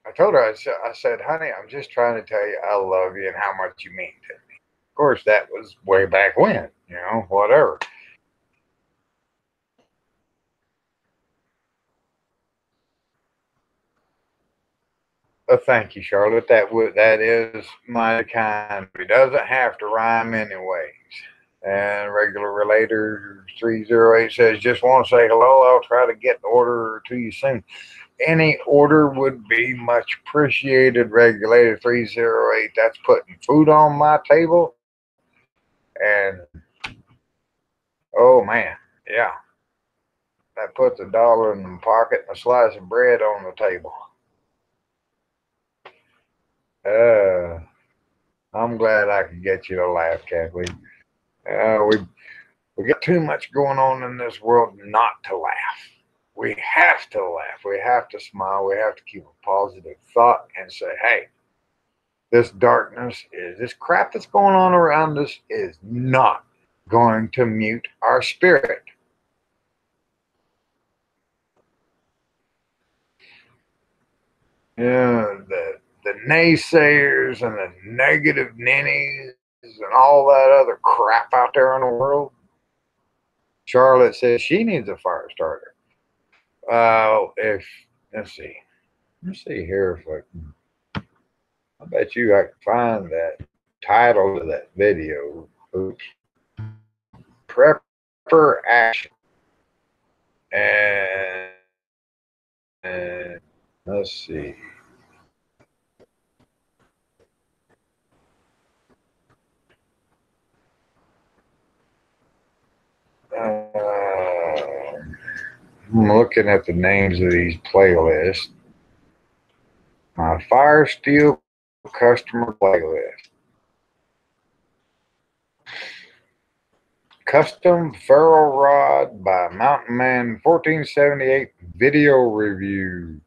I told her, I said, honey, I'm just trying to tell you I love you and how much you mean to me. Of course, that was way back when, whatever. Thank you, Charlotte. That is my kind. It doesn't have to rhyme anyways. And regular relator 308 says, just want to say hello. I'll try to get the order to you soon. Any order would be much appreciated. Regulator 308. That's putting food on my table. And oh man, yeah. That puts $1 in my pocket and a slice of bread on the table. I'm glad I could get you to laugh, Kathleen. We get too much going on in this world not to laugh. We have to laugh. We have to smile. We have to keep a positive thought and say, hey, this darkness this crap that's going on around us is not going to mute our spirit. The naysayers and the negative ninnies and all that other crap out there in the world, Charlotte says she needs a fire starter. If let's see here if I bet you I can find that title of that video. Oops. Prepper action. And let's see. I'm looking at the names of these playlists. My Fire Steel customer playlist. Custom ferro rod by MountainMan 1478 video review.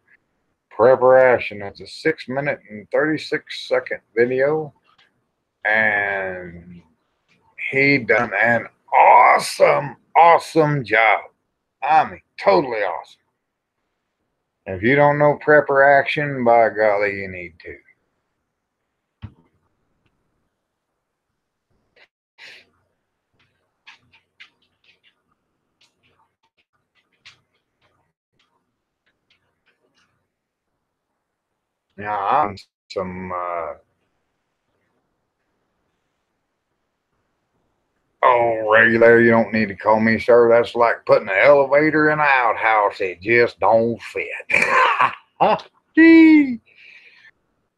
Preparation. It's a 6-minute and 36-second video. And he done an awesome job. I mean, totally awesome. If you don't know prepper action, by golly, you need to. Now, I'm some, regular, you don't need to call me sir. That's like putting an elevator in an outhouse. It just don't fit.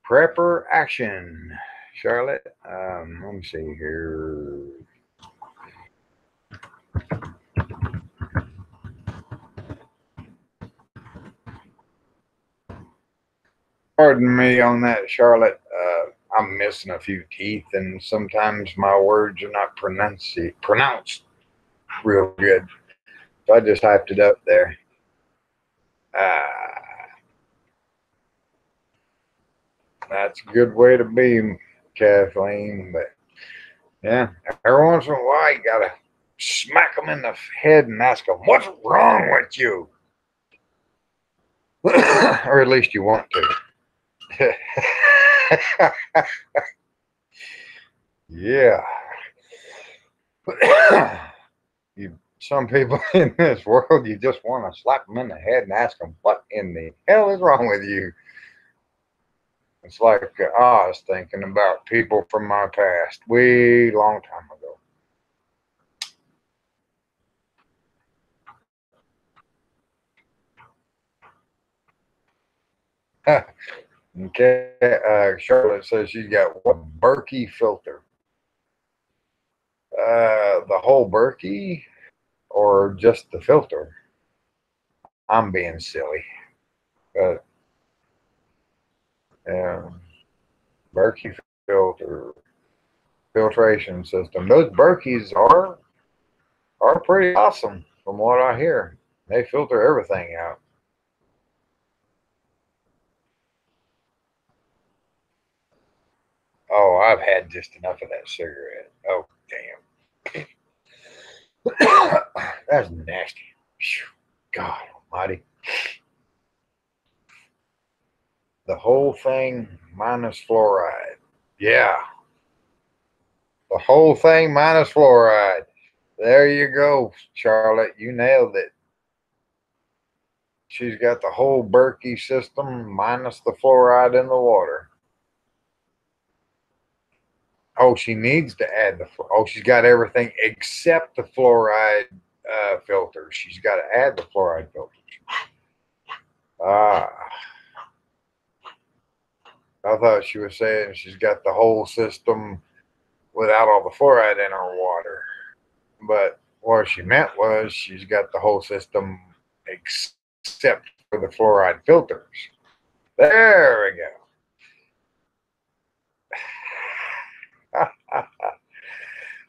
Prepper action, Charlotte. Let me see here. Pardon me on that, Charlotte. I'm missing a few teeth, and sometimes my words are not pronounced real good. So I just hyped it up there. That's a good way to be, Kathleen. But yeah, every once in a while, you gotta smack them in the head and ask them, "What's wrong with you?" Or at least you want to. Yeah. Some people in this world, you just want to slap them in the head and ask them, "What in the hell is wrong with you?" It's like I was thinking about people from my past, way long time ago. Okay, Charlotte says she's got one Berkey filter. The whole Berkey or just the filter? I'm being silly. But Berkey filter filtration system. Those Berkeys are pretty awesome from what I hear. They filter everything out. Oh, I've had just enough of that cigarette. Oh, damn. That's nasty. God almighty. The whole thing minus fluoride. Yeah. The whole thing minus fluoride. There you go, Charlotte. You nailed it. She's got the whole Berkey system minus the fluoride in the water. Oh, she needs to add she's got everything except the fluoride filters. She's got to add the fluoride filters. I thought she was saying she's got the whole system without all the fluoride in her water. But what she meant was she's got the whole system except for the fluoride filters. There we go.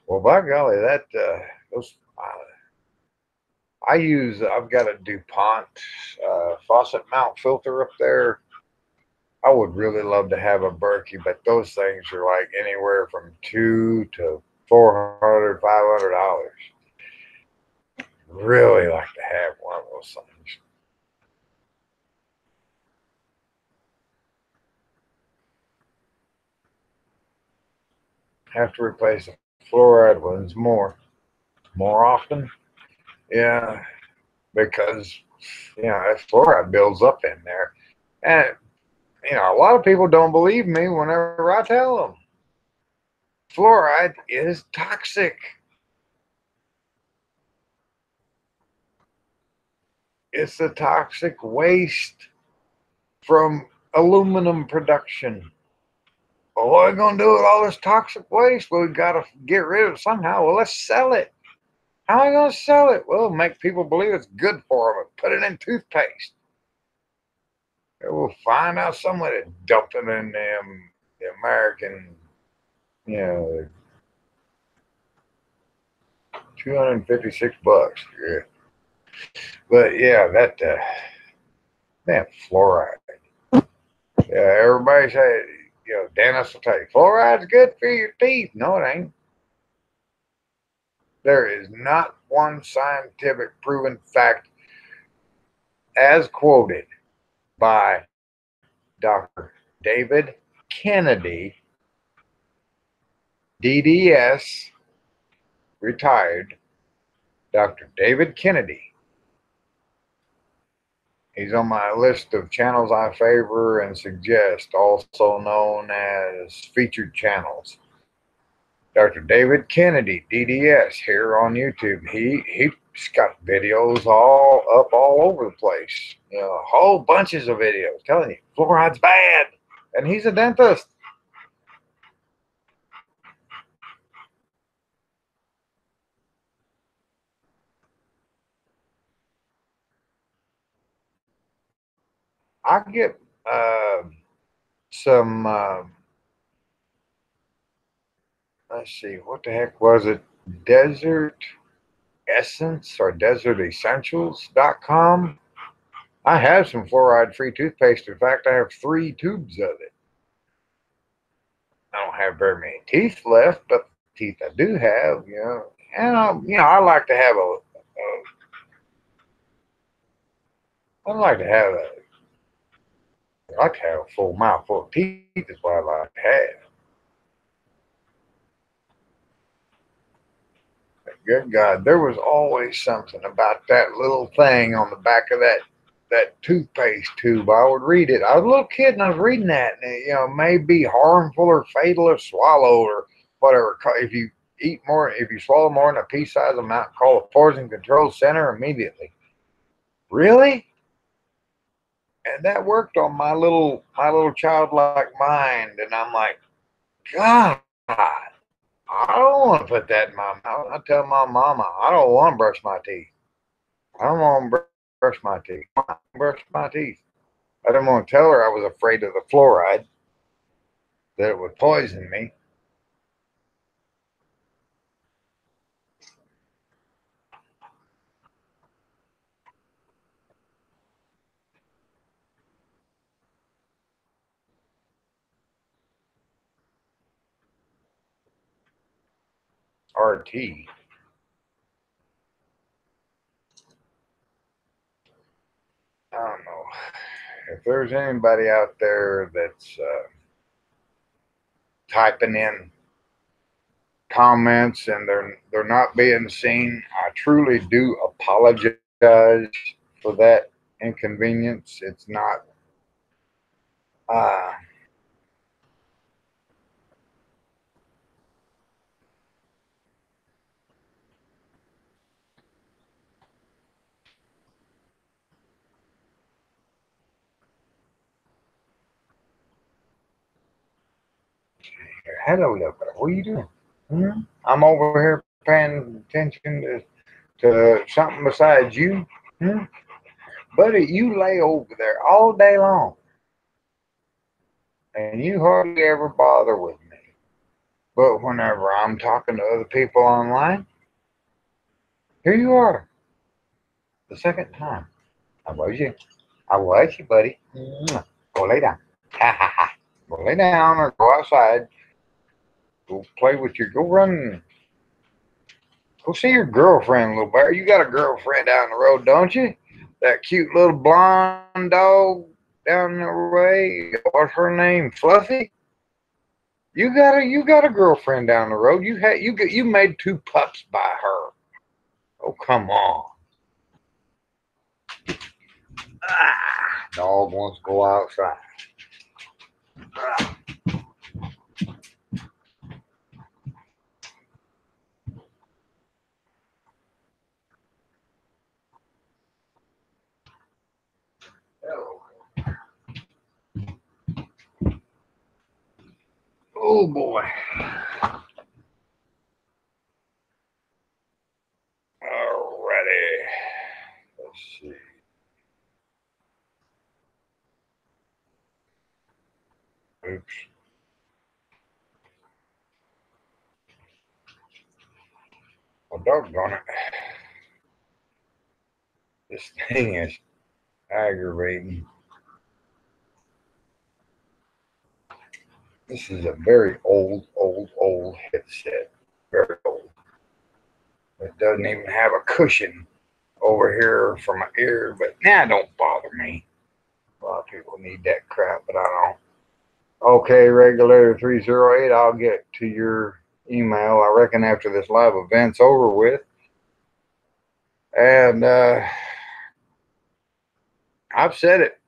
Well, by golly, that those I've got a DuPont faucet mount filter up there. I would really love to have a Berkey, but those things are like anywhere from $200 to $400, $500. Really like to have one of those things. Have to replace the fluoride ones more often. Yeah, because that fluoride builds up in there, and a lot of people don't believe me whenever I tell them fluoride is toxic. It's a toxic waste from aluminum production. Well, what are we going to do with all this toxic waste? Well, we've got to get rid of it somehow. Well, let's sell it. How are we going to sell it? Well, make people believe it's good for them. Put it in toothpaste. We'll find out somebody dumped it in the American, you know, $256. Yeah. But yeah, that fluoride. Yeah, everybody say, dentists will tell you fluoride's good for your teeth. No, it ain't. There is not one scientific proven fact as quoted by Dr. David Kennedy, DDS, retired, Dr. David Kennedy. He's on my list of channels I favor and suggest, also known as featured channels. Dr. David Kennedy, DDS, here on YouTube. He's got videos all over the place. Whole bunches of videos telling you fluoride's bad, and he's a dentist. I get some. Let's see, what the heck was it? Desert Essence or DesertEssentials.com. I have some fluoride-free toothpaste. In fact, I have 3 tubes of it. I don't have very many teeth left, but the teeth I do have, and I like to have a full mouthful of teeth is what I like to have. Good God, there was always something about that little thing on the back of that toothpaste tube. I would read it. I was a little kid and I was reading that, and it may be harmful or fatal if swallowed or whatever. If you swallow more than a pea-sized amount, call the Poison Control Center immediately. Really? And that worked on my little childlike mind, and I'm like, God, I don't want to put that in my mouth. I tell my mama, I don't want to brush my teeth. I don't want to brush my teeth. Brush my teeth. I didn't want to tell her I was afraid of the fluoride, that it would poison me. RT. I don't know. If there's anybody out there that's typing in comments and they're not being seen, I truly do apologize for that inconvenience. It's not hello, look, what are you doing? I'm over here paying attention to something besides you. Buddy, you lay over there all day long and you hardly ever bother with me. But whenever I'm talking to other people online, here you are. The second time. I was you. I was you, buddy. Go lay down. Ha ha ha. Go lay down or go outside. Go play with go run. Go see your girlfriend, little bear. You got a girlfriend down the road, don't you? That cute little blonde dog down the way. What's her name? Fluffy? You got a girlfriend down the road. You made 2 pups by her. Oh, come on. Dog wants to go outside. Oh boy. Alrighty. Let's see. Oops. Well, doggone it. This thing is aggravating. This is a very old headset. Very old. It doesn't even have a cushion over here for my ear, but don't bother me. A lot of people need that crap, but I don't. Okay, regulator 308, I'll get to your email, I reckon, after this live event's over with. And I've said it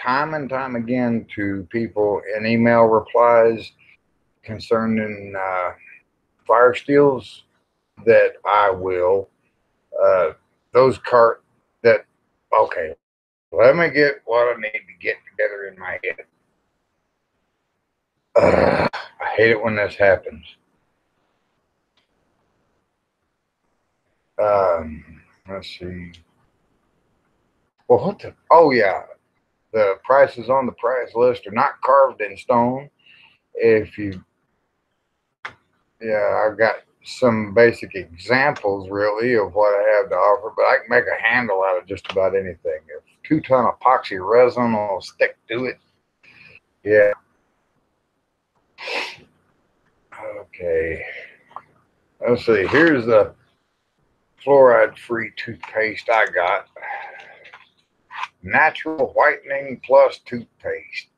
time and time again to people in email replies concerning fire steels that I will, those okay, let me get what I need to get together in my head. I hate it when this happens. Let's see. Well, what the? Oh, yeah. The prices on the price list are not carved in stone. If you, yeah, I've got some basic examples, really, of what I have to offer, but I can make a handle out of just about anything. If 2-ton epoxy resin will stick to it, yeah. Okay. Let's see. Here's the fluoride-free toothpaste I got. Natural Whitening Plus Toothpaste.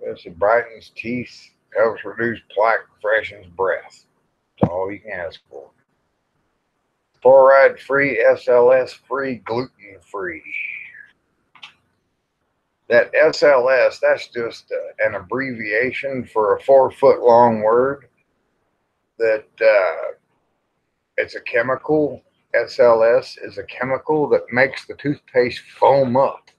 This brightens teeth, helps reduce plaque, freshens breath. That's all you can ask for. Fluoride-free, SLS-free, gluten-free. That SLS, that's just an abbreviation for a 4-foot-long word that it's a chemical. SLS is a chemical that makes the toothpaste foam up.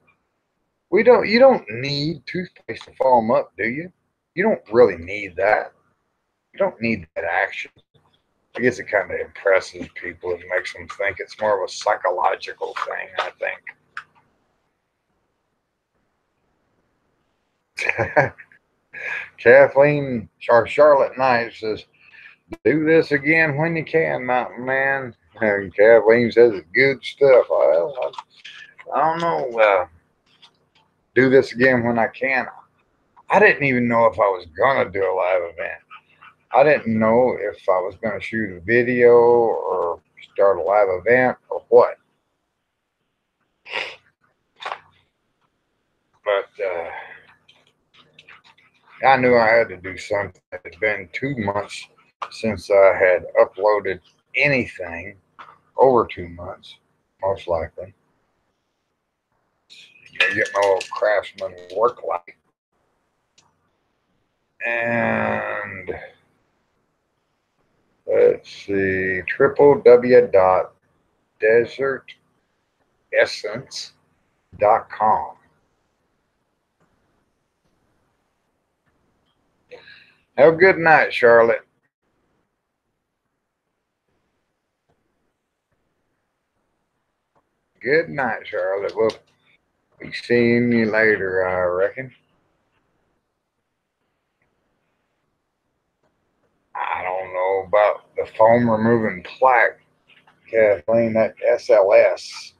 You don't need toothpaste to foam up, do you? You don't really need that. You don't need that action. I guess it kind of impresses people and makes them think it's more of a psychological thing, I think. Kathleen or Charlotte Knight says, do this again when you can, Mountain Man. And Kathleen says it's good stuff. Well, I don't know. Do this again when I can. I didn't even know if I was going to do a live event. I didn't know if I was going to shoot a video or start a live event or what. But I knew I had to do something. It had been 2 months since I had uploaded anything. Over 2 months, most likely. Gotta get my old Craftsman work light. And let's see, www.desertessence.com. Have a good night, Charlotte. Good night, Charlotte. We'll be seeing you later, I reckon. I don't know about the foam removing plaque, Kathleen. That SLS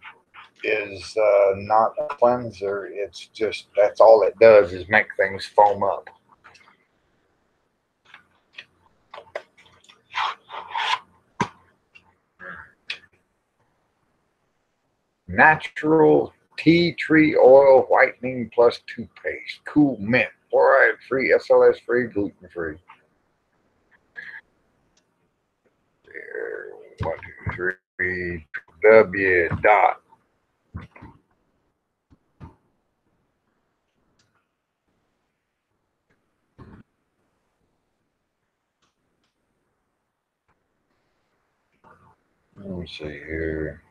is not a cleanser. It's just, that's all it does is make things foam up. Natural tea tree oil whitening plus toothpaste. Cool mint. Fluoride free, SLS free, gluten free. 1, 2, 3. Let me see here.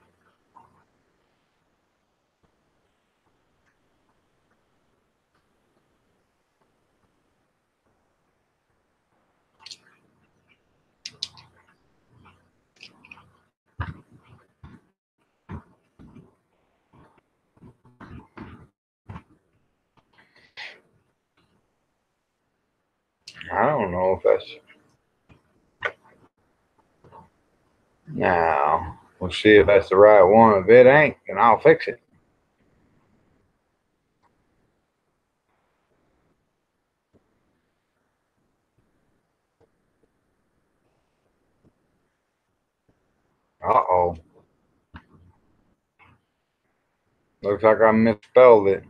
I don't know if that's. Now, we'll see if that's the right one. If it ain't, then I'll fix it. Uh-oh. Looks like I misspelled it.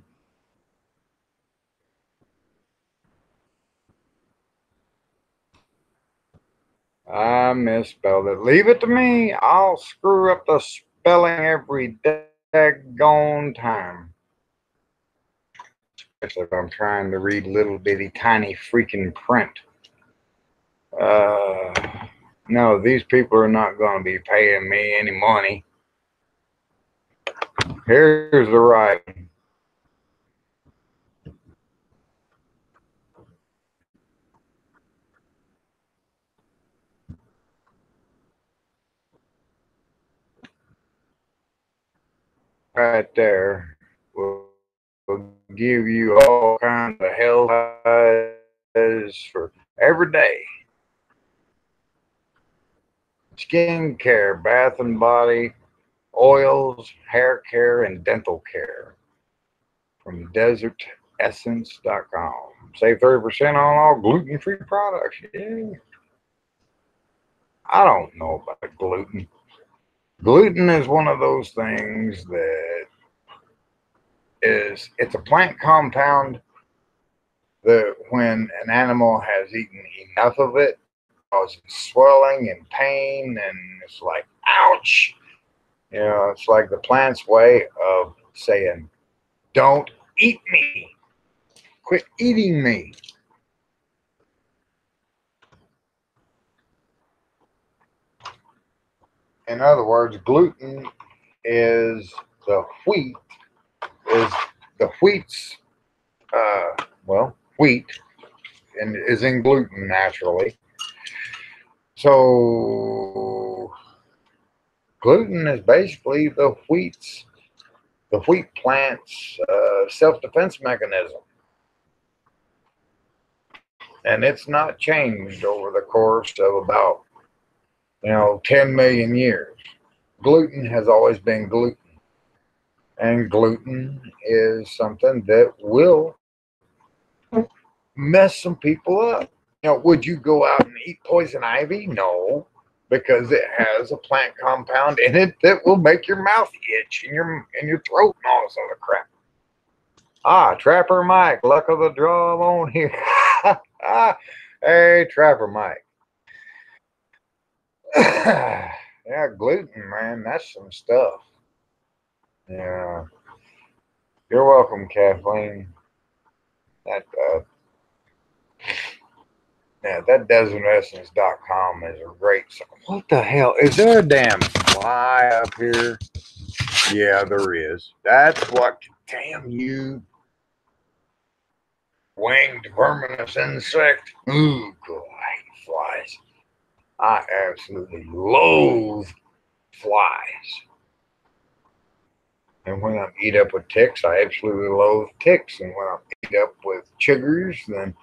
I misspelled it. Leave it to me. I'll screw up the spelling every daggone time. Especially if I'm trying to read little bitty tiny freaking print. No, these people are not going to be paying me any money. Here's the writing. Right there will give you all kinds of hell for every day. Skin care, bath and body, oils, hair care, and dental care from desertessence.com. Save 30% on all gluten-free products. Yeah. I don't know about gluten. Gluten is one of those things that it's a plant compound that when an animal has eaten enough of it, causes swelling and pain, and it's like, ouch. You know, it's like the plant's way of saying, don't eat me. Quit eating me. In other words, gluten is the wheat, is the wheat's, wheat and is in gluten naturally. So gluten is basically the wheat plant's self-defense mechanism. And it's not changed over the course of about 10 million years. Gluten has always been gluten. And gluten is something that will mess some people up. Would you go out and eat poison ivy? No, because it has a plant compound in it that will make your mouth itch and your throat and all this other crap. Trapper Mike, luck of the draw on here. Hey, Trapper Mike. Yeah, gluten, man, that's some stuff. Yeah, you're welcome, Kathleen. That that desertessence.com is a great. What the hell? Is there a damn fly up here? Yeah, there is. That's what. Damn you, winged verminous insect. Ooh, God, I hate flies. I absolutely loathe flies. And when I'm eat up with ticks, I absolutely loathe ticks. And when I'm eat up with chiggers, then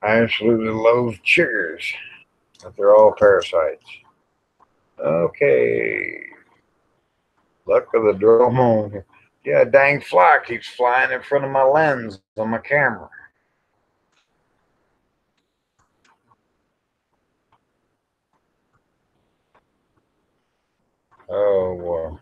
I absolutely loathe chiggers. But they're all parasites. Okay. Luck of the draw home. Yeah, dang fly keeps flying in front of my lens on my camera. Oh, well.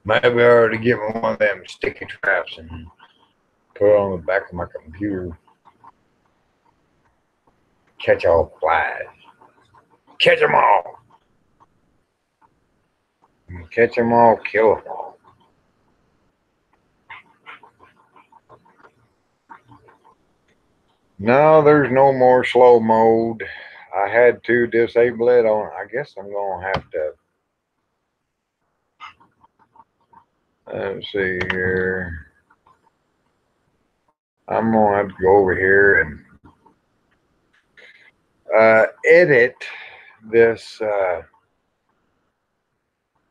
Maybe I ought to get one of them sticky traps and put it on the back of my computer. Catch all flies. Catch them all. Catch them all, kill them all. No, there's no more slow mode. I had to disable it on. I guess I'm gonna have to. Let's see here. I'm gonna have to go over here and edit this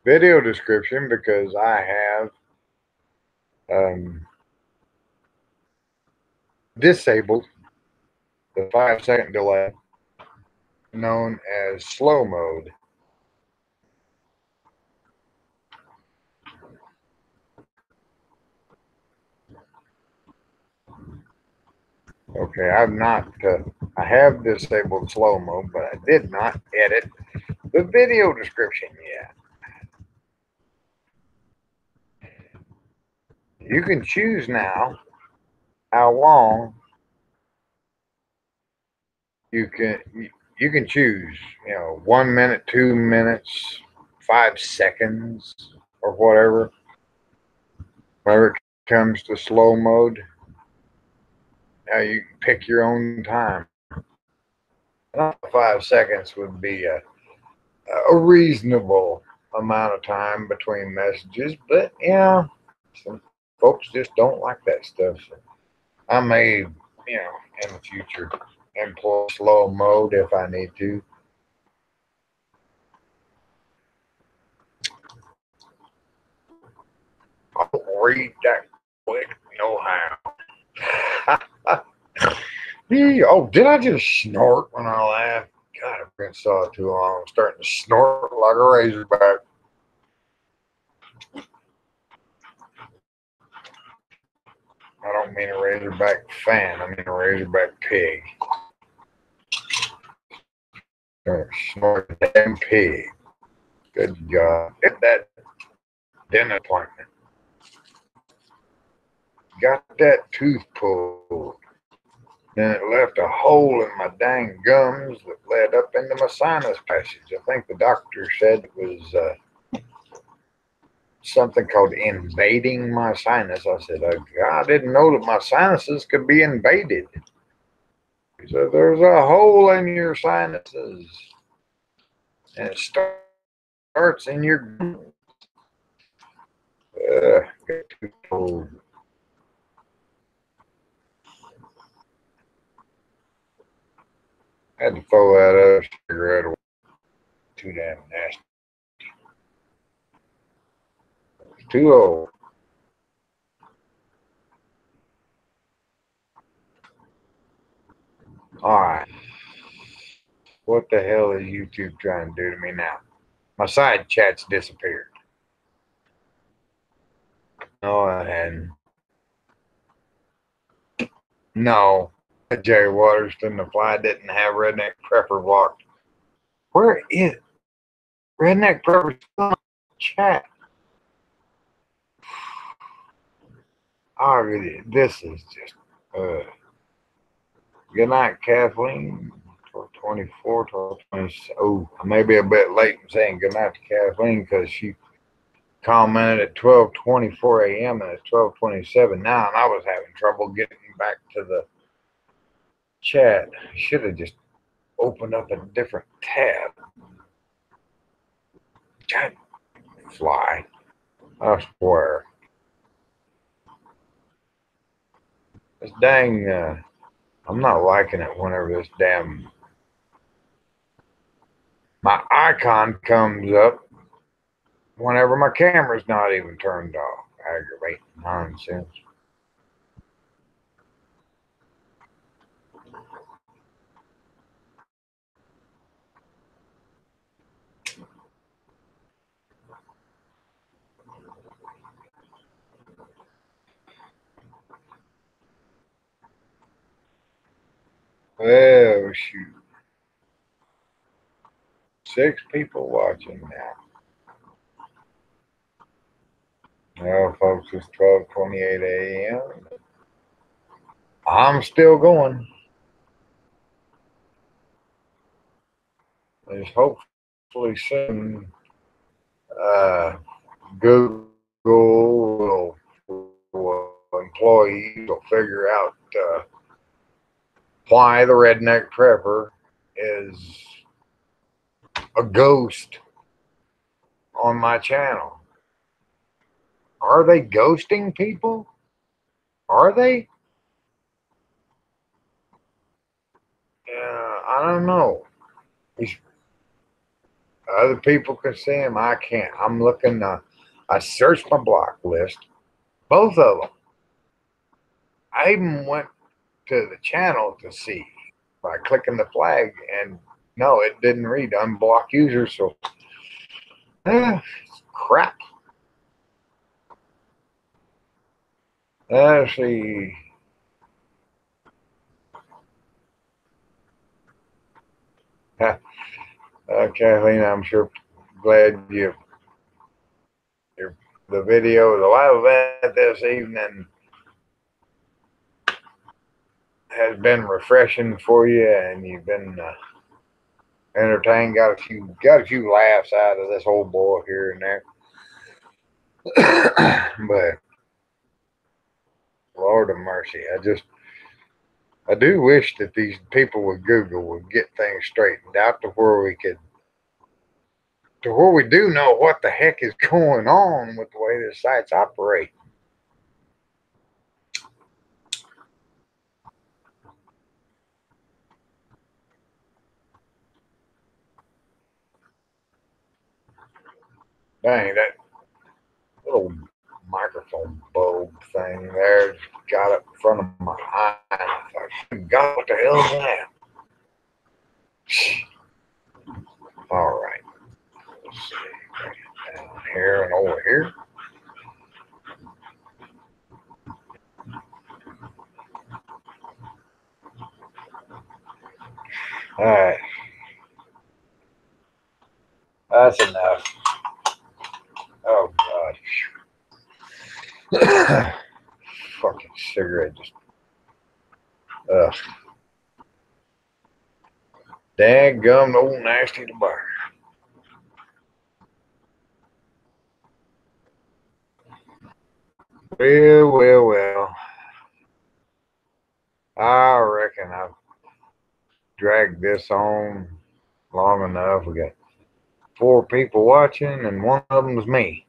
video description because I have disabled the 5-second delay known as slow mode. Okay, I have disabled slow mode, but I did not edit the video description yet. You can choose now how long you can choose, 1 minute, 2 minutes, 5 seconds, or whatever. Whenever it comes to slow mode, now you can pick your own time. 5 seconds would be a reasonable amount of time between messages, but some folks just don't like that stuff. So I may, in the future, employ slow mode if I need to. I don't read that quick, no how. Oh, did I just snort when I laughed? God, I've been saw it too long. I'm starting to snort like a razorback. I don't mean a razorback fan. I mean a razorback pig. Snort a damn pig. Good job. Get that dentist appointment. Got that tooth pulled. Then it left a hole in my dang gums that led up into my sinus passage. I think the doctor said it was something called invading my sinus. I said, I didn't know that my sinuses could be invaded. He said, there's a hole in your sinuses. And it starts in your gums. Get too cold. I had to throw that other cigarette away. Too damn nasty. It's too old. All right. What the hell is YouTube trying to do to me now? My side chat's disappeared. No, I hadn't. No. Jerry Waterston, the fly didn't have Redneck Prepper blocked. Where is Redneck Prepper chat? Oh, this is just good night, Kathleen. 12:24, 12:20. Oh, I may be a bit late in saying good night to Kathleen because she commented at 12:24 a.m. and it's 12:27 now, and I was having trouble getting back to the chat. Should have just opened up a different tab. God, fly. I swear. This dang, I'm not liking it whenever this damn, my icon comes up whenever my camera's not even turned off. Aggravating nonsense. Oh, shoot. 6 people watching now. Well, folks, it's 12:28 a.m. I'm still going. There's hopefully soon Google will, employees will figure out why the redneck prepper is a ghost on my channel. Are they ghosting people? Are they? I don't know. Other people can see him. I can't. I'm looking. I searched my block list, both of them. I even went to the channel to see by clicking the flag, and no, it didn't read unblock user. So, crap. Let's see. Kathleen, I'm sure glad the video, the live event this evening has been refreshing for you, and you've been entertained. Got a few laughs out of this old boy here and there. But Lord of mercy, I do wish that these people with Google would get things straightened out to where we do know what the heck is going on with the way the sites operate. Dang, that little microphone bulb thing there got up in front of my eye. I thought, God, what the hell is that? All right. Let's see. Down here and over here. All right. That's enough. Oh, God. Fucking cigarette just. Ugh. Dadgum old nasty tobacco. Well. I reckon I've dragged this on long enough. We got 4 people watching, and one of them was me.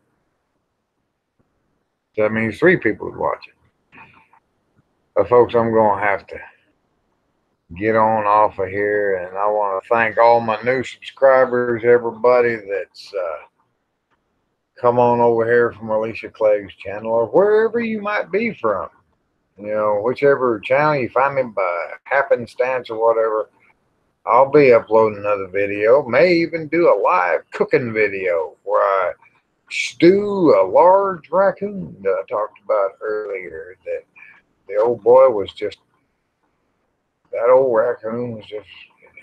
So that means 3 people is watching. But folks, I'm going to have to get on off of here, and I want to thank all my new subscribers, everybody that's come on over here from Alicia Clegg's channel, or wherever you might be from. You know, whichever channel you find me by happenstance or whatever, I'll be uploading another video. May even do a live cooking video where I stew a large raccoon that I talked about earlier. That the old boy was just, that old raccoon was just,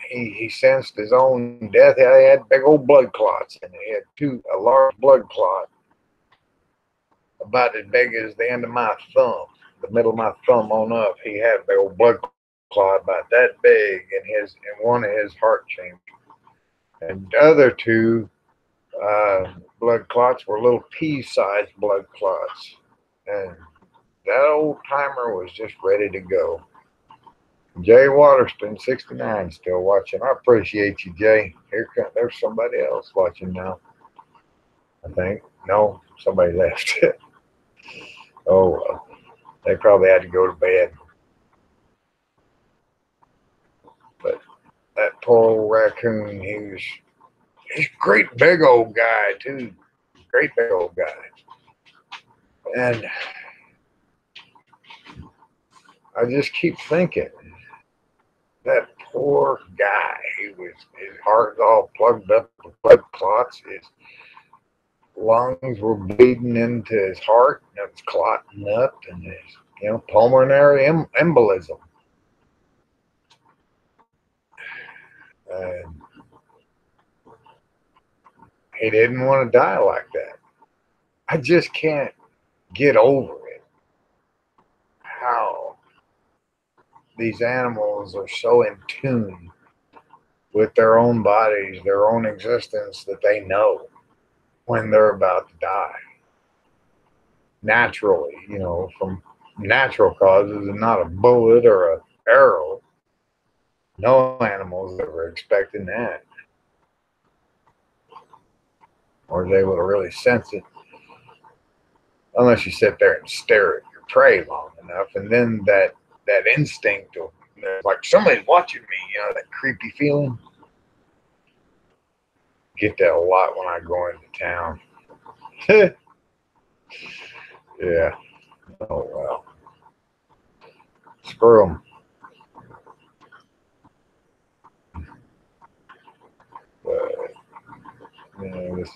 he sensed his own death. He had big old blood clots, and he had a large blood clot about as big as the end of my thumb, the middle of my thumb on up. He had a big old blood clot about that big in one of his heart chambers. And the other 2 blood clots were little pea-sized blood clots. And that old timer was just ready to go. Jay Waterston, 69, still watching. I appreciate you, Jay. There's somebody else watching now, I think. No, somebody left. Oh, well. They probably had to go to bed. But that poor old raccoon, he's a great big old guy, too. Great big old guy. And I just keep thinking, that poor guy, his heart was all plugged up with blood clots. His lungs were bleeding into his heart, and it was clotting up, and his, pulmonary embolism. And he didn't want to die like that. I just can't get over it. How these animals are so in tune with their own bodies, their own existence, that they know when they're about to die. Naturally, from natural causes, and not a bullet or an arrow. No animals ever expecting that, or is able to really sense it, unless you sit there and stare at your prey long enough, and then that instinct of, like somebody's watching me, that creepy feeling. Get that a lot when I go into town. Yeah. Oh well. Screw them. But this.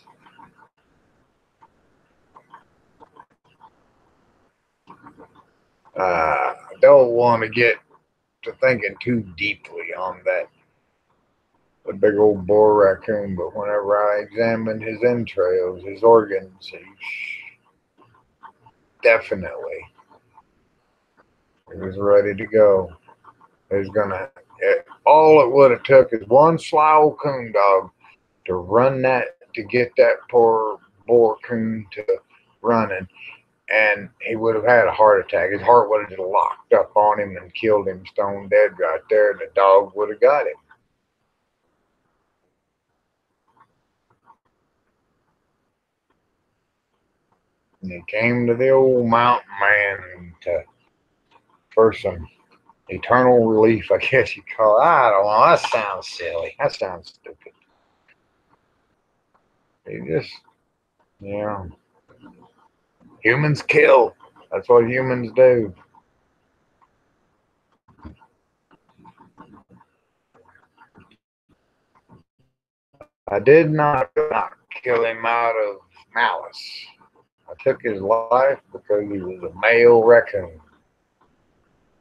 I don't want to get to thinking too deeply on that, the big old boar raccoon, but whenever I examined his entrails, his organs, definitely he was ready to go. All it would have took is one sly old coon dog to run to get that poor boar coon to running, and he would have had a heart attack. His heart would have just locked up on him and killed him stone dead right there, and the dog would have got him. And he came to the old mountain man for some eternal relief, I guess you call it. I don't know. That sounds silly. That sounds stupid. He just, humans kill. That's what humans do. I did not kill him out of malice. I took his life because he was a male raccoon.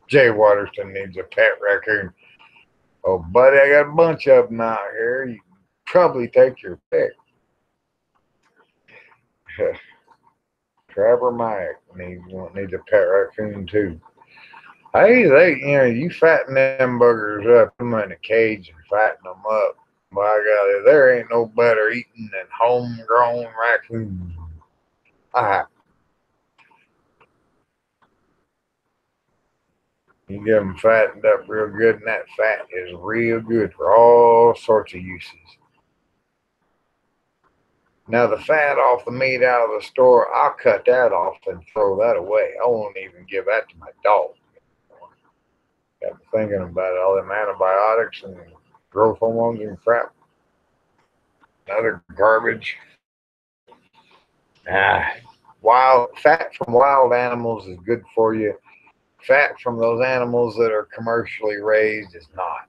Jay Waterston needs a pet raccoon. Oh, buddy, I got a bunch of them out here. You can probably take your pick. Trapper Mike needs a pet raccoon too. Hey, you fatten them buggers up, put them in a cage and fatten them up. By golly, there ain't no better eating than homegrown raccoons. You get them fattened up real good, and that fat is real good for all sorts of uses. Now, the fat off the meat out of the store, I'll cut that off and throw that away. I won't even give that to my dog. Got me thinking about it, all them antibiotics and growth hormones and crap. Other garbage. Fat from wild animals is good for you. Fat from those animals that are commercially raised is not.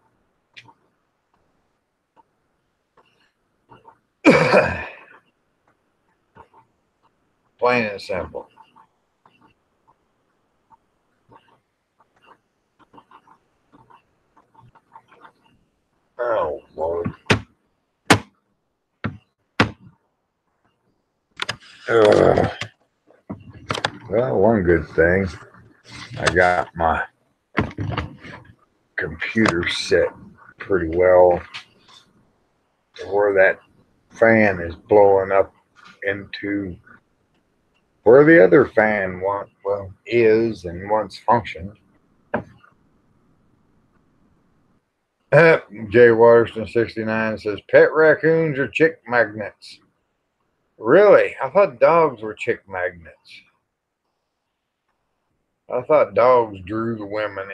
Plain and simple. Oh, Lord. Well, one good thing, I got my computer set pretty well to where that fan is blowing up into where the other fan is and once functioned. Jay Waterston 69 says pet raccoons are chick magnets. Really? I thought dogs were chick magnets. I thought dogs drew the women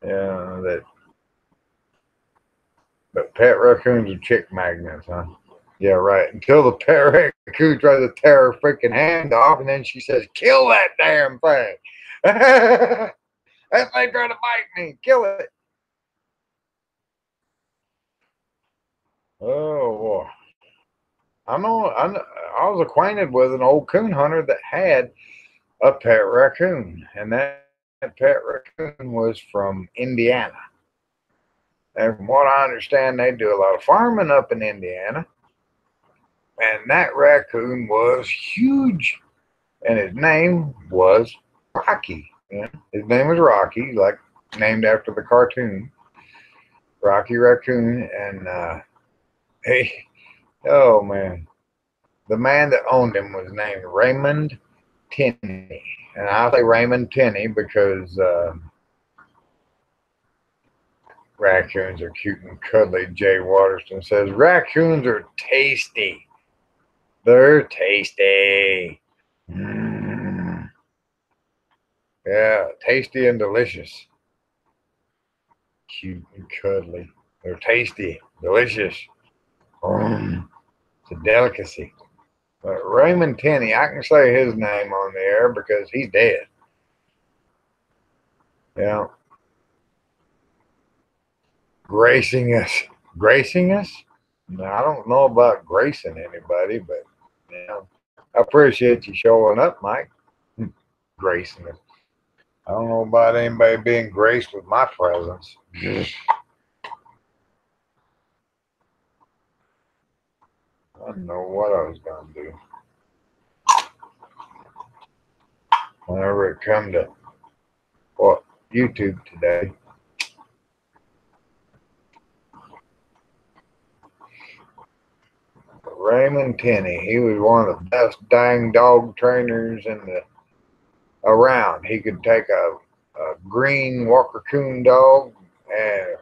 in. But pet raccoons are chick magnets, huh? Yeah, right. Until the pet raccoon tries to tear her freaking hand off, and then she says, "Kill that damn thing!" That thing trying to bite me. Kill it. Oh boy. I was acquainted with an old coon hunter that had a pet raccoon, and that pet raccoon was from Indiana. And from what I understand, they do a lot of farming up in Indiana. And that raccoon was huge, and his name was Rocky. His name was Rocky, like named after the cartoon Rocky Raccoon. And oh man, the man that owned him was named Raymond Tenney, and I say Raymond Tenney because Raccoons are cute and cuddly. Jay Waterston says raccoons are tasty. They're tasty. Mm. Yeah, tasty and delicious. Cute and cuddly. They're tasty, delicious. It's a delicacy. But Raymond Tenney, I can say his name on the air because he's dead. Yeah. Gracing us. Gracing us? No, I don't know about gracing anybody, but yeah. I appreciate you showing up, Mike. Gracing us. I don't know about anybody being graced with my presence. I don't know what I was going to do. Whenever it come to what YouTube today. Raymond Tenney, he was one of the best dang dog trainers in the around. He could take a green Walker Coon dog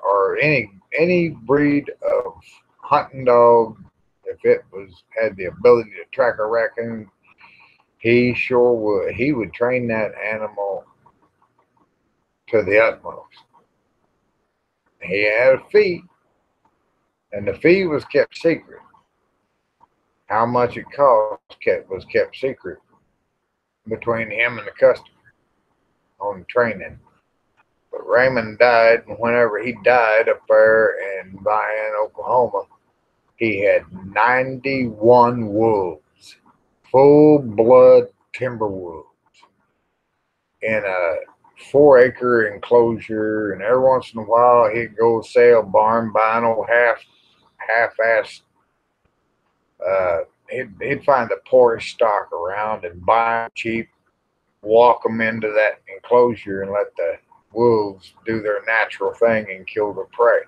or any breed of hunting dog. If it had the ability to track a raccoon, he sure would. He would train that animal to the utmost. He had a fee, and the fee was kept secret. How much it cost was kept secret between him and the customer on training. But Raymond died, and whenever he died up there in Vian, Oklahoma, he had 91 wolves, full-blood timber wolves, in a 4-acre enclosure. And every once in a while, he'd go sale barn, buy an old half-assed. He'd find the poorest stock around and buy them cheap, walk them into that enclosure, and let the wolves do their natural thing and kill the prey.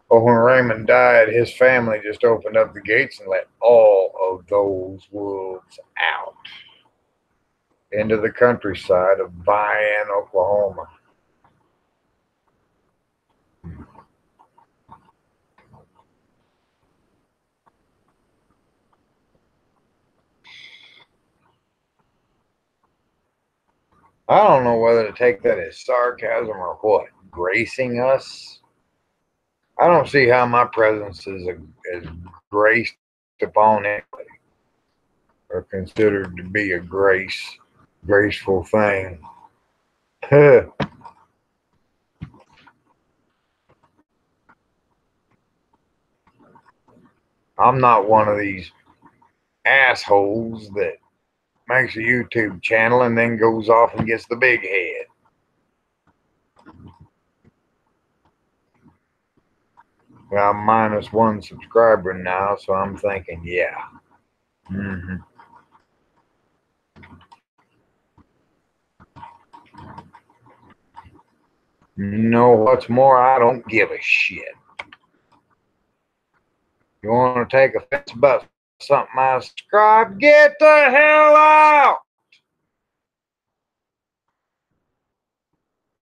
But when Raymond died, his family just opened up the gates and let all of those wolves out into the countryside of Vian, Oklahoma. I don't know whether to take that as sarcasm or what. Gracing us? I don't see how my presence is graced upon anybody or considered to be a graceful thing. I'm not one of these assholes that makes a YouTube channel and then goes off and gets the big head. Well, I'm minus 1 subscriber now, so I'm thinking, yeah. You know what's more? I don't give a shit. You want to take offense about something I subscribe? Get the hell out!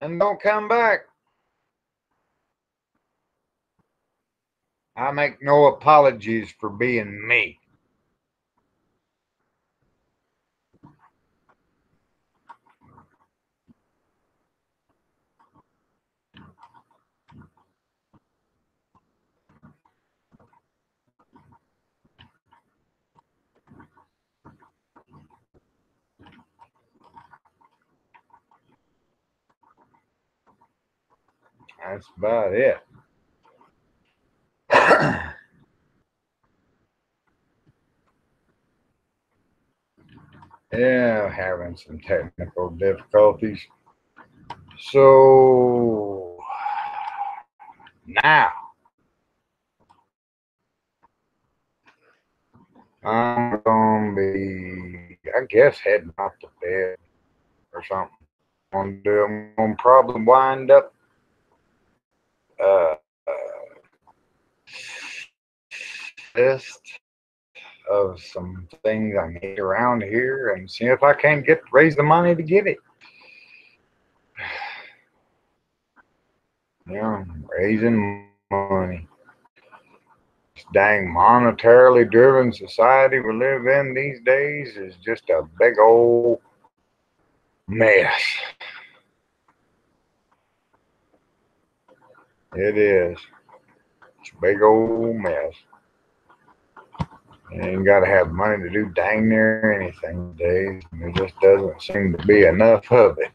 And don't come back. I make no apologies for being me. That's about it. Yeah, having some technical difficulties. So now I'm gonna be, I guess, heading off to bed or something. I'm gonna probably wind up list of some things I need around here and see if I can raise the money to get it. raising money. This dang monetarily driven society we live in these days is just a big old mess. It is. It's a big old mess. You ain't got to have money to do dang near anything these days. There just doesn't seem to be enough of it.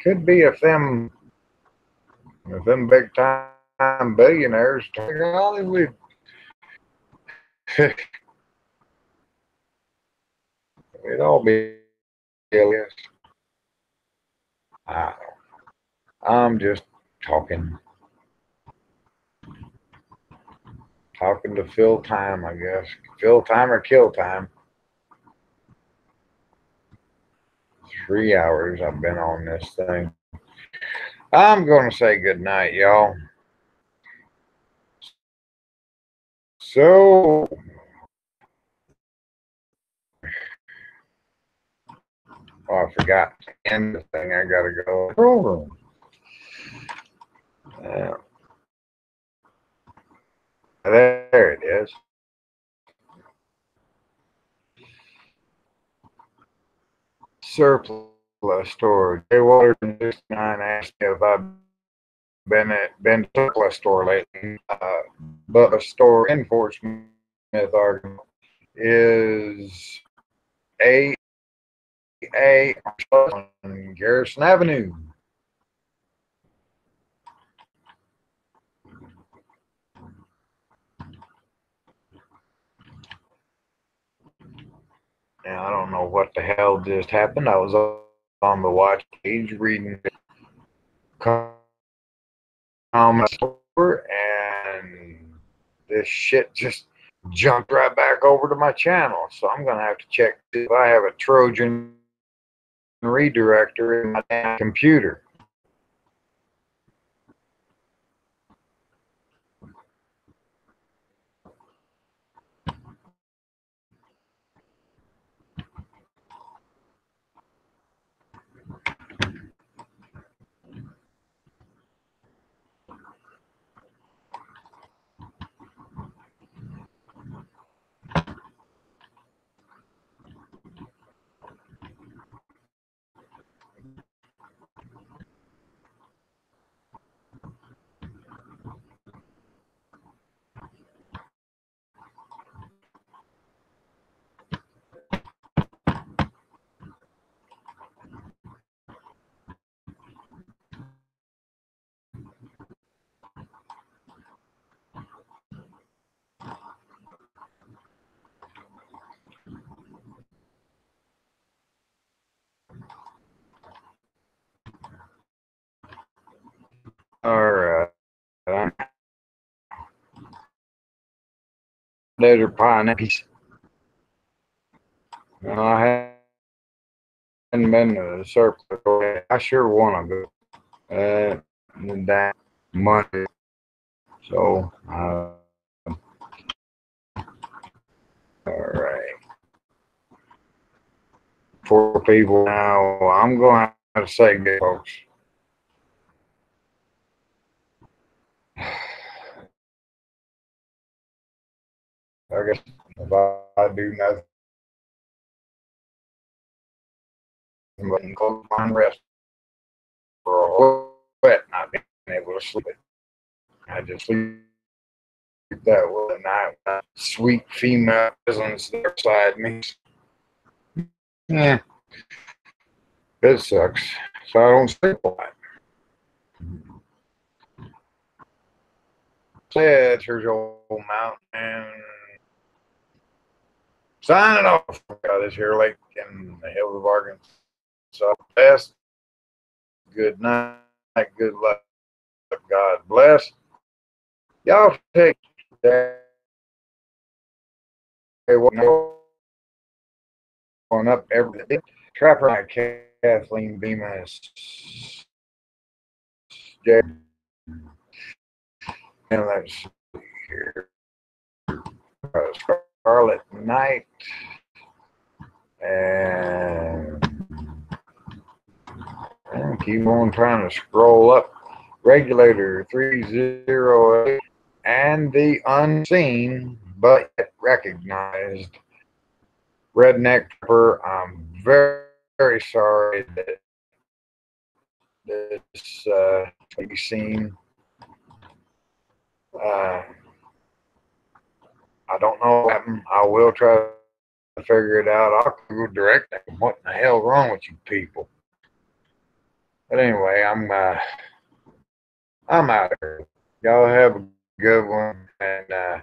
Could be if them big time billionaires take Hollywood. It'd all be a list. I'm just talking to fill time, I guess. Fill time or kill time. 3 hours I've been on this thing. I'm going to say good night, y'all. So, I forgot to end the thing. I got to go. There it is. Surplus store. Jay Waters in 69 asked me if I've been to surplus store lately. But a store in Fort Smith, Arkansas is on Garrison Avenue. Now, I don't know what the hell just happened. I was on the watch page reading comment store, and this shit just jumped right back over to my channel. So I'm going to have to check if I have a Trojan redirector in my damn computer. All right. Desert pineapples. No, I hadn't been to the surplus. I sure want to go. That Monday. So, all right. 4 people now. I'm going to have to say good, folks. I guess if I do nothing but close my rest for a whole bit, not being able to sleep. I just sleep that way at night. Sweet female presence there beside me. Yeah, it sucks. So I don't sleep a lot. Said, here's your old MountainMan. Signing off. Got this here lake in the hills of Arkansas. Best. Good night. Good luck. God bless. Y'all take care. Going up every day. Trapper Kathleen Bemis. And let's see here. Scarlet Knight. And And keep on trying to scroll up. Regulator 308 and the unseen but yet recognized redneck trapper. I'm very, very sorry that this can be seen. I don't know what happened. I will try to figure it out. I'll go direct. What the hell wrong with you people? But anyway, I'm out here. Y'all have a good one, and